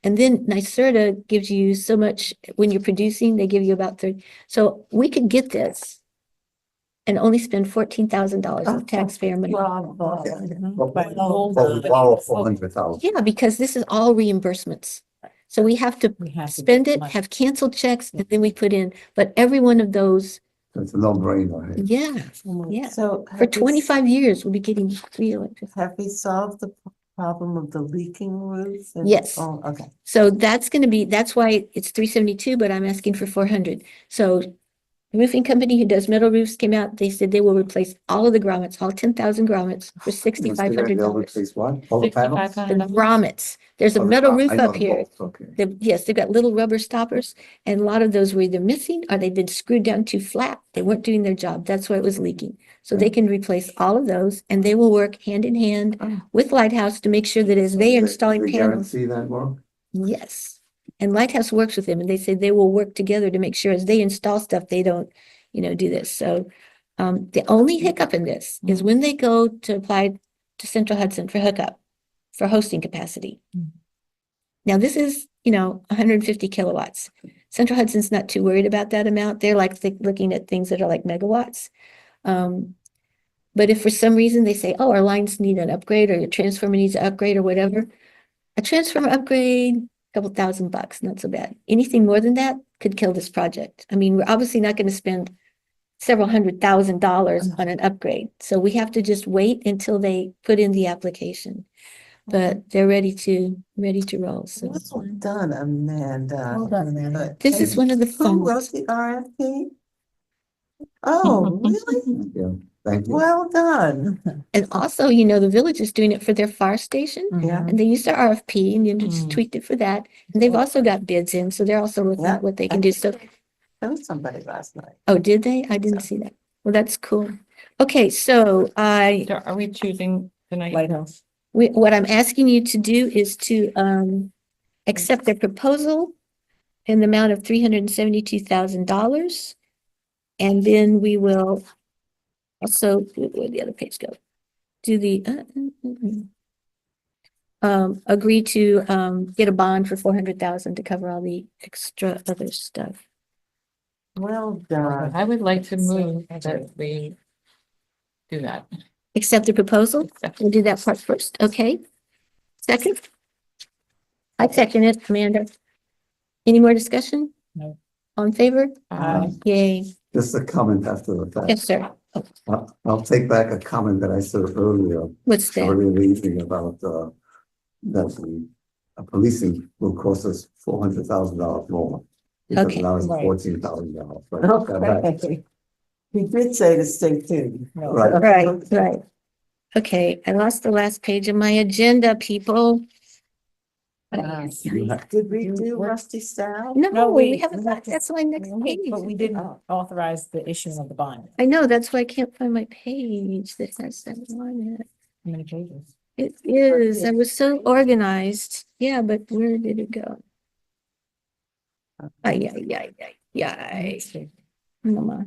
And then NYSERDA gives you so much, when you're producing, they give you about 30. So we could get this and only spend $14,000 of taxpayer money. Bravo. But Well we done. borrow 400,000. Yeah, because this is all reimbursements. So we have to We have to spend get it, money. have canceled checks, and then we put in, but every one of those, It's a no-brainer. Right? yeah, yeah. So For 25 years, we'll be getting free electricity. have we solved the problem of the leaking roof? Yes. Oh, okay. So that's why it's 372, but I'm asking for 400. So the roofing company who does metal roofs came out, they said they will replace all of the grommets, all 10,000 grommets for $6,500. Replace what? All the panels? The grommets, there's a Oh, the metal grom- roof I know up the here. bolts, Okay. Yes, they've got little rubber stoppers, and a lot of those were either missing or they've been screwed down too flat. They weren't doing their job. That's why it was leaking. So they can replace all of those, and they will work hand in hand with Lighthouse to make sure that as they are installing They panels. guarantee that work? Yes, and Lighthouse works with them, and they say they will work together to make sure as they install stuff, they don't, do this. So the only hiccup in this is when they go to apply to Central Hudson for hookup, for hosting capacity. Now, this is, 150 kilowatts. Central Hudson's not too worried about that amount. They're like looking at things that are like megawatts. But if for some reason they say, oh, our lines need an upgrade or your transformer needs an upgrade or whatever, a transformer upgrade, a couple $1,000, not so bad. Anything more than that could kill this project. I mean, we're obviously not going to spend several $100,000 on an upgrade. So we have to just wait until they put in the application. But they're ready to roll. So it's Well fine. done, Amanda. Well done, Amanda. This is one of the fun Who wrote ones. the RFP? Oh, really? Yeah, thank you. Well done. And also, the village is doing it for their fire station. Yeah. And they used their RFP and then just tweaked it for that. And they've also got bids in, so they're also looking Yeah. at what they can do. So, There was somebody last night. oh, did they? I didn't see that. Well, that's cool. Okay, so So are we choosing tonight? Lighthouse. what I'm asking you to do is to accept their proposal in the amount of $372,000. And then we will also, where'd the other page go? Do the agree to get a bond for 400,000 to cover all the extra other stuff. Well done. I would like to move that we do that. Accept the proposal. We'll do that part first, okay? Second? I second it, Amanda. Any more discussion? No. All in favor? Yay. Just a comment after the fact. Yes, sir. Oh, I'll take back a comment that I said earlier, what's that? earlier in the evening about, that policing will cost us $400,000 more. Because Okay, now it's right. $14,000. Okay. We did say the state too. Right. Right. Okay, I lost the last page of my agenda, people. Did we do Rusty Style? No, No, we we haven't, have to- that's my next page. But we didn't authorize the issuing of the bond. I know, that's why I can't find my page that has that on it. How many pages? It is, I was so organized. Yeah, but where did it go? Ay, ay, ay, ay, ay. Mama.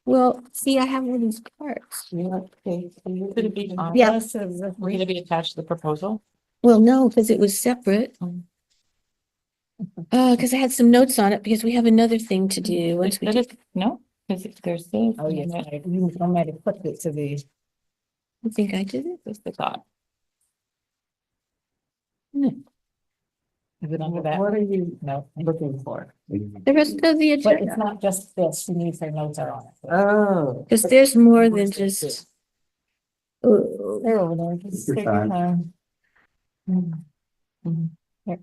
Well, see, I have all these parts. Could it be, Yeah. would it be attached to the proposal? Well, no, because it was separate. Because I had some notes on it because we have another thing to do once we get, No, because there's this. Oh, yes, you might have put it to the, I think I did it. That's the thought. Is it under that? What are you No, looking for? The rest of the but it's agenda, not just this, she needs her notes are on it. Oh. because there's more than just. Oh, They're over there, just Take your take your time. time. Here.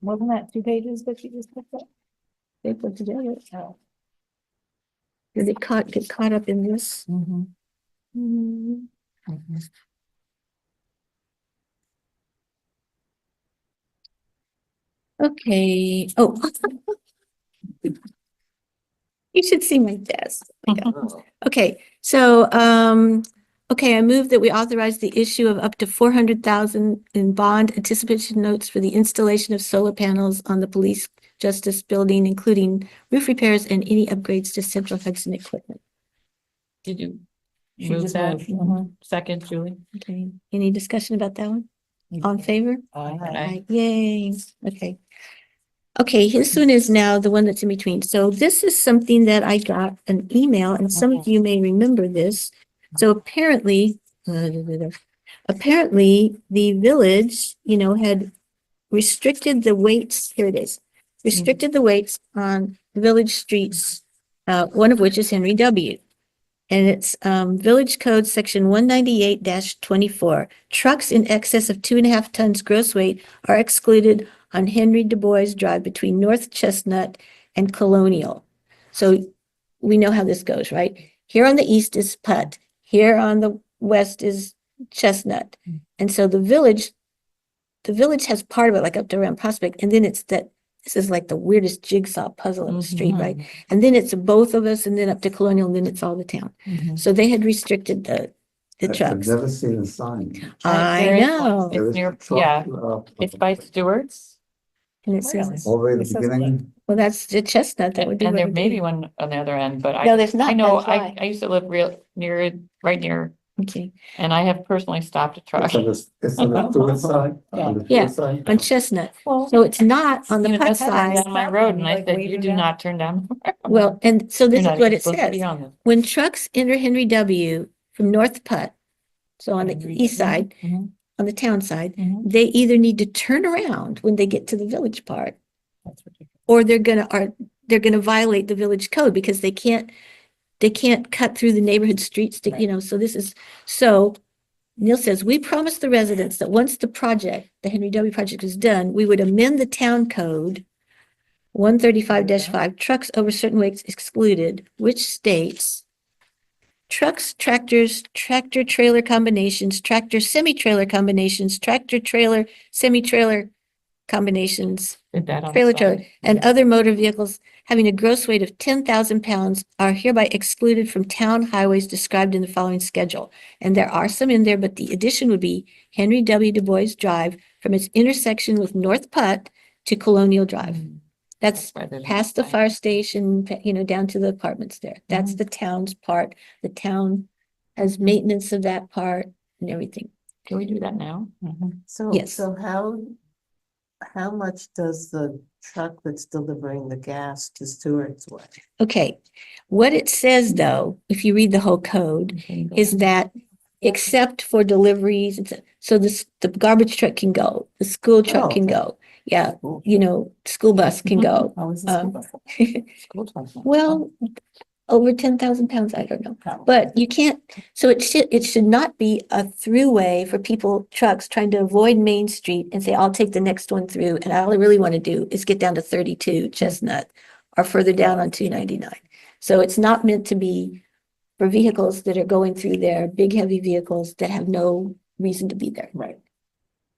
Wasn't that 2 pages that you just picked up? they put together. Oh. Did it get caught up in this? Mhm. Hmm. Mhm. Okay, oh. You should see my desk. Okay, so, okay, I move that we authorize the issue of up to 400,000 in bond anticipation notes for the installation of solar panels on the police justice building, including roof repairs and any upgrades to central Hudson equipment. Did you She move just that? moved. Mhm. Second, Julie? Okay, any discussion about that one? All in favor? Aye. Yay, okay. Okay, this one is now the one that's in between. So this is something that I got an email, and some of you may remember this. So apparently, apparently the village, had restricted the weights, here it is. Restricted the weights on village streets, one of which is Henry W. And it's Village Code Section 198-24. Trucks in excess of 2.5 tons gross weight are excluded on Henry Du Bois Drive between North Chestnut and Colonial. So we know how this goes, right? Here on the east is Putt. Here on the west is Chestnut. And so the village has part of it, like up to around Prospect, and then it's that. This is like the weirdest jigsaw puzzle in the street, right? And then it's both of us, and then up to Colonial, and then it's all the town. So they had restricted the I've trucks. never seen a sign. I There is one. know. It's There is near- a truck, yeah. It's by Stewart's, And it says, All the way at It the says beginning. well, that's the Chestnut. That would and be. and what there it may would be one on the other end, but No, there's not. I know, That's why. I used to live right near, Okay, and I have personally stopped a truck. It's on the Stewart side. On the Yeah. Stewart side. on Chestnut. Well, So it's not on the Even Putt that's heading side. down my road, and I Like said, waving you do down. not turn down. Well, and so this You're is not what even it supposed to be says. on them. When trucks enter Henry W. from North Putt, so on the Henry east W. side, Mhm. on the town side, Mhm. they either need to turn around when they get to the village part, That's ridiculous. or they're gonna violate the village code because they can't cut through the neighborhood streets to, so this is, so Neil says, we promised the residents that once the project, the Henry W. project is done, we would amend the town code 135-5, trucks over certain weights excluded, which states trucks, tractors, tractor trailer combinations, tractor semi-trailer combinations, tractor trailer, semi-trailer combinations, Did that on the trailer, side. trailer, and other motor vehicles having a gross weight of 10,000 pounds are hereby excluded from town highways described in the following schedule. And there are some in there, but the addition would be Henry W. Du Bois Drive from its intersection with North Putt to Colonial Drive. That's why there's no past the sign. fire station, down to the apartments there. That's the town's part. The town has maintenance of that part and everything. Can we do that now? So, Yes. so how much does the truck that's delivering the gas to Stewart's weigh? Okay, what it says though, if you read the whole code, is that except for deliveries, so the garbage truck can go, the school truck Oh, can okay. go. Yeah, school bus can go. How is this Um, bus? School truck. Well, over 10,000 pounds, I don't know. But you can't, so it should not be a throughway for trucks trying to avoid Main Street and say, I'll take the next one through. And all I really want to do is get down to 32 Chestnut or further down on 299. So it's not meant to be for vehicles that are going through there, big, heavy vehicles that have no reason to be there. Right.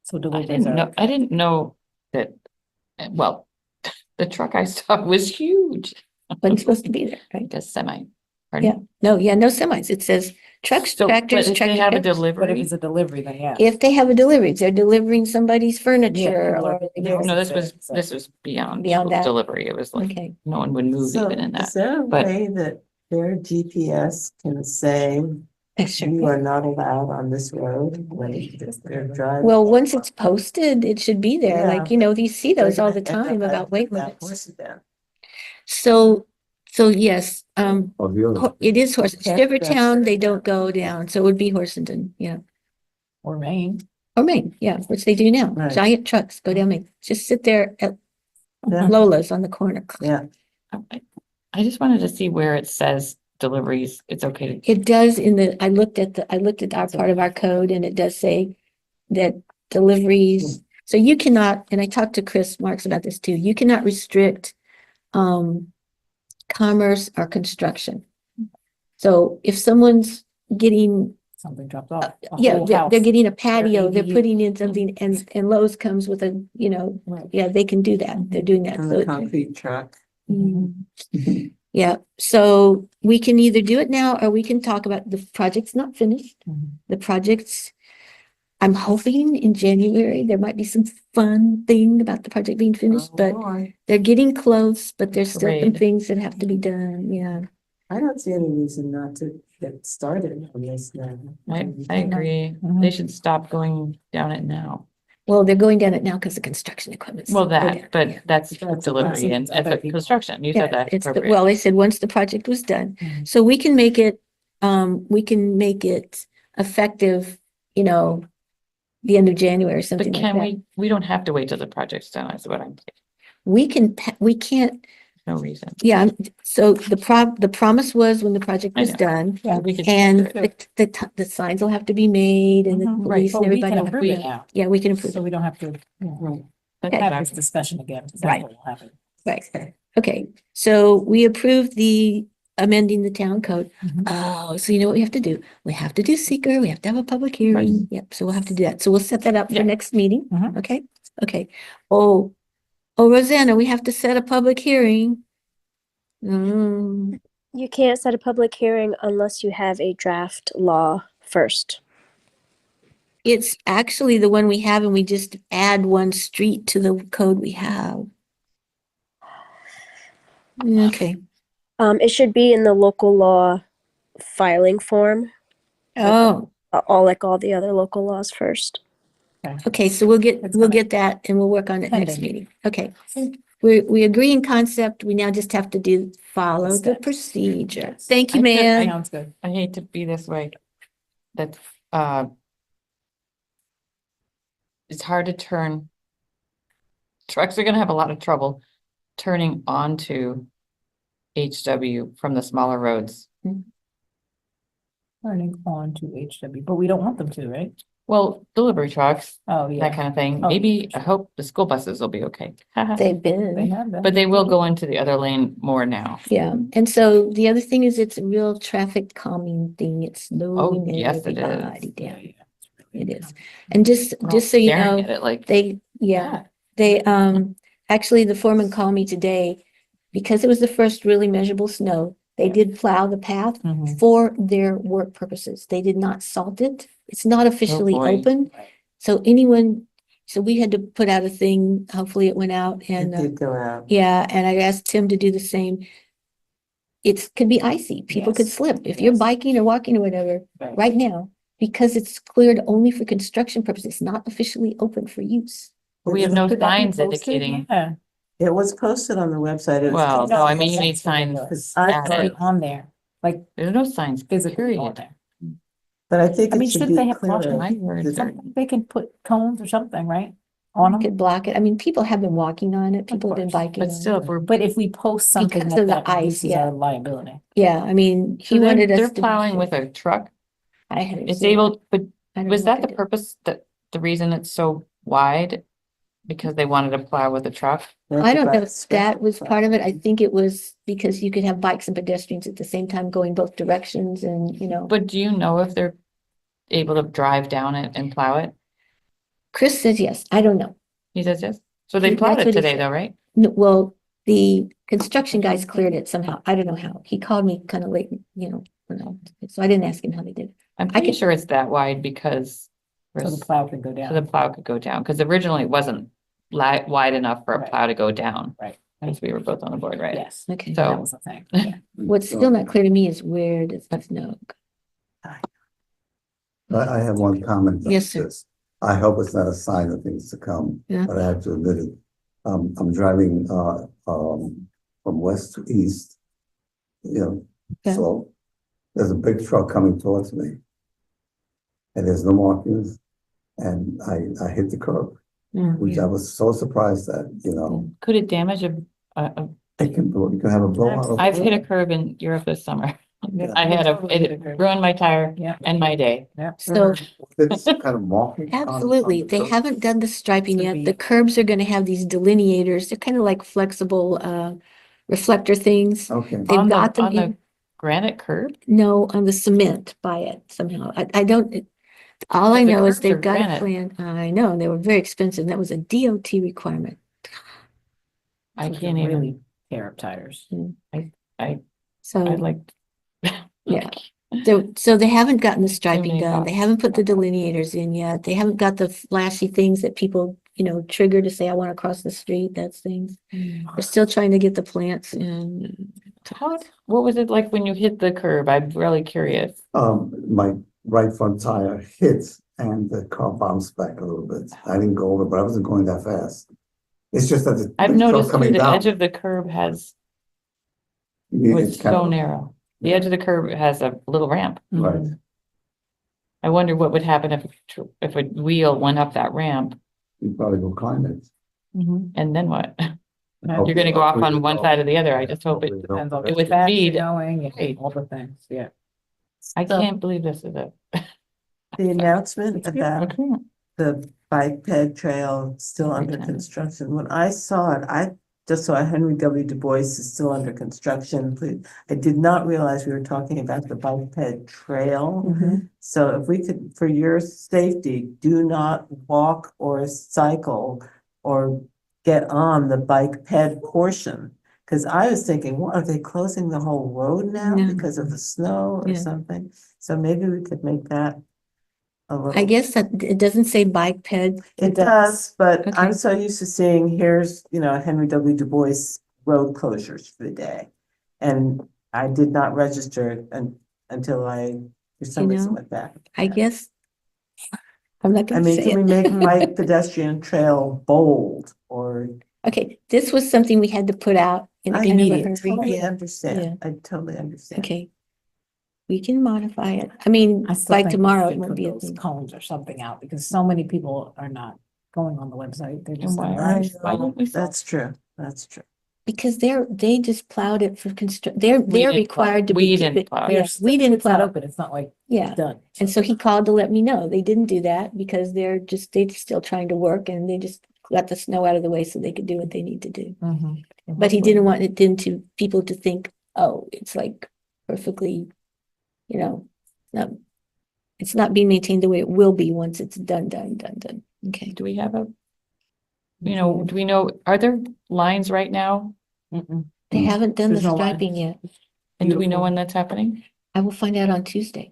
So I deliveries didn't know, are. I didn't know that, well, the truck I saw was huge. But it's supposed to be there, right? Like a semi. Yeah. Pardon? No semis. It says trucks, So, but tractors, if they tractor have a trailers. But if delivery, it's a delivery, then yeah. If they have a delivery, if they're delivering somebody's furniture people are- or. yeah. no, this So- was beyond Beyond that? delivery. It was like, Okay, no one would move So even in is that. there a but- way that their GPS can say sure. you are not allowed on this road when they're driving? Well, once it's posted, it should be there. Yeah. Like, you see those all the time about weight That limits. then. So yes, Of the it is Horse, Can't Shivertown, they don't go down, so it would be Horsenden, yeah. Or Maine. Or Main, yeah, which they do now. Right. Giant trucks go down Main, just sit there at Yeah. Lola's on the corner. Yeah, I just wanted to see where it says deliveries, it's okay to. It does I looked at our part of our code and it does say that deliveries, so you cannot, and I talked to Chris Marks about this too, you cannot restrict commerce or construction. So if someone's getting, Something dropped off. a yeah, whole they're house. getting a patio, they're ADU. putting in something and Lowe's comes with a, Right. yeah, they can do that. They're doing that. and So the it- concrete truck. Mhm. Yeah, so we can either do it now or we can talk about the project's not finished. Mhm. The project's, I'm hoping in January, there might be some fun thing about the project being finished, Oh, but boy. they're getting close, but there's still some Parade. things that have to be done, yeah. I don't see any reason not to get started on this now. I agree. Mhm. They should stop going down it now. Well, they're going down it now because the construction equipment's. Well, go down, that, yeah. but that's That's delivery fine. and Other people. construction. You Yeah, said that's it's, appropriate. well, they said once the project was done, Mhm. so we can make it effective, the end of January or something But like can that. we don't have to wait till the project's done, is what I'm, We can't, no reason. yeah, so the promise was when the project I was know. done, Yeah, we could. and do it. the signs will have to be made and the Mhm. police But and we everybody. can will have approve to- it now, Yeah, we can approve so it, we don't have to Right. That's have this exactly- discussion again. 'cause Right. that's what will happen. right, okay, so we approved the amending the town code. Mhm. Oh, so you know what we have to do? We have to do seeker, we have to have a public hearing, yep, so we'll have to do that, so we'll set that up for Yeah. next meeting, Mhm. okay? Okay, oh, Rosanna, we have to set a public hearing. You can't set a public hearing unless you have a draft law first. It's actually the one we have and we just add one street to the code we have. Okay, It should be in the local law filing form, oh, all like all the other local laws first. okay, so we'll It's we'll coming. get that and we'll work on it next Pending. meeting, okay. We agree in concept, we now just have to follow the Steps. procedure. Yes. Thank you, I could- man. Sounds good. I hate to be this way. That's, it's hard to turn. Trucks are gonna have a lot of trouble turning onto HW from the smaller roads. Turning on to HW, but we don't want them to, right? Well, delivery trucks, Oh, that yeah. kind of thing. Oh. Maybe, I hope the school buses will be okay. They've They been, have them. But they will go into the other lane more now. yeah, and so the other thing is it's a real traffic calming thing, it's slowing yes, it is. everybody Yeah, down. yeah. It is, and just We're all so you staring know, at it like, they, yeah. They, actually, the foreman called me today, because it was the first really measurable snow, they Yeah. did plow the path Mhm. for their work purposes. They did not salt it. It's not officially boy. open. Right. So we had to put out a thing, hopefully it went out It and, did go out. yeah, and I asked Tim to do the same. Could be icy. People could Yes. slip. If you're Yes. biking or walking or whatever, right now, because it's cleared only for construction purposes, it's not officially open for use. we have no Could that be signs posted? indicating, Yeah. It was posted on the website. It was well, posted- no, I mean, you need signs. Because I added. thought- Already on there, like There's no signs, physically on period. there. But I think I mean, it should shouldn't they be have caution? clearer. My word. that- Something they can put cones or something, right? On them. Could block it. I mean, people have been walking on it. People have been course, biking. But on still, it. if we're, But if we post something Because that of the that ice, reduces yeah. our liability. Yeah, I mean, so he wanted they're us to. plowing with a truck, I had. it's able, but I don't was know that what the they did. purpose, that the reason it's so wide? Because they wanted to plow with a truck? I don't know if That's that was special. part of it. I think it was because you could have bikes and pedestrians at the same time going both directions and, But do you know if they're able to drive down it and plow it? Chris says yes. I don't know. He says yes. So they He- plowed that's it what he today said. though, right? No, well, the construction guys cleared it somehow. I don't know how. He called me kind of late, so I didn't ask him how they did it. I'm I pretty can- sure it's that wide because So the plow can go so down. the plow could go down, because originally it wasn't wide enough for a Right. plow to go down. Right. Because we were both on the board, right? Yes. Okay. So- That was the thing. Yeah. What's still not clear to me is where does the snow go? I have one comment. on Yes, sir. this. I hope it's not a sign of things to come, Yeah. but I have to admit it. I'm driving, from west to east. Yeah. So there's a big truck coming towards me. And there's no markings. and I hit the curb, Mm. which I was so surprised at, Could it damage a, you can have a blowout. of- I've hit a curb in Europe this summer. Yeah. I had it ruined my tire Yeah. and my day. So It's kind of marking. on absolutely, the they curb. haven't done the striping To yet. be- The curbs are gonna have these delineators. They're kind of like flexible reflector things. Okay. They've On got them on the in, granite curb? no, on the cement by it somehow. I don't, all But I the know is curbs are they've got a granite. plan. I know, they were very expensive. That was a DOT requirement. I So can't really even, tear up tires. I So, like. yeah. So they haven't gotten the striping many done. They thoughts. haven't put the delineators in yet. They haven't got the flashy things that people, trigger to say, I want to cross the street, that's things. They're still trying to get the plants in. What was it like when you hit the curb? I'm really curious. My right front tire hit and the car bounced back a little bit. I didn't go over, but I wasn't going that fast. It's just that the I've truck noticed too, coming the down. edge of the curb was It's kind so of- narrow. The edge of the curb has a little ramp. Right. I wonder what would happen if a wheel went up that ramp, You probably go climb it. and then what? Hope- You're gonna go off on hopefully one don't. side or the other. I just hope it, Hopefully Depends on don't. it was how fast you're speed. going, and Hey. all the things, yeah. I So- can't believe this is it. The announcement I about can't. the bike ped trail still Every under time. construction. When I saw it, I just saw Henry W. Du Bois is still under construction. I did not realize we were talking about the bike ped trail. Mhm. So if we could, for your safety, do not walk or cycle or get on the bike ped portion. Cause I was thinking, what, are they closing the whole road now No. because of the snow or Yeah. something? So maybe we could make that a little. I guess that it doesn't say bike ped. It does, but Okay. I'm so used to seeing, here's, Henry W. Du Bois road closures for the day. And I did not register it until for some reason know, went back. I guess. I'm not I gonna mean, say can we it. make my pedestrian trail bold or? Okay, this was something we had to put out in a I kind of a immediate. hurry. totally Yeah, understand. I totally understand. okay. We can modify it. I mean, I still by think we tomorrow should it won't put be a those thing. cones or something out, because so many people are not going on the website. They're just. why not- aren't- why don't we- That's true, that's true. Because they just plowed it for they're We didn't plow- required to. we keep didn't it- plow. Yeah, we didn't It's not plow, open, it's not like yeah. done. And so he called to let me know. They didn't do that because they're still trying to work and they just got the snow out of the way so they could do what they need to do. Mhm. But he didn't want it into people to think, oh, it's like perfectly, not, it's not being maintained the way it will be once it's done. Okay. Do we have do we know, are there lines right now? Mm-mm. They haven't done the There's no line. striping yet. And do we know Beautiful. when that's happening? I will find out on Tuesday.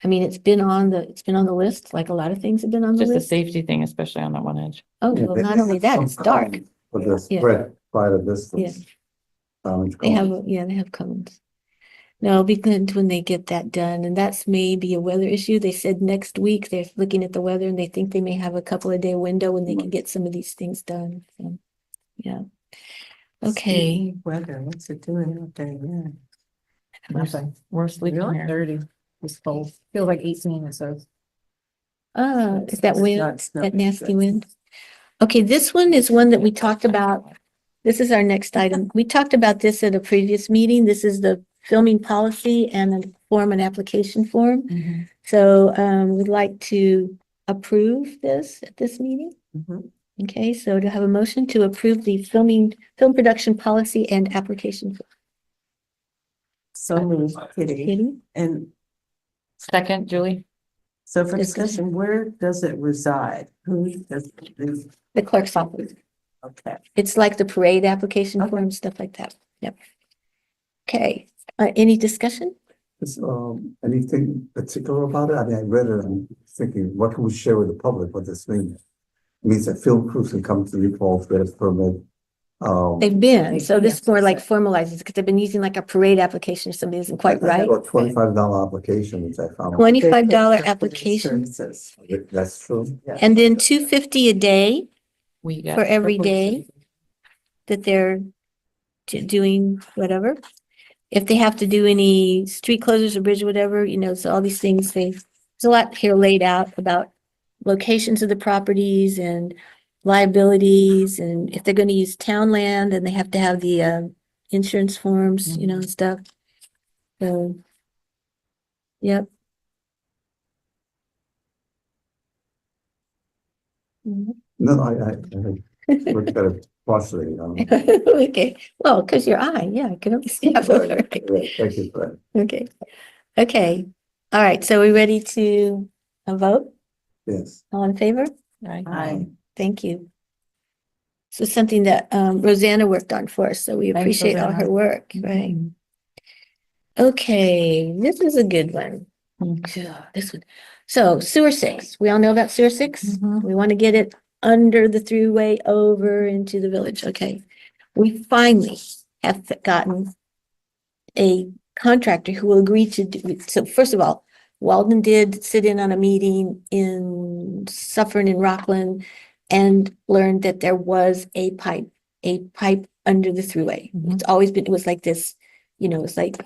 I mean, it's been on the list, like a lot of things have been on the Just a list. safety thing, especially on that one edge. Oh, Yeah, well, they not only have that, some it's dark. cones For the Yeah. spread, quite a distance. They have, they have cones. No, it'll be good when they get that done, and that's maybe a weather issue. They said next week, they're looking at the weather and they think they may have a couple of day window when they can get some of these things done, so, yeah. Okay, Speaking of weather, what's it doing out there? Yeah. Nothing. We're sleeping Really? here. 30. It's cold. Feels like 18, so. is that It's wind, not snow- that nasty wind? Okay, this one is one that we talked about. This is our next item. We talked about this at a previous meeting. This is the filming policy and an application form. So, we'd like to approve this at this meeting. Mhm. Okay, so to have a motion to approve the film production policy and application. form. So moved, Kitty. Kitty? And Second, Julie? so for Discussion. discussion, where does it reside? Who does, The clerk's office. okay. It's like the parade application Okay. form, stuff like that. Yep. Okay, any discussion? Is, anything particular about it? I mean, I read it and thinking, what can we share with the public, what this means? It means that film crews can come to New Paltz, get a permit. They've been, so this more like formalizes, because they've been using like a parade application, somebody isn't quite right. A $25 application, which I found. $25 For application, services. That's true. Yeah. and then $250 a day We got. for every day that they're doing whatever. If they have to do any street closures or bridge, whatever, so all these things, there's a lot here laid out about locations of the properties and liabilities, and if they're gonna use town land, then they have to have the insurance forms, you know, and stuff. So, yep. No, I looked at it partially. Okay, well, because your eye, yeah, I can only see half of it. Thank you for that. Okay, okay. All right, so we ready to vote? Yes. All in favor? Aye. Thank you. So something that Rosanna worked on for us, so we Thanks, appreciate all her Rosanna. work, right? Okay, this is a good one. This one. So sewer six, we all know about sewer six? Mhm. We want to get it under the throughway over into the village, okay? We finally have gotten a contractor who will agree to do, so first of all, Walden did sit in on a meeting in Suffern and Rockland and learned that there was a pipe under the throughway. Mhm. It's always been, it was like this, you know, it's like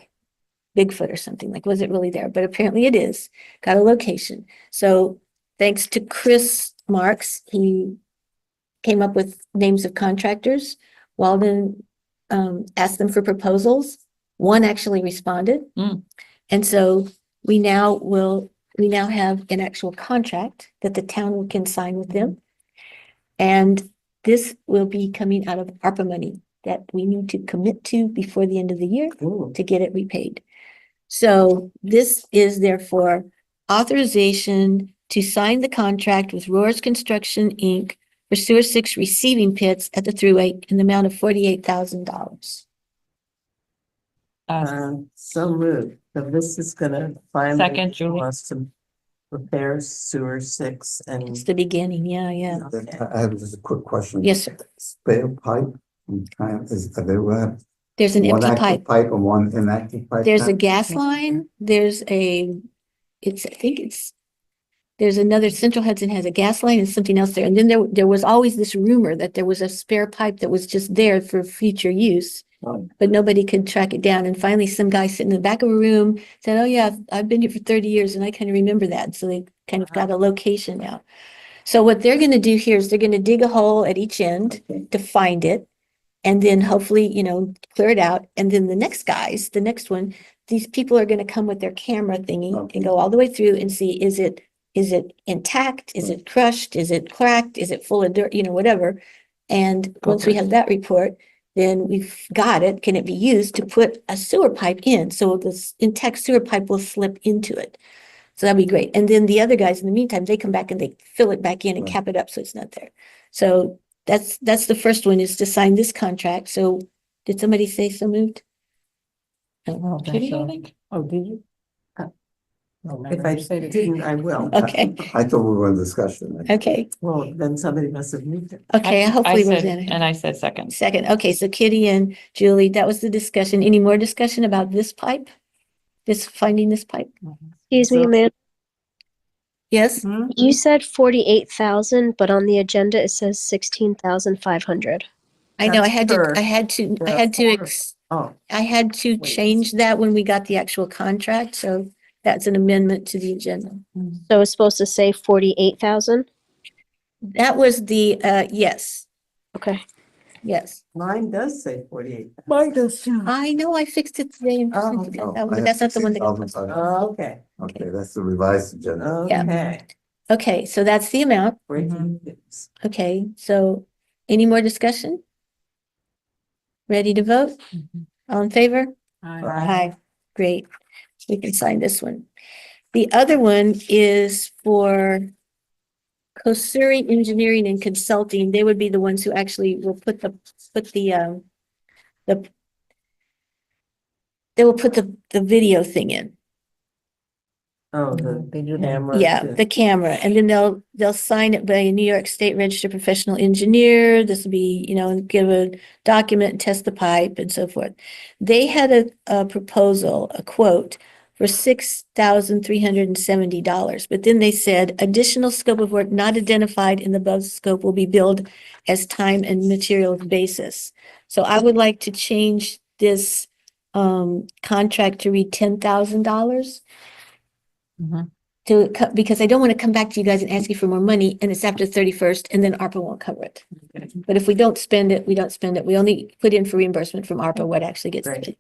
Bigfoot or something, like, was it really there? But apparently it is, got a location. So thanks to Chris Marks, he came up with names of contractors. Walden asked them for proposals. One actually responded. Mm. And so we now have an actual contract that the town can sign with them. And this will be coming out of ARPA money that we need to commit to before the end of the year Ooh. to get it repaid. So this is therefore authorization to sign the contract with Roars Construction, Inc. for sewer six receiving pits at the thruway in the amount of $48,000. So moved. So this is gonna finally Second, Julie. allow us to repair sewer 6 and. It's the beginning, yeah. Okay. I have just a quick question. Yes, sir. Spare pipe, are there There's an one empty active pipe. pipe and one inactive pipe? There's a now? gas line, there's there's another, Central Hudson has a gas line and something else there. And then there was always this rumor that there was a spare pipe that was just there for future use. Oh. But nobody could track it down. And finally, some guy sitting in the back of a room said, oh yeah, I've been here for 30 years and I kind of remember that. So they kind of got a location now. So what they're gonna do here is they're gonna dig a hole at each end to find it. And then hopefully, you know, clear it out. And then the next one, these people are gonna come with their camera thingy and go all the way through and see, is it intact? Is it crushed? Is it cracked? Is it full of dirt? You know, whatever. And once we Okay. have that report, then we've got it. Can it be used to put a sewer pipe in? So this intact sewer pipe will slip into it. So that'd be great. And then the other guys, in the meantime, they come back and they fill it back in and Right. cap it up so it's not there. So that's the first one, is to sign this contract. So did somebody say so moved? Kitty, I think. Oh, did you? Oh, If I didn't, I will. Okay. I thought we were in discussion. Okay, Well, then somebody must have moved it. okay, hopefully said- Rosanna. And I said second. Second, okay, so Kitty and Julie, that was the discussion. Any more discussion about this pipe? Finding this pipe? Excuse me, So- man. Yes? You said 48,000, but on the agenda it says 16,500. I know, That's per- I had to Oh, Wait. change that when we got the actual contract, so that's an amendment to the agenda. So it's supposed to say 48,000? That was the, yes, Okay. yes. mine does say 48. Mine does too. I know, I fixed it today. And Oh, sent it Oh, out, I but have that's not the one that got 16,000. posted. Oh, okay, Okay, that's the revised agenda. Yeah. okay. Okay, so that's the amount. Breaking news. Okay, so any more discussion? Ready to vote? All in favor? Aye, great. We can sign this one. The other one is for Kosuri Engineering and Consulting. They would be the ones who actually will put the they will put the video thing in. Oh, the They do that. camera. Yeah, too. the camera, and then they'll sign it by a New York State Registered Professional Engineer. This will be, you know, and give a document, and test the pipe and so forth. They had a proposal, a quote for $6,370, but then they said additional scope of work not identified in the above scope will be billed as time and materials basis. So I would like to change this contract to read $10,000. Mhm. because I don't want to come back to you guys and ask you for more money and it's after the 31st and then ARPA won't cover it. But if we don't spend it, we don't spend it. We only put in for reimbursement from ARPA, what actually gets Right. spent.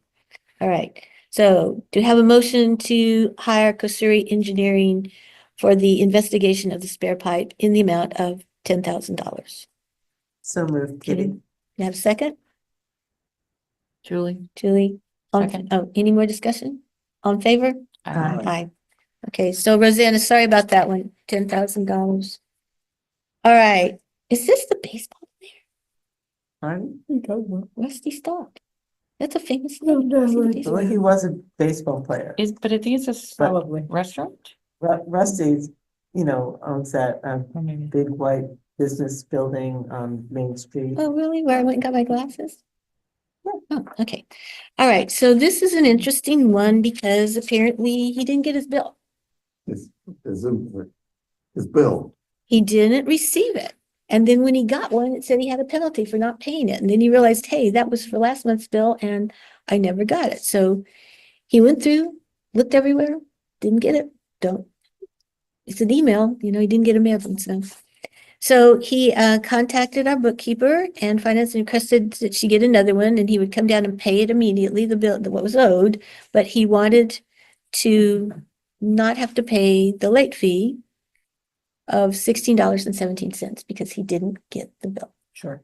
All right. So do you have a motion to hire Kosuri Engineering for the investigation of the spare pipe in the amount of $10,000? So moved, Kitty. You have a second? Julie? Julie? Second. Oh, any more discussion? All in favor? Aye. Aye. Okay, so Rosanna, sorry about that one, $10,000. All right, is this the baseball Pardon? Rusty Stock? That's a famous No, name. no, Is he the well, baseball- he was a baseball player. But I think it's a Probably. restaurant? Rusty, owns that Or maybe. big white business building on Main Street. Oh, really? Where I went and got my glasses? Oh, okay. All right, so this is an interesting one because apparently he didn't get his bill. His, his bill. He didn't receive it. And then when he got one, it said he had a penalty for not paying it. And then he realized, hey, that was for last month's bill and I never got it. So he went through, looked everywhere, didn't get it. It's an email, he didn't get a mail. So he contacted our bookkeeper and finance and requested that she get another one and he would come down and pay it immediately, the bill, what was owed. But he wanted to not have to pay the late fee of $16.17 because he didn't get the bill. Sure.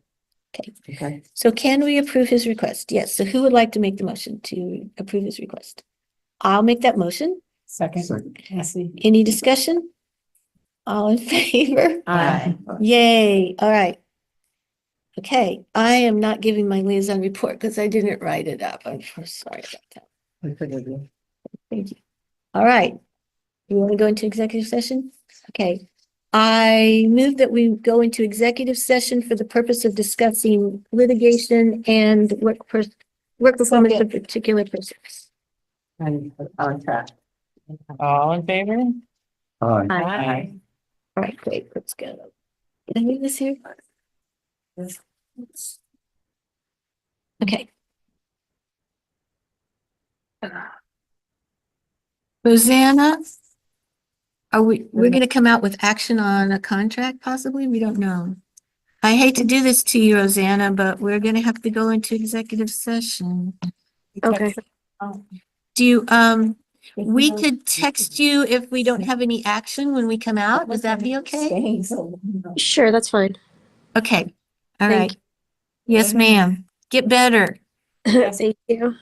Okay. So can we approve his request? Yes. So who would like to make the motion to approve his request? I'll make that motion. Second. Cassie. Any discussion? All in favor? Aye. Yay. All right. Okay, I am not giving my liaison report because I didn't write it up. I'm so sorry about that. Thank you. All right. You want to go into executive session? Okay. I move that we go into executive session for the purpose of discussing litigation and work performance of particular persons. And on track. All in favor? Aye. Aye. All right, great. Let's go. Can I move this here? Okay. Rosanna? We're gonna come out with action on a contract possibly? We don't know. I hate to do this to you, Rosanna, but we're gonna have to go into executive session. Okay. Do you, we could text you if we don't have any action when we come out. Would that be okay? Sure, that's fine. Okay, all Thank right. Yes, ma'am. Get better. Thank you.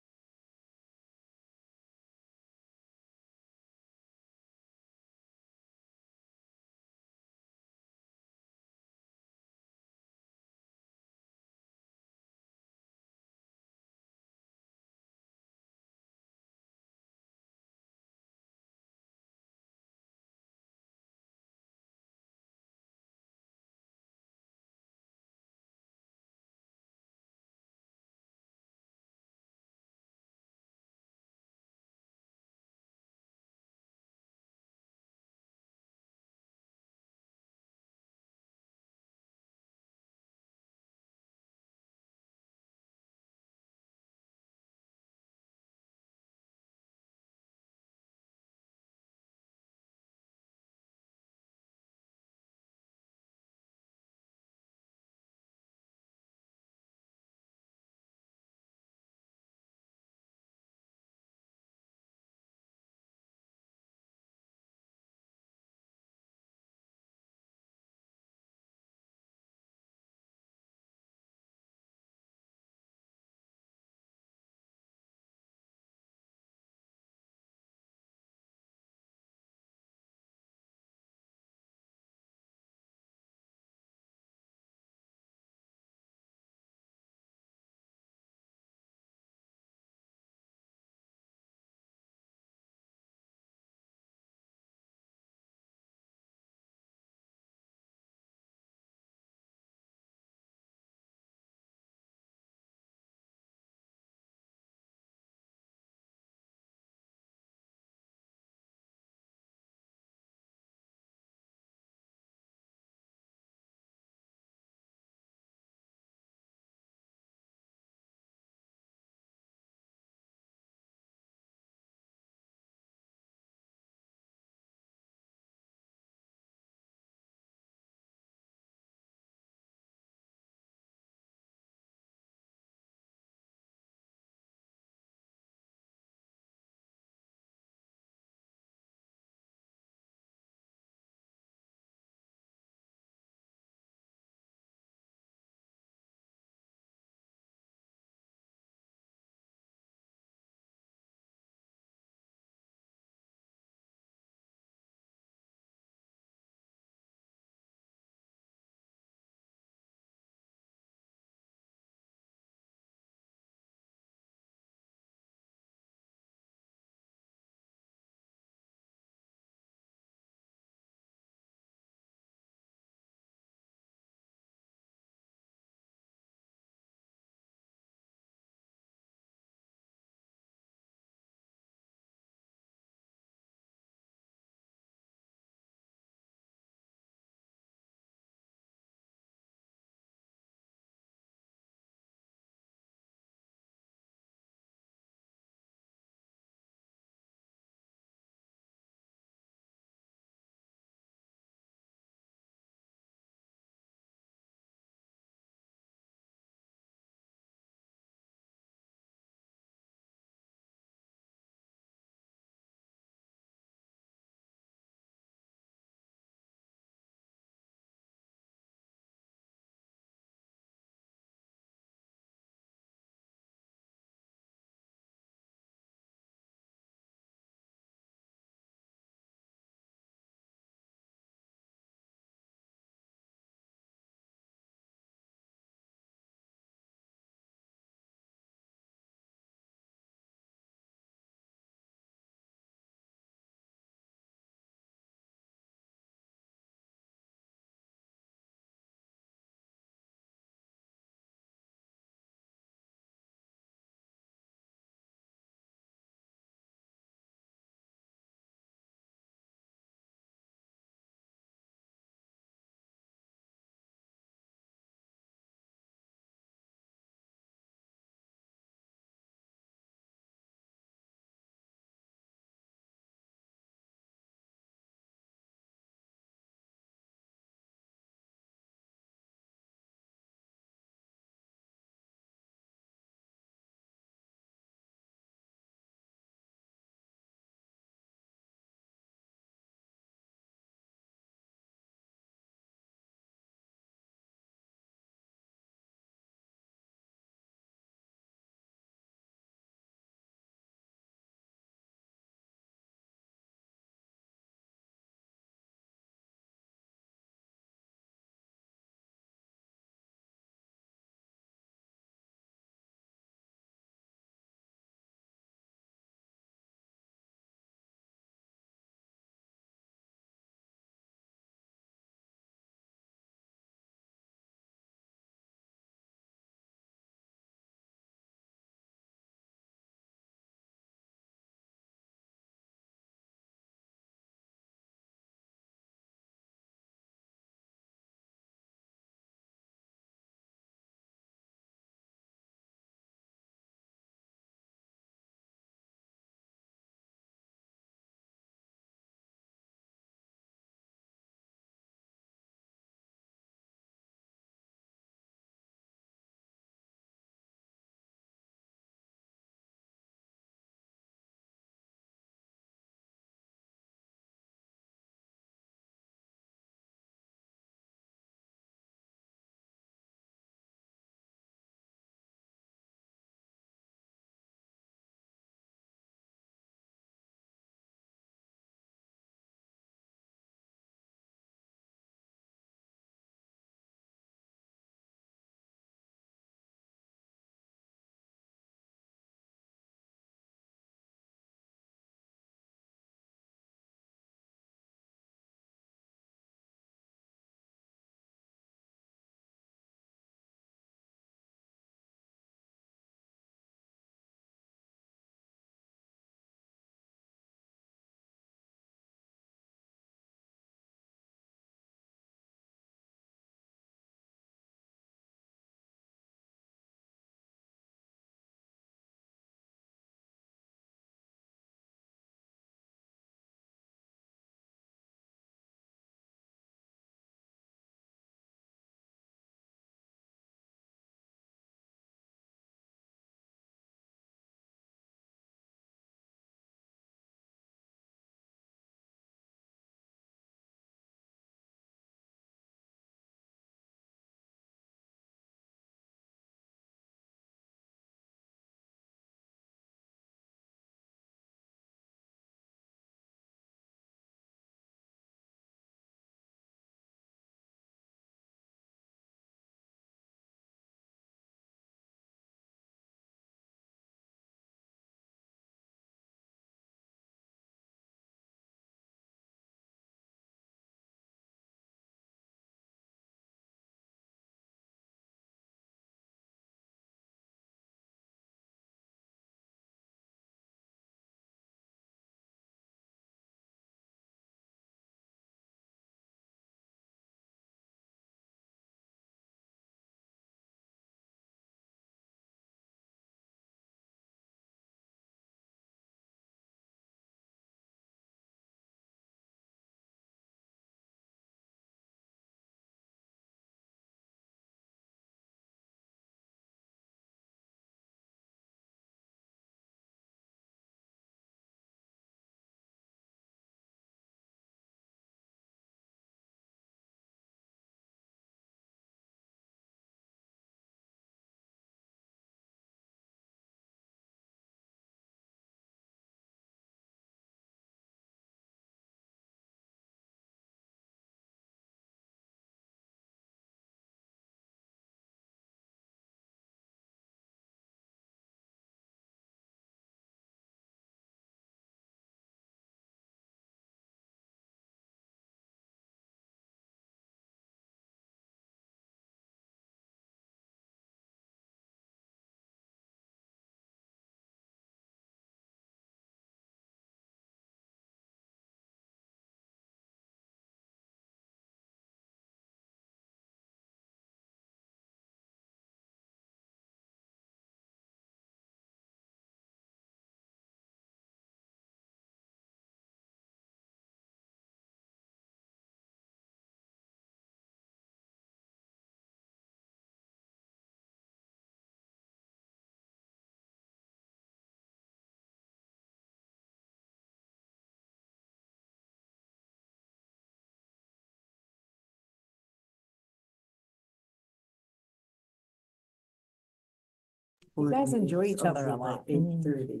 board guys meeting enjoy each is other a over by lot. 8:30.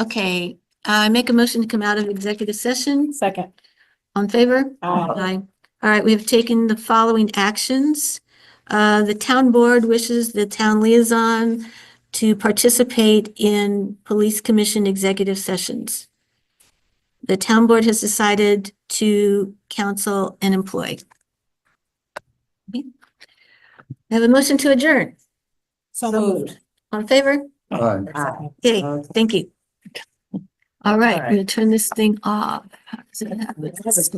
Okay, I make a motion to come out of executive session. Second. On favor? Aye. All right, we have taken the following actions. The town board wishes the town liaison to participate in police commission executive sessions. The town board has decided to counsel an employee. I have a motion to adjourn. So moved. On favor? Aye. Okay, thank you. All right, I'm All right. gonna turn this thing off. How does it happen? It has a-